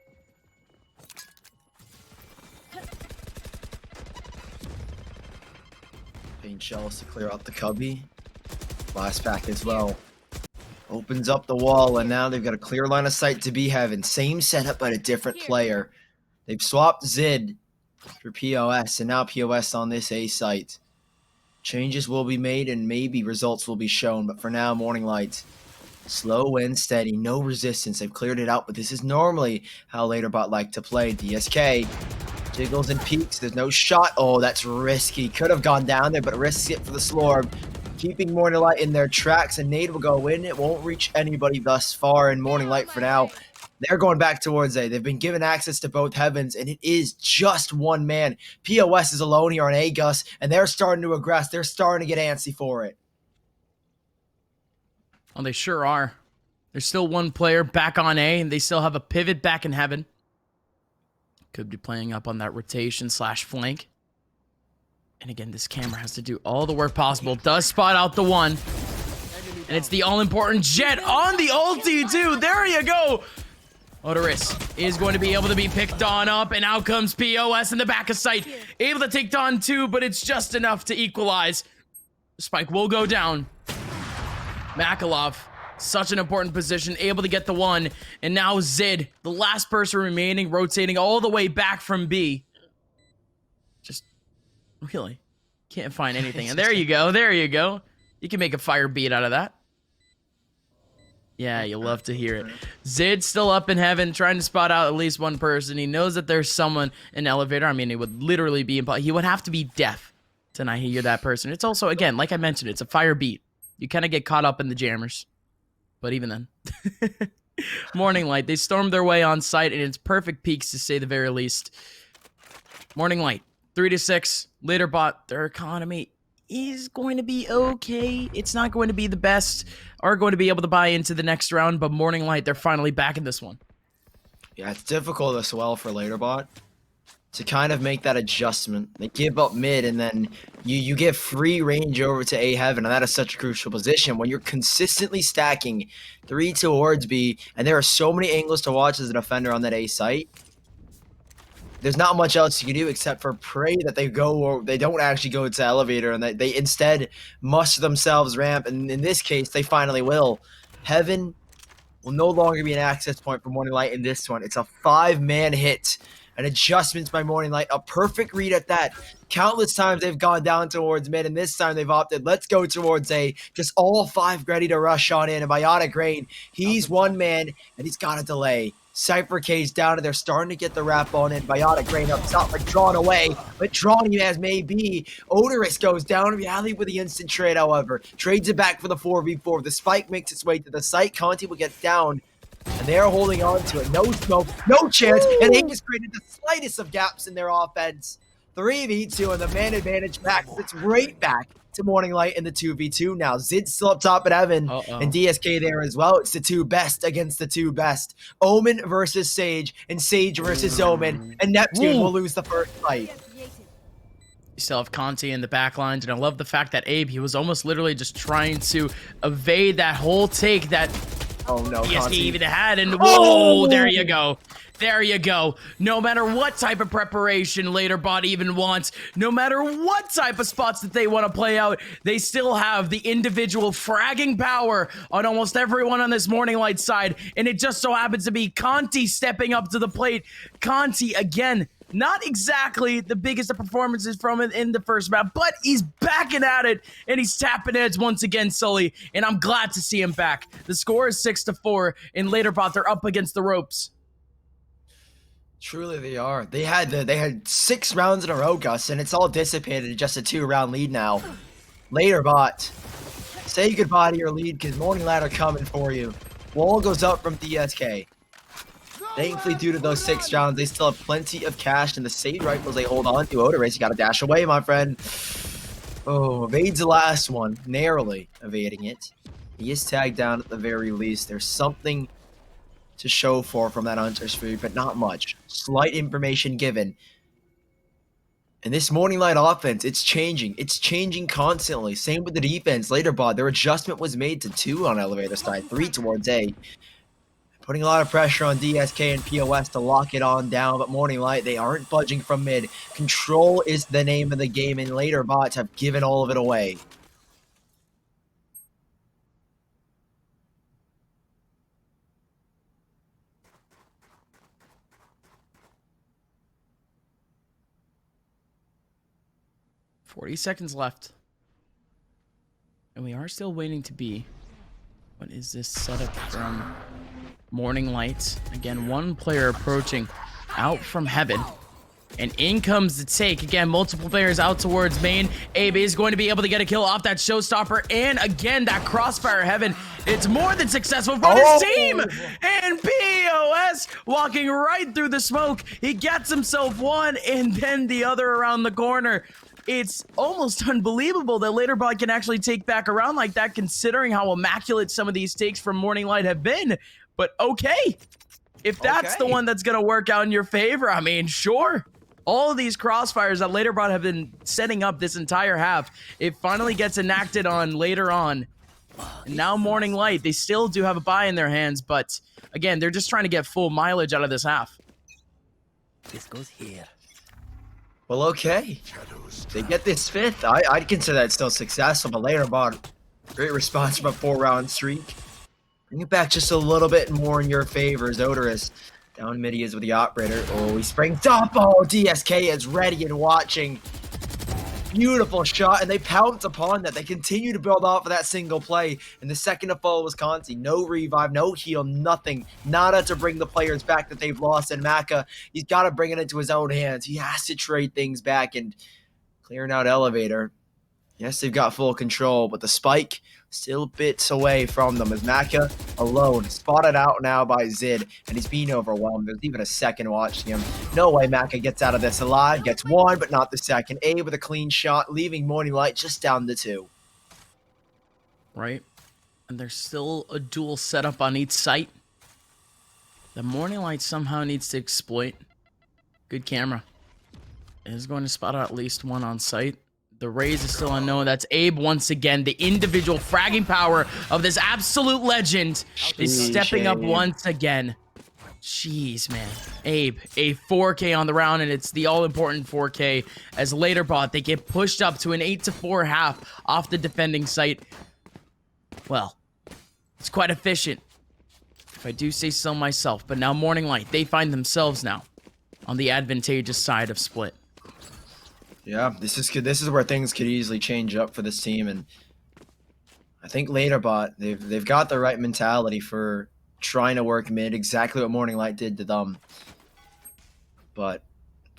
Paint shells to clear out the cubby. Blast pack as well. Opens up the wall, and now they've got a clear line of sight to B heaven. Same setup, but a different player. They've swapped Zid for POS, and now POS on this A site. Changes will be made, and maybe results will be shown, but for now, Morning Light, slow and steady, no resistance. They've cleared it out, but this is normally how LaterBot like to play. DSK jiggles and peeks. There's no shot. Oh, that's risky. Could have gone down there, but risks it for the Slorb. Keeping Morning Light in their tracks, and Nade will go in. It won't reach anybody thus far, and Morning Light for now, they're going back towards A. They've been given access to both heavens, and it is just 1 man. POS is alone here on A, Gus, and they're starting to aggress. They're starting to get antsy for it. Well, they sure are. There's still 1 player back on A, and they still have a pivot back in heaven. Could be playing up on that rotation / flank. And again, this camera has to do all the work possible. Does spot out the 1. And it's the all-important Jet on the ulti, too. There you go. Odorous is going to be able to be picked on up. And out comes POS in the back of sight. Able to take down 2, but it's just enough to equalize. Spike will go down. Makalov, such an important position. Able to get the 1. And now Zid, the last person remaining, rotating all the way back from B. Just... really can't find anything. And there you go. There you go. You can make a fire beat out of that. Yeah, you love to hear it. Zid's still up in heaven, trying to spot out at least 1 person. He knows that there's someone in the elevator. I mean, it would literally be impossible. He would have to be deaf to not hear that person. It's also, again, like I mentioned, it's a fire beat. You kind of get caught up in the jammers. But even then. Morning Light, they stormed their way on site, and it's perfect peaks to say the very least. Morning Light. 3-6, LaterBot, their economy is going to be okay. It's not going to be the best, are going to be able to buy into the next round, but Morning Light, they're finally back in this one. Yeah, it's difficult as well for LaterBot to kind of make that adjustment. They give up mid, and then you get free range over to A Heaven, and that is such a crucial position when you're consistently stacking 3 towards B, and there are so many angles to watch as a defender on that A site. There's not much else you can do except for pray that they go, or they don't actually go to elevator, and they instead muster themselves ramp, and in this case, they finally will. Heaven will no longer be an access point for Morning Light in this one. It's a 5-man hit. An adjustment by Morning Light, a perfect read at that. Countless times they've gone down towards mid, and this time they've opted, let's go towards A. Just all 5 ready to rush on in. And Biotic Rain, he's one man, and he's got a delay. Cypher K's down, and they're starting to get the wrap on in. Biotic Rain up top, but drawn away. But drawn as may be. Odorous goes down. Reality with the instant trade, however. Trades it back for the 4v4. The spike makes its way to the site. Conti will get down. And they're holding on to it. No smoke, no chance. And they just created the slightest of gaps in their offense. 3v2 and the man advantage back. It's right back to Morning Light in the 2v2 now. Zid's still up top at Evan and DSK there as well. It's the 2 best against the 2 best. Omen versus Sage and Sage versus Omen. And Neptune will lose the first fight. You still have Conti in the back lines, and I love the fact that Abe, he was almost literally just trying to evade that whole take that DSK even had, and whoa, there you go. There you go. No matter what type of preparation LaterBot even wants, no matter what type of spots that they want to play out, they still have the individual fragging power on almost everyone on this Morning Light side, and it just so happens to be Conti stepping up to the plate. Conti, again, not exactly the biggest of performances from it in the first map, but he's backing at it, and he's tapping heads once again, Sully, and I'm glad to see him back. The score is 6-4, and LaterBot, they're up against the ropes. Truly they are. They had 6 rounds in a row, Gus, and it's all dissipated to just a 2-round lead now. LaterBot, say goodbye to your lead, because Morning Light are coming for you. Wall goes up from DSK. Thankfully, due to those 6 rounds, they still have plenty of cash, and the Sage rifles they hold on to. Odorous, you gotta dash away, my friend. Oh, evades the last one, narrowly evading it. He is tagged down at the very least. There's something to show for from that Hunter's Fury, but not much. Slight information given. And this Morning Light offense, it's changing. It's changing constantly. Same with the defense. LaterBot, their adjustment was made to 2 on elevator side, 3 towards A. Putting a lot of pressure on DSK and POS to lock it on down, but Morning Light, they aren't budging from mid. Control is the name of the game, and LaterBot have given all of it away. $40 seconds left. And we are still waiting to be. What is this setup from Morning Light? Again, one player approaching out from Heaven. And in comes the take. Again, multiple players out towards main. Abe is going to be able to get a kill off that showstopper. And again, that crossfire Heaven. It's more than successful for his team. And POS walking right through the smoke. He gets himself one and then the other around the corner. It's almost unbelievable that LaterBot can actually take back around like that, considering how immaculate some of these takes from Morning Light have been. But okay, if that's the one that's going to work out in your favor, I mean, sure. All of these crossfires that LaterBot have been setting up this entire half, it finally gets enacted on later on. And now Morning Light, they still do have a buy in their hands, but again, they're just trying to get full mileage out of this half. This goes here. Well, okay. They get this 5th. I'd consider that still successful, but LaterBot, great response from a 4-round streak. Bring it back just a little bit more in your favor as Odorous. Down mid he is with the operator. Oh, he springs up. Oh, DSK is ready and watching. Beautiful shot, and they pounce upon that. They continue to build off of that single play. And the second to follow was Conti. No revive, no heal, nothing. Nada to bring the players back that they've lost. And Maka, he's got to bring it into his own hands. He has to trade things back, and clearing out elevator. Yes, they've got full control, but the spike still bits away from them as Maka alone, spotted out now by Zid, and he's being overwhelmed. There's even a second watching him. No way Maka gets out of this alive. Gets one, but not the second. A with a clean shot, leaving Morning Light just down to 2. Right? And there's still a dual setup on each site. The Morning Light somehow needs to exploit. Good camera. It is going to spot out at least one on site. The raise is still unknown. That's Abe once again. The individual fragging power of this absolute legend is stepping up once again. Jeez, man. Abe, a 4K on the round, and it's the all-important 4K. As later bot, they get pushed up to an 8-4 half off the defending site. Well, it's quite efficient, if I do say so myself. But now Morning Light, they find themselves now on the advantageous side of split. Yeah, this is good. This is where things could easily change up for this team, and I think Laterbot, they've got the right mentality for trying to work mid, exactly what Morning Light did to them. But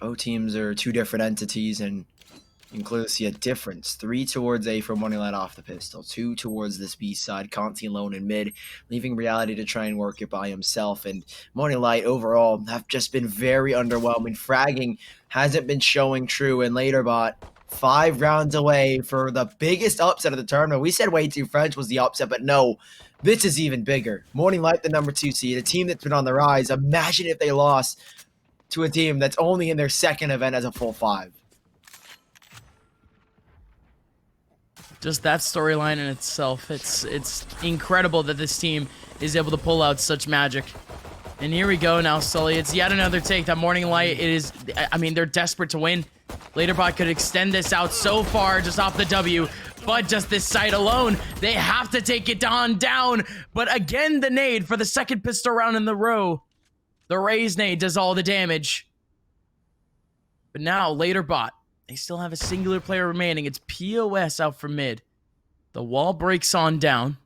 both teams are two different entities, and you can clearly see a difference. 3 towards A for Morning Light off the pistol, 2 towards this B side, Conti alone in mid, leaving Reality to try and work it by himself. And Morning Light overall have just been very underwhelming. Fragging hasn't been showing true, and Laterbot 5 rounds away for the biggest upset of the tournament. We said Way Too French was the upset, but no, this is even bigger. Morning Light, the number 2 seed, a team that's been on the rise. Imagine if they lost to a team that's only in their second event as a full 5. Just that storyline in itself, it's incredible that this team is able to pull out such magic. And here we go now, Sully. It's yet another take that Morning Light is, I mean, they're desperate to win. Laterbot could extend this out so far just off the W, but just this site alone, they have to take it down. But again, the nade for the second pistol round in the row. The raise nade does all the damage. But now, Laterbot, they still have a singular player remaining. It's POS out for mid. The wall breaks on down.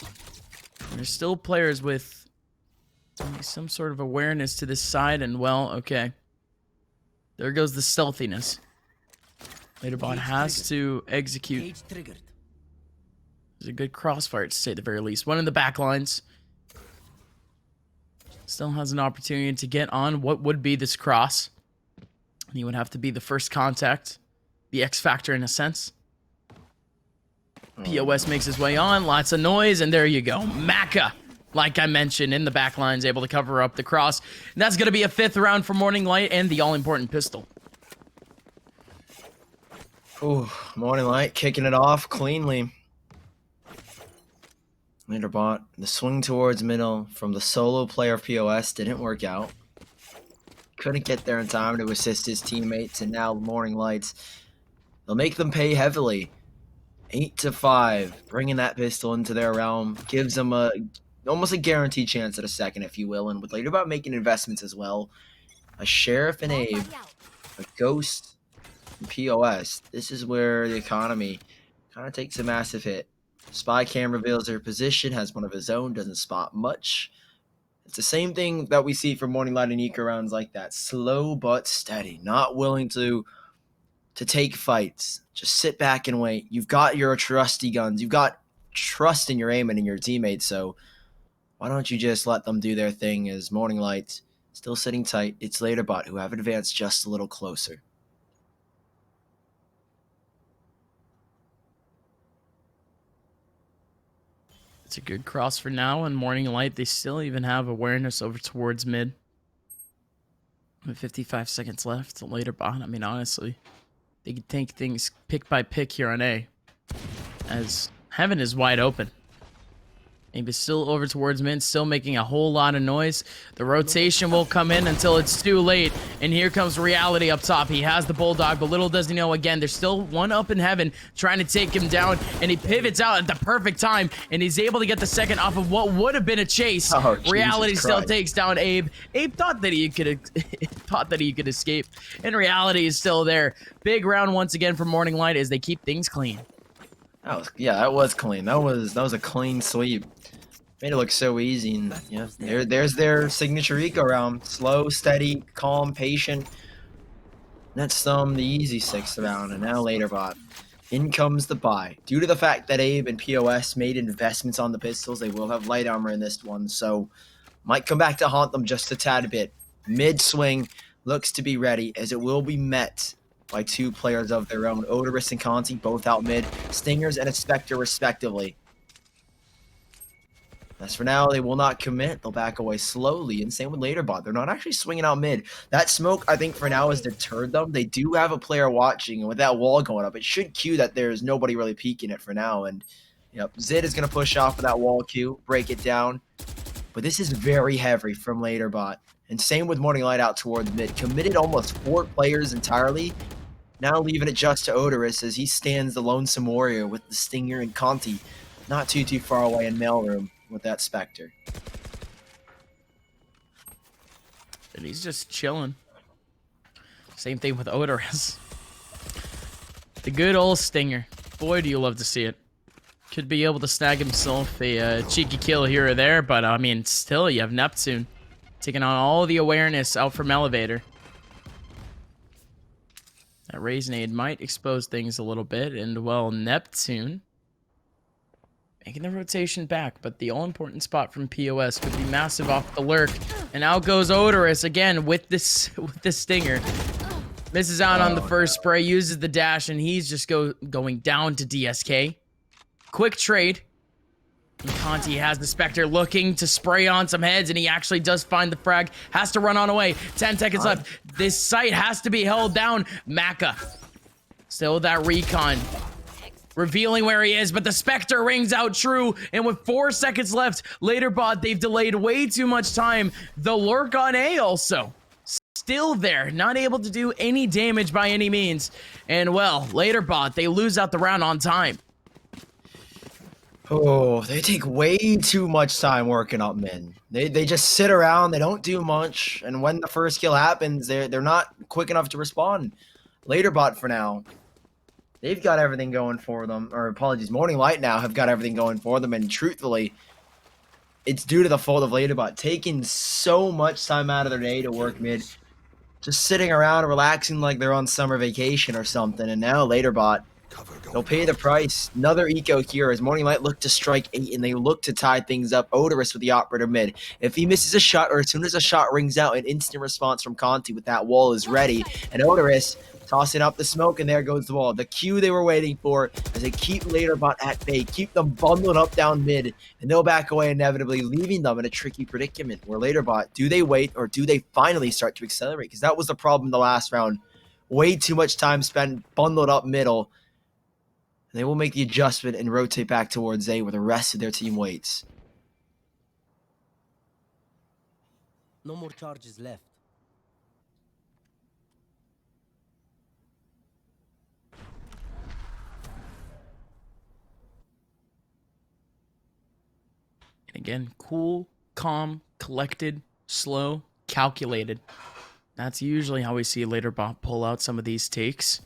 And there's still players with some sort of awareness to this side, and well, okay. There goes the stealthiness. Laterbot has to execute. There's a good crossfire, to say the very least. One in the back lines. Still has an opportunity to get on what would be this cross. He would have to be the first contact, the X factor in a sense. POS makes his way on, lots of noise, and there you go. Maka, like I mentioned, in the back lines, able to cover up the cross. And that's going to be a 5th round for Morning Light and the all-important pistol. Ooh, Morning Light kicking it off cleanly. Laterbot, the swing towards middle from the solo player of POS didn't work out. Couldn't get there in time to assist his teammates, and now Morning Lights, they'll make them pay heavily. 8-5, bringing that pistol into their realm gives them almost a guaranteed chance at a second, if you will. And with Laterbot making investments as well, a Sheriff and Abe, a Ghost and POS. This is where the economy kind of takes a massive hit. Spy cam reveals their position, has one of his own, doesn't spot much. It's the same thing that we see from Morning Light and Eco rounds like that. Slow but steady. Not willing to take fights. Just sit back and wait. You've got your trusty guns. You've got trust in your aim and in your teammates. So why don't you just let them do their thing as Morning Light still sitting tight. It's Laterbot who have advanced just a little closer. It's a good cross for now, and Morning Light, they still even have awareness over towards mid. With 55 seconds left, Laterbot, I mean, honestly, they can take things pick by pick here on A, as Heaven is wide open. Abe is still over towards mid, still making a whole lot of noise. The rotation will come in until it's too late. And here comes Reality up top. He has the Bulldog, but little does he know, again, there's still one up in Heaven trying to take him down. And he pivots out at the perfect time. And he's able to get the second off of what would have been a chase. Oh, Reality Jesus still Christ. Takes down Abe. Abe thought that he could escape. And Reality is still there. Big round once again for Morning Light as they keep things clean. That was clean. That was a clean sweep. Made it look so easy. And yeah, there's their signature eco round. Slow, steady, calm, patient. That's the easy 6th round, and now later bot. In comes the buy. Due to the fact that Abe and POS made investments on the pistols, they will have light armor in this one, so might come back to haunt them just a tad bit. Mid swing looks to be ready, as it will be met by 2 players of their own. Odorous and Conti both out mid, Stingers and a Spectre respectively. As for now, they will not commit. They'll back away slowly, and same with Laterbot. They're not actually swinging out mid. That smoke, I think, for now has deterred them. They do have a player watching, and with that wall going up, it should cue that there's nobody really peeking it for now. And yep, Zid is going to push off of that wall cue, break it down. But this is very heavy from Laterbot. And same with Morning Light out towards mid. Committed almost 4 players entirely. Now leaving it just to Odorous as he stands the lonesome warrior with the Stinger and Conti not too far away in mailroom with that Spectre. And he's just chilling. Same thing with Odorous. The good old Stinger. Boy, do you love to see it. Could be able to snag himself a cheeky kill here or there, but I mean, still, you have Neptune taking on all the awareness out from Elevator. That Raisinade might expose things a little bit, and well, Neptune making the rotation back, but the all-important spot from POS could be massive off the lurk. And out goes Odorous again with this Stinger. Misses out on the first spray, uses the dash, and he's just going down to DSK. Quick trade. And Conti has the Spectre looking to spray on some heads, and he actually does find the frag. Has to run on away. 10 seconds left. This site has to be held down. Maka. Still that recon. Revealing where he is, but the Spectre rings out true, and with 4 seconds left, Laterbot, they've delayed way too much time. The lurk on A also. Still there, not able to do any damage by any means. And well, Laterbot, they lose out the round on time. Oh, they take way too much time working up mid. They just sit around, they don't do much, and when the first kill happens, they're not quick enough to respond. Laterbot for now. They've got everything going for them, or apologies, Morning Light now have got everything going for them, and truthfully, it's due to the fault of Laterbot taking so much time out of their day to work mid, just sitting around relaxing like they're on summer vacation or something, and now Laterbot, they'll pay the price. Another eco here as Morning Light look to strike 8, and they look to tie things up. Odorous with the operator mid. If he misses a shot, or as soon as a shot rings out, an instant response from Conti with that wall is ready, and Odorous tossing up the smoke, and there goes the wall. The cue they were waiting for as they keep Laterbot at bay, keep them bundled up down mid, and they'll back away inevitably, leaving them in a tricky predicament where Laterbot, do they wait or do they finally start to accelerate? Because that was the problem in the last round. Way too much time spent bundled up middle. And they will make the adjustment and rotate back towards A where the rest of their team waits. No more charges left. And again, cool, calm, collected, slow, calculated. That's usually how we see Laterbot pull out some of these takes.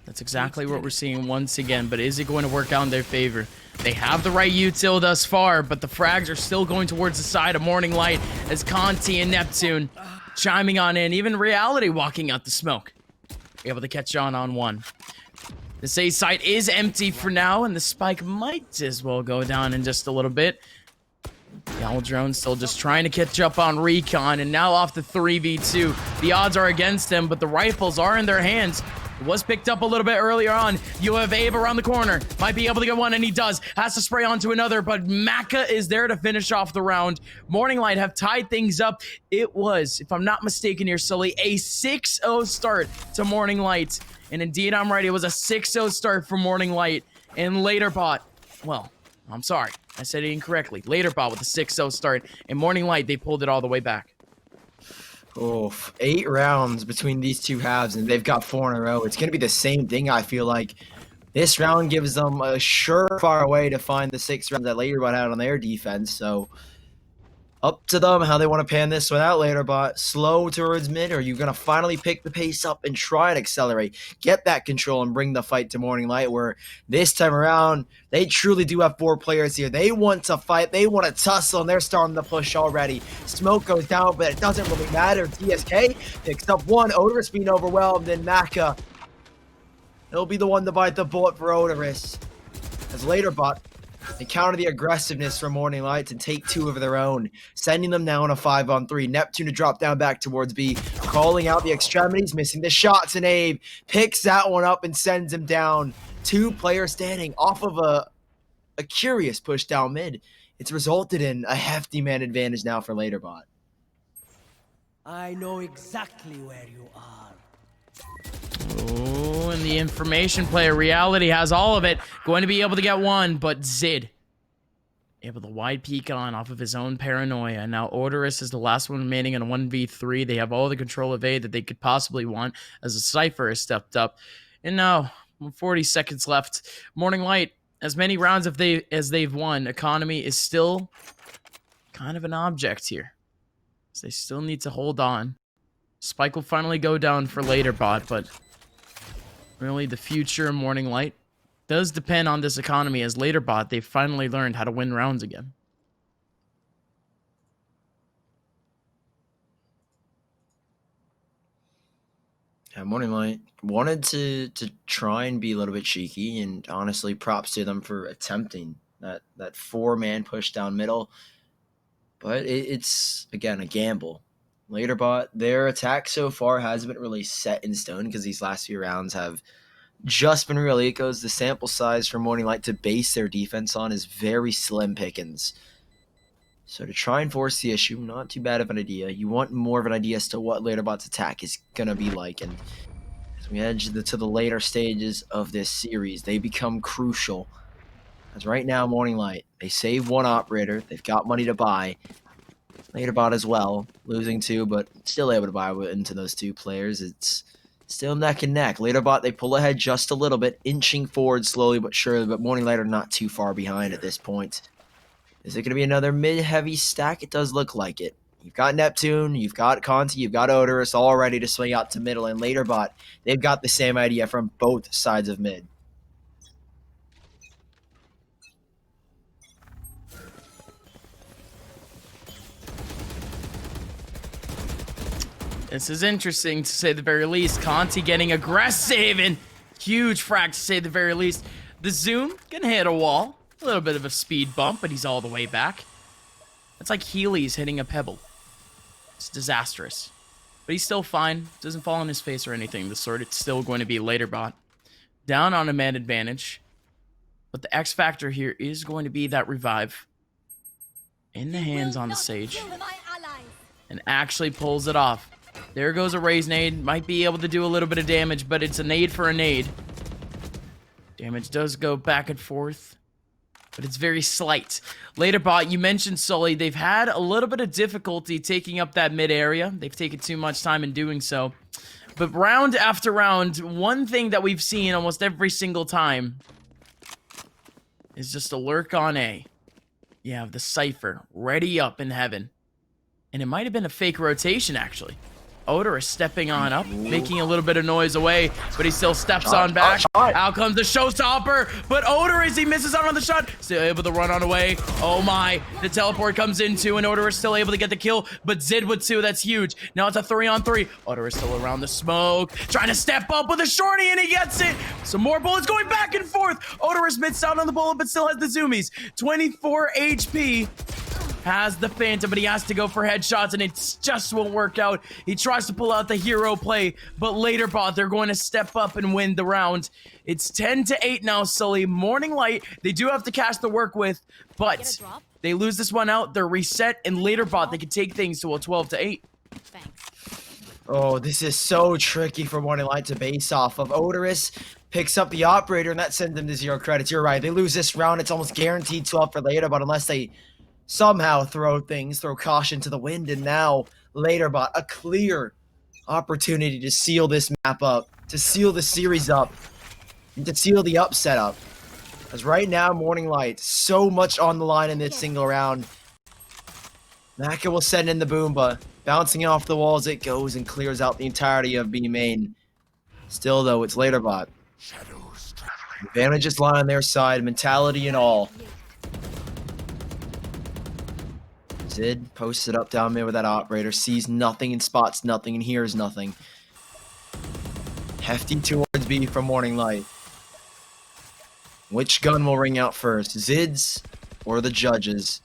That's exactly what we're seeing once again, but is it going to work out in their favor? They have the right util thus far, but the frags are still going towards the side of Morning Light as Conti and Neptune chiming on in. Even Reality walking out the smoke. Able to catch on one. This A site is empty for now, and the spike might as well go down in just a little bit. The Owl Drone still just trying to catch up on recon, and now off the 3v2. The odds are against them, but the rifles are in their hands. It was picked up a little bit earlier on. You have Abe around the corner. Might be able to get one, and he does. Has to spray onto another, but Maka is there to finish off the round. Morning Light have tied things up. It was, if I'm not mistaken here, Sully, a 6-0 start to Morning Light. And indeed, I'm right. It was a 6-0 start for Morning Light. And Laterbot, well, I'm sorry. I said it incorrectly. Laterbot with a 6-0 start. And Morning Light, they pulled it all the way back. Oh, 8 rounds between these two halves, and they've got 4 in a row. It's going to be the same thing, I feel like. This round gives them a surefire way to find the 6 rounds that Laterbot had on their defense, so Up to them how they want to pan this without Laterbot. Slow towards mid, or are you going to finally pick the pace up and try and accelerate, get that control, and bring the fight to Morning Light, where this time around, they truly do have 4 players here. They want to fight, they want to tussle, and they're starting to push already. Smoke goes down, but it doesn't really matter. TSK picks up one, Odorous being overwhelmed, and Maka, he'll be the one to bite the bullet for Odorous. As Laterbot, they counter the aggressiveness from Morning Lights and take 2 of their own, sending them now on a 5-on-3. Neptune to drop down back towards B, calling out the extremities, missing the shots, and Abe picks that one up and sends him down. 2 players standing off of a curious push down mid. It's resulted in a hefty man advantage now for Laterbot. I know exactly where you are. Oh, and the information player, Reality, has all of it. Going to be able to get one, but Zid able to wide peek on off of his own paranoia. And now Odorous is the last one remaining in a 1v3. They have all the control of A that they could possibly want as a Cypher has stepped up. And now, 40 seconds left. Morning Light, as many rounds as they've won, economy is still kind of an object here. So they still need to hold on. Spike will finally go down for Laterbot, but really the future of Morning Light does depend on this economy. As Laterbot, they've finally learned how to win rounds again. Yeah, Morning Light wanted to try and be a little bit cheeky, and honestly, props to them for attempting that 4-man push down middle. But it's, again, a gamble. Laterbot, their attack so far hasn't been really set in stone because these last few rounds have just been really echoes. The sample size for Morning Light to base their defense on is very slim pickings. So to try and force the issue, not too bad of an idea. You want more of an idea as to what Laterbot's attack is going to be like. And as we head to the later stages of this series, they become crucial. As right now, Morning Light, they save 1 operator. They've got money to buy. Laterbot as well, losing 2, but still able to buy into those 2 players. It's still neck and neck. Laterbot, they pull ahead just a little bit, inching forward slowly but surely, but Morning Light are not too far behind at this point. Is it going to be another mid-heavy stack? It does look like it. You've got Neptune, you've got Conti, you've got Odorous all ready to swing out to middle, and Laterbot, they've got the same idea from both sides of mid. This is interesting to say the very least. Conti getting aggressive and huge frag to say the very least. The Zoom gonna hit a wall. A little bit of a speed bump, but he's all the way back. It's like Healy's hitting a pebble. It's disastrous. But he's still fine. Doesn't fall on his face or anything. The sort, it's still going to be Laterbot. Down on a man advantage. But the X factor here is going to be that revive. In the hands on the Sage. And actually pulls it off. There goes a raise nade. Might be able to do a little bit of damage, but it's a nade for a nade. Damage does go back and forth, but it's very slight. Laterbot, you mentioned Sully. They've had a little bit of difficulty taking up that mid area. They've taken too much time in doing so. But round after round, one thing that we've seen almost every single time is just a lurk on A. You have the Cypher ready up in heaven. And it might have been a fake rotation, actually. Odorous stepping on up, making a little bit of noise away, but he still steps on back. Out comes the showstopper, but Odorous, he misses out on the shot. Still able to run on away. Oh my, the teleport comes into, and Odorous still able to get the kill, but Zid with 2, that's huge. Now it's a 3-on-3. Odorous still around the smoke, trying to step up with a shorty, and he gets it. Some more bullets going back and forth. Odorous missed out on the bullet, but still has the zoomies. 24 HP. Has the Phantom, but he has to go for headshots, and it just won't work out. He tries to pull out the hero play, but Laterbot, they're going to step up and win the round. It's 10-8 now, Sully. Morning Light, they do have to cash the work with, but they lose this one out. They're reset, and Laterbot, they can take things to a 12-8. Oh, this is so tricky for Morning Light to base off of. Odorous picks up the operator, and that sends them to 0 credits. You're right. They lose this round. It's almost guaranteed 12 for Laterbot unless they somehow throw caution to the wind, and now Laterbot, a clear opportunity to seal this map up, to seal the series up, and to seal the upset up. As right now, Morning Light, so much on the line in this single round. Maka will send in the Boomba. Bouncing off the walls it goes and clears out the entirety of B main. Still though, it's LaterBot. Advantages lie on their side, mentality and all. Zid posted up down mid with that operator, sees nothing and spots nothing and hears nothing. Hefty towards B from Morning Light. Which gun will ring out first, Zid's or the judges?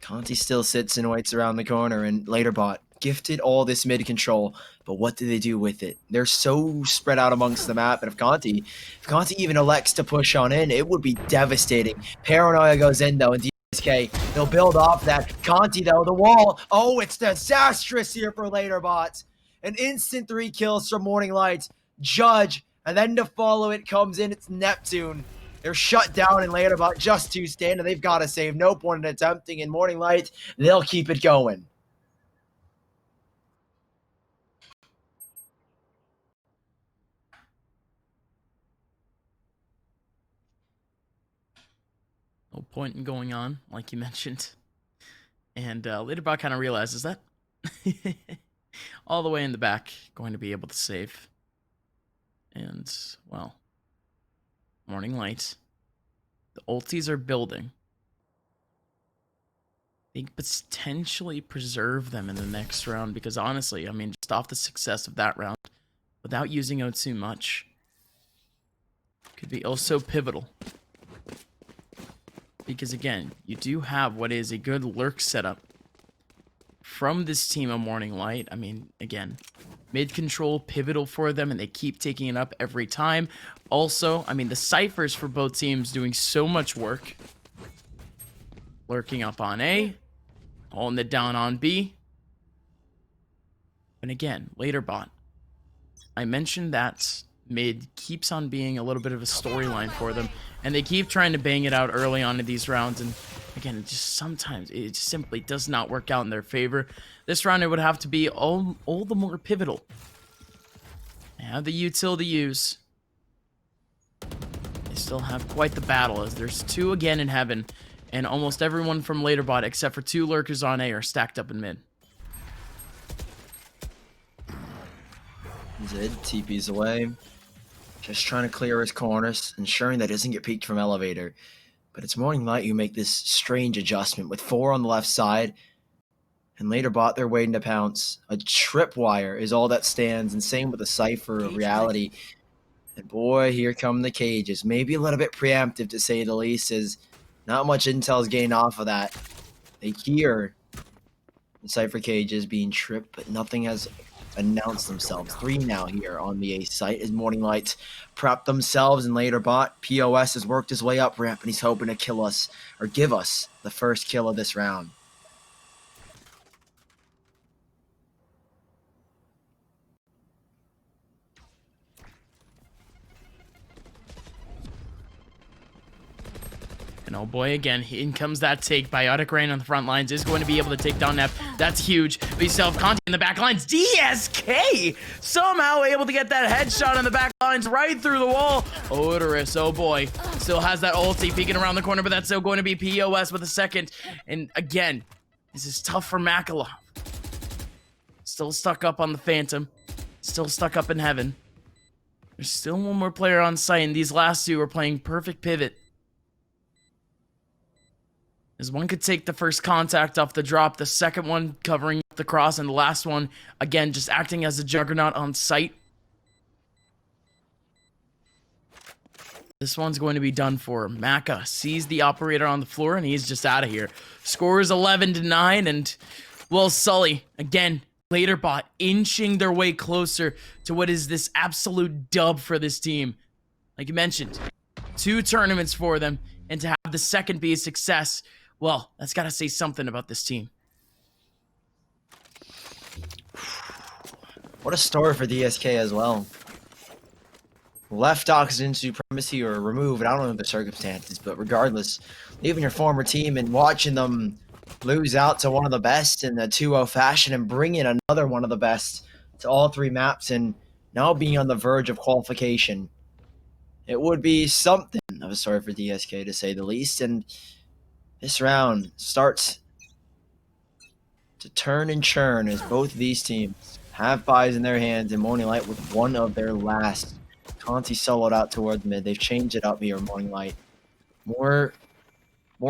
Conti still sits and waits around the corner, and LaterBot gifted all this mid control, but what do they do with it? They're so spread out amongst the map, and if Conti even elects to push on in, it would be devastating. Paranoia goes in though, and DSK, they'll build off that. Conti though, the wall, oh, it's disastrous here for LaterBot. An instant 3 kills from Morning Light, Judge, and then to follow it comes in, it's Neptune. They're shut down in LaterBot, just 2 stand, and they've got to save. No point in attempting in Morning Light. They'll keep it going. No point in going on, like you mentioned. And LaterBot kind of realizes that. All the way in the back, going to be able to save. And, well, Morning Light. The ultis are building. They could potentially preserve them in the next round because honestly, I mean, just off the success of that round, without using out too much, could be also pivotal. Because again, you do have what is a good lurk setup from this team of Morning Light. I mean, again, mid control pivotal for them, and they keep taking it up every time. Also, I mean, the ciphers for both teams doing so much work. Lurking up on A, holding it down on B. And again, LaterBot. I mentioned that mid keeps on being a little bit of a storyline for them, and they keep trying to bang it out early on in these rounds, and again, it just sometimes it just simply does not work out in their favor. This round it would have to be all the more pivotal. They have the util to use. They still have quite the battle as there's 2 again in heaven, and almost everyone from LaterBot except for 2 lurkers on A are stacked up in mid. Zid TP's away. Just trying to clear his corners, ensuring that he doesn't get peeked from elevator. But it's Morning Light who make this strange adjustment with 4 on the left side. And LaterBot, they're waiting to pounce. A tripwire is all that stands, and same with the Cypher of reality. And boy, here come the cages. Maybe a little bit preemptive to say the least, as not much intel is gained off of that. They hear the Cypher cages being tripped, but nothing has announced themselves. 3 now here on the A site as Morning Light prep themselves, and LaterBot, POS has worked his way up ramp, and he's hoping to kill us, or give us, the first kill of this round. And oh boy, again, in comes that take. Biotic Rain on the front lines is going to be able to take down Nep. That's huge. We still have Conti in the back lines. DSK somehow able to get that headshot on the back lines right through the wall. Odorous, oh boy. Still has that ulti peeking around the corner, but that's still going to be POS with a second. And again, this is tough for Makalov. Still stuck up on the Phantom. Still stuck up in heaven. There's still one more player on site, and these last 2 are playing perfect pivot. As one could take the first contact off the drop, the second one covering the cross, and the last one, again, just acting as a juggernaut on site. This one's going to be done for. Maka sees the operator on the floor, and he's just out of here. Scores 11-9, and, well, Sully, again, LaterBot inching their way closer to what is this absolute dub for this team. Like you mentioned, 2 tournaments for them, and to have the second be a success, well, that's got to say something about this team. What a story for DSK as well. Left oxygen supremacy or removed, I don't know the circumstances, but regardless, leaving your former team and watching them lose out to one of the best in the 2-0 fashion and bring in another one of the best to all 3 maps, and now being on the verge of qualification. It would be something of a story for DSK, to say the least, and this round starts to turn and churn as both of these teams have buys in their hands, and Morning Light with one of their last. Conti soloed out towards mid. They've changed it up here, Morning Light. More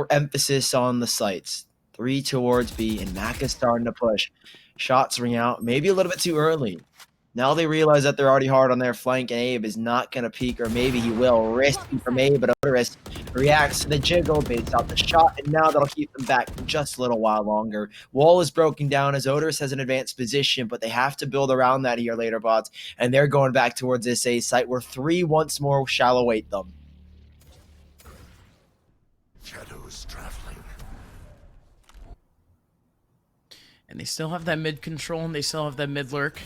emphasis on the sights. 3 towards B, and Mac is starting to push. Shots ring out, maybe a little bit too early. Now they realize that they're already hard on their flank, and Abe is not going to peek, or maybe he will. Risky from Abe, but Odorous reacts to the jiggle, baits out the shot, and now that'll keep them back for just a little while longer. Wall is broken down as Odorous has an advanced position, but they have to build around that here later, bots, and they're going back towards this A site where 3 once more shall await them. Shadows traveling. And they still have that mid control, and they still have that mid lurk.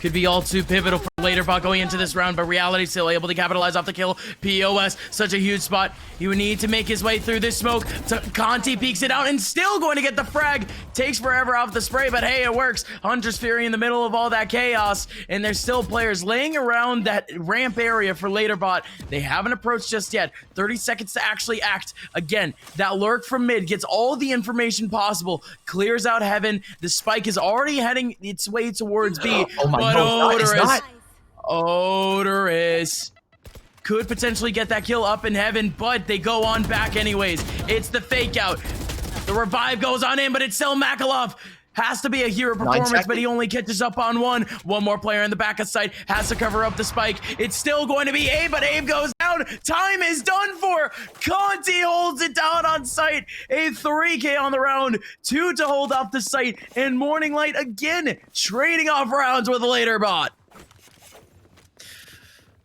Could be all too pivotal for later bot going into this round, but Reality still able to capitalize off the kill. POS, such a huge spot. He would need to make his way through this smoke. Conti peeks it out and still going to get the frag. Takes forever off the spray, but hey, it works. Hunter's Fury in the middle of all that chaos, and there's still players laying around that ramp area for later bot. They haven't approached just yet. 30 seconds to actually act. Again, that lurk from mid gets all the information possible, clears out heaven. The spike is already heading its way towards B. Oh my But God, it's not. Odorous could potentially get that kill up in heaven, but they go on back anyways. It's the fake out. The revive goes on in, but it's still Makalov. Has to be a hero performance, but he only catches up on one. One more player in the back of sight has to cover up the spike. It's still going to be Abe, but Abe goes down. Time is done for. Conti holds it down on sight. A 3K on the round, 2 to hold off the sight, and Morning Light again trading off rounds with a later bot.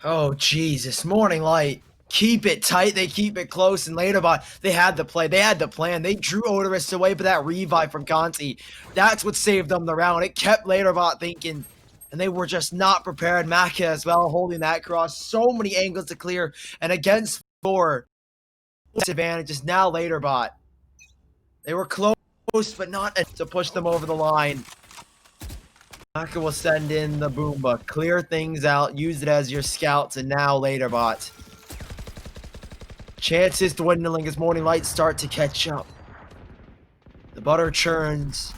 Oh, Jesus. Morning Light. Keep it tight. They keep it close. And later, but they had the play. They had the plan. They drew Odorous away, but that revive from Conti, that's what saved them the round. It kept Laterbot thinking, and they were just not prepared. Maka as well, holding that cross. So many angles to clear. And against 4, disadvantages now Laterbot. They were close, but not to push them over the line. Maka will send in the Boomba, clear things out, use it as your scouts, and now Laterbot. Chances dwindling as Morning Light start to catch up. The butter churns.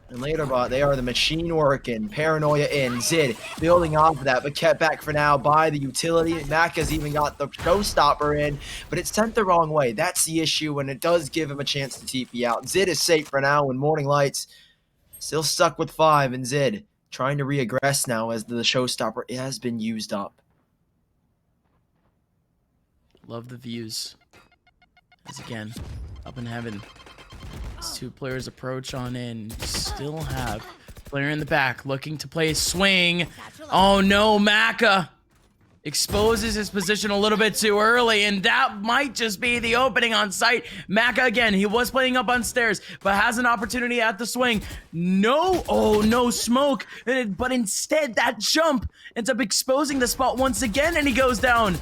And Laterbot, they are the machine working. Paranoia in. Zid building off of that, but kept back for now by the utility. Maka's even got the showstopper in, but it's sent the wrong way. That's the issue, and it does give him a chance to TP out. Zid is safe for now, and Morning Light's still stuck with 5, and Zid trying to reaggress now as the showstopper has been used up. Love the views. As again, up in heaven. As 2 players approach on in. Still have player in the back looking to play a swing. Oh no, Maka exposes his position a little bit too early, and that might just be the opening on site. Maka again, he was playing up on stairs, but has an opportunity at the swing. No, oh no smoke, but instead that jump ends up exposing the spot once again, and he goes down.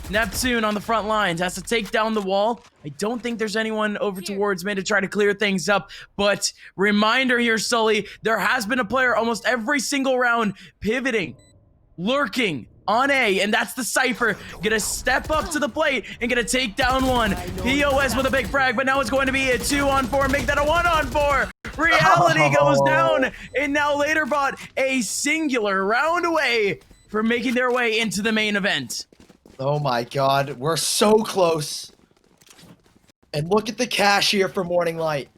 Neptune on the front lines has to take down the wall. I don't think there's anyone over towards mid to try to clear things up, but reminder here, Sully, there has been a player almost every single round pivoting, lurking on A, and that's the Cypher. Gonna step up to the plate and gonna take down one. POS with a big frag, but now it's going to be a 2-on-4, make that a 1-on-4. Reality goes down, and now Laterbot a singular round away from making their way into the main event. Oh my God, we're so close. And look at the cash here for Morning Light.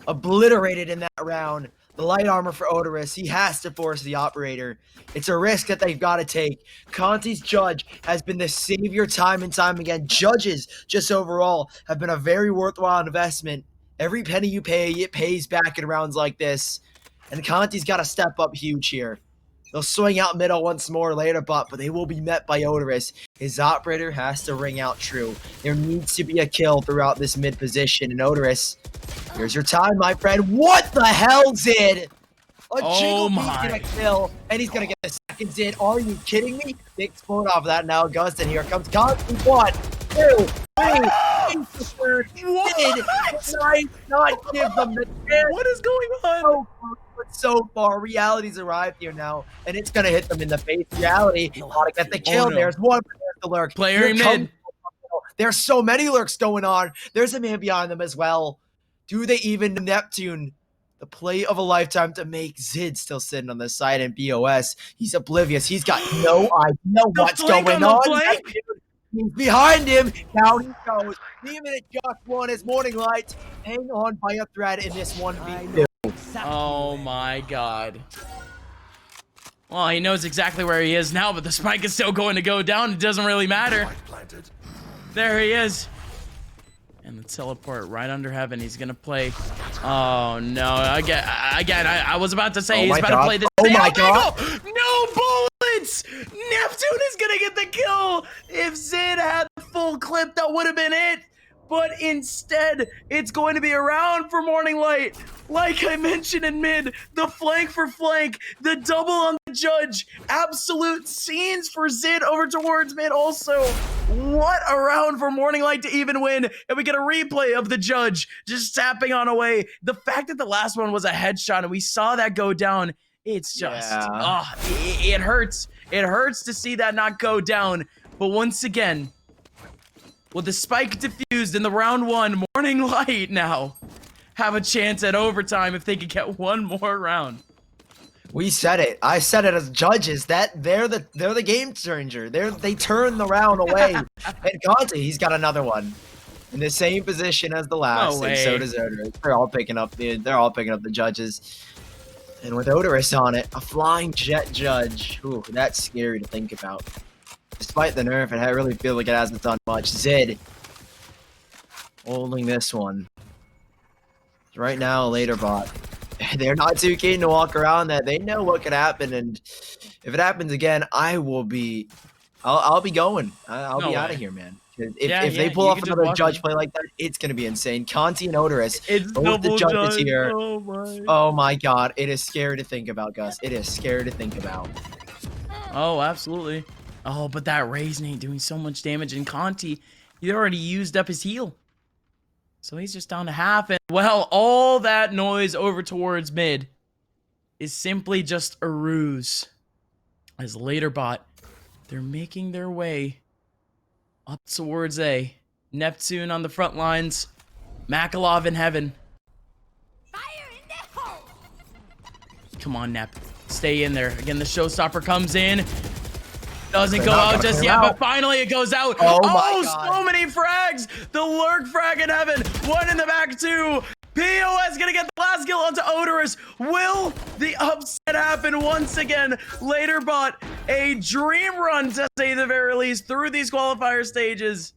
Obliterated in that round. The light armor for Odorous, he has to force the operator. It's a risk that they've got to take. Conti's Judge has been the savior time and time again. Judges, just overall, have been a very worthwhile investment. Every penny you pay, it pays back in rounds like this. And Conti's got to step up huge here. They'll swing out middle once more later, but they will be met by Odorous. His operator has to ring out true. There needs to be a kill throughout this mid position. And Odorous, here's your time, my friend. What the hell, Zid? A jiggle beat's gonna kill, and he's gonna get a second Zid. Are you kidding me? They explode off of that now, Gus, and here comes Conti. 1, 2, 3. Zid not give them the chance. What is going on? So far, Reality's arrived here now, and it's gonna hit them in the face. Reality, gotta get the kill. Oh, no. There's one the lurk. Player in mid. There's so many lurks going on. There's a man behind them as well. Do they even Neptune? The play of a lifetime to make Zid still sitting on the side, and BOS, he's oblivious. He's got no idea what's going on. Neptune, he's behind him. Down he goes. 3 minute just won his morning light. Hang on by a thread in this 1v2. Oh my god. Well, he knows exactly where he is now, but the spike is still going to go down. It doesn't really matter. There he is. And the teleport right under heaven. He's going to play. Oh, no. Again, I was about to say he's about to play this. Oh, my God. No bullets. Neptune is going to get the kill. If Zid had the full clip, that would have been it. But instead, it's going to be a round for Morning Light. Like I mentioned in mid, the flank for flank, the double on the judge, absolute scenes for Zid over towards mid also. What a round for Morning Light to even win. And we get a replay of the judge just tapping on away. The fact that the last one was a headshot and we saw that go down, it's just, it hurts. It hurts to see that not go down. But once again, with the spike diffused in the round one, Morning Light now have a chance at overtime if they could get one more round. We said it. I said it as judges. That they're the game changer. They turn the round away. And Conte, he's got another one in the same position as the last. No and way. so does Odorous. They're all picking up the judges. And with Odorous on it, a flying jet judge. Ooh, that's scary to think about. Despite the nerf, I really feel like it hasn't done much. Zid holding this one. Right now, Later Bot. They're not too keen to walk around that. They know what could happen, and if it happens again, I'll be going. I'll be out of here, man. If they pull off another judge play like that, it's gonna be insane. Conti and Odorous, both the judges here. Oh my god, it is scary to think about, Gus. It is scary to think about. Oh, absolutely. Oh, but that Razen ain't doing so much damage, and Conti, he already used up his heal. So he's just down to half, and well, all that noise over towards mid is simply just a ruse. As Later Bot, they're making their way up towards A. Neptune on the front lines, Makalov in heaven. Fire in the hole! Come on, Nep. Stay in there. Again, the showstopper comes in. Doesn't They're go not out just gonna yet, come but out. finally it goes out. Oh my God. So many frags. The lurk frag in heaven. One in the back, two. POS gonna get the last kill onto Odorous. Will the upset happen once again? Later Bot, a dream run to say the very least through these qualifier stages.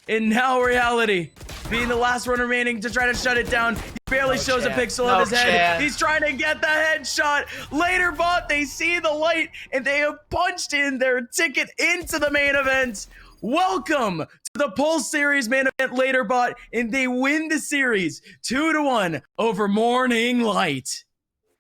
And now reality, being the last one remaining to try to shut it down. He barely shows a pixel of his head. He's trying to get the headshot. Later Bot, they see the light and they have punched in their ticket into the main event. Welcome to the Pulse Series main event, Later Bot, and they win the series 2-1 over Morning Light.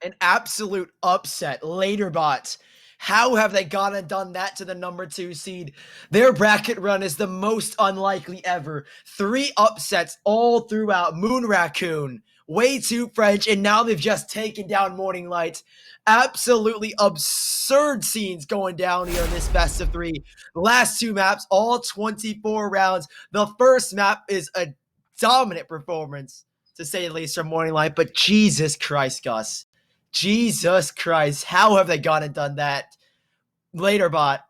An absolute upset. Later Bot. How have they gone and done that to the number 2 seed? Their bracket run is the most unlikely ever. 3 upsets all throughout. Moon Raccoon, way too French, and now they've just taken down Morning Light. Absolutely absurd scenes going down here in this best of 3. The last 2 maps, all 24 rounds. The first map is a dominant performance, to say the least, from Morning Light, but Jesus Christ, Gus. Jesus Christ, how have they gone and done that? Later Bot,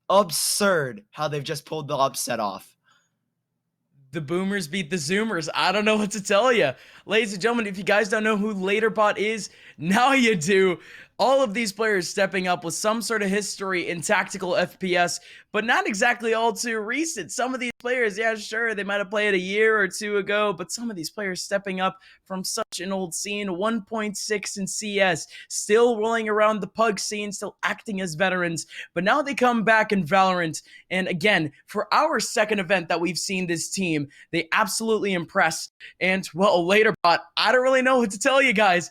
absurd how they've just pulled the upset off. The boomers beat the zoomers. I don't know what to tell you. Ladies and gentlemen, if you guys don't know who Later Bot is, now you do. All of these players stepping up with some sort of history in tactical FPS, but not exactly all too recent. Some of these players, yeah, sure, they might have played a year or 2 ago, but some of these players stepping up from such an old scene, 1.6 in CS, still rolling around the pug scene, still acting as veterans, but now they come back in Valorant, and again, for our second event that we've seen this team, they absolutely impress, and well, Later Bot, I don't really know what to tell you guys.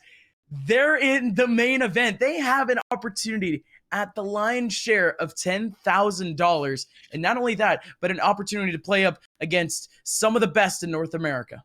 They're in the main event. They have an opportunity at the lion's share of $10,000. And not only that, but an opportunity to play up against some of the best in North America.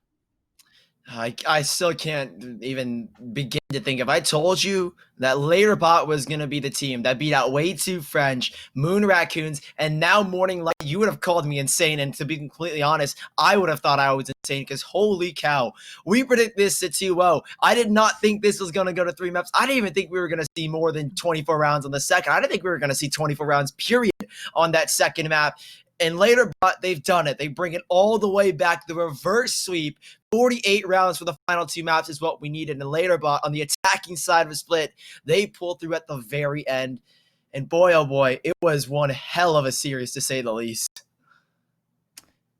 I still can't even begin to think. If I told you that Later Bot was going to be the team that beat out Way Too French, Moon Raccoons, and now Morning Light, you would have called me insane. And to be completely honest, I would have thought I was insane because holy cow, we predict this at 2-0. I did not think this was going to go to 3 maps. I didn't even think we were going to see more than 24 rounds on the second. I didn't think we were going to see 24 rounds, period, on that second map. And Later Bot, they've done it. They bring it all the way back. The reverse sweep, 48 rounds for the final 2 maps is what we needed. And Later Bot on the attacking side of a split, they pulled through at the very end. And boy, oh boy, it was one hell of a series to say the least.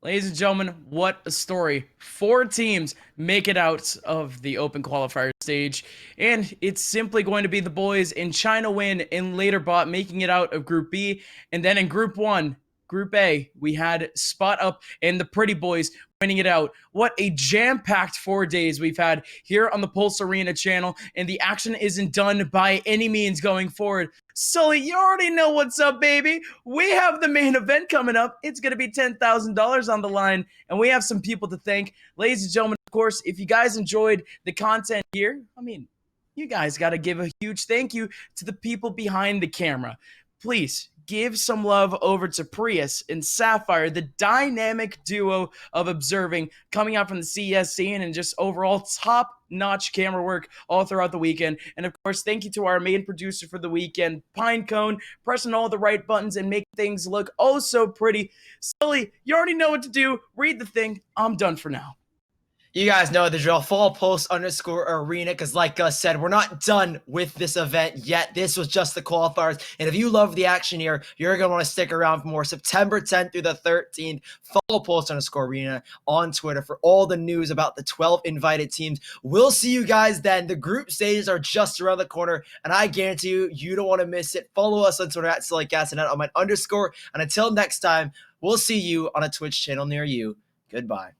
Ladies and gentlemen, what a story. 4 teams make it out of the open qualifier stage, and it's simply going to be the boys in China Win and Later Bot making it out of Group B. And then in Group 1, Group A, we had Spot Up and the Pretty Boys winning it out. What a jam-packed 4 days we've had here on the Pulse Arena channel, and the action isn't done by any means going forward. Sully, you already know what's up, baby. We have the main event coming up. It's going to be $10,000 on the line, and we have some people to thank. Ladies and gentlemen, of course, if you guys enjoyed the content here, I mean, you guys got to give a huge thank you to the people behind the camera. Please give some love over to Prius and Sapphire, the dynamic duo of observing coming out from the CES scene and just overall top-notch camera work all throughout the weekend. And of course, thank you to our main producer for the weekend, Pinecone, pressing all the right buttons and making things look oh so pretty. Sully, you already know what to do. Read the thing. I'm done for now. You guys know the drill. Follow Pulse_Arena because, like Gus said, we're not done with this event yet. This was just the qualifiers. And if you love the action here, you're going to want to stick around for more. September 10th through the 13th, follow Pulse_Arena on Twitter for all the news about the 12 invited teams. We'll see you guys then. The group stages are just around the corner, and I guarantee you, you don't want to miss it. Follow us on Twitter at SillyGasNet on my _. And until next time, we'll see you on a Twitch channel near you. Goodbye.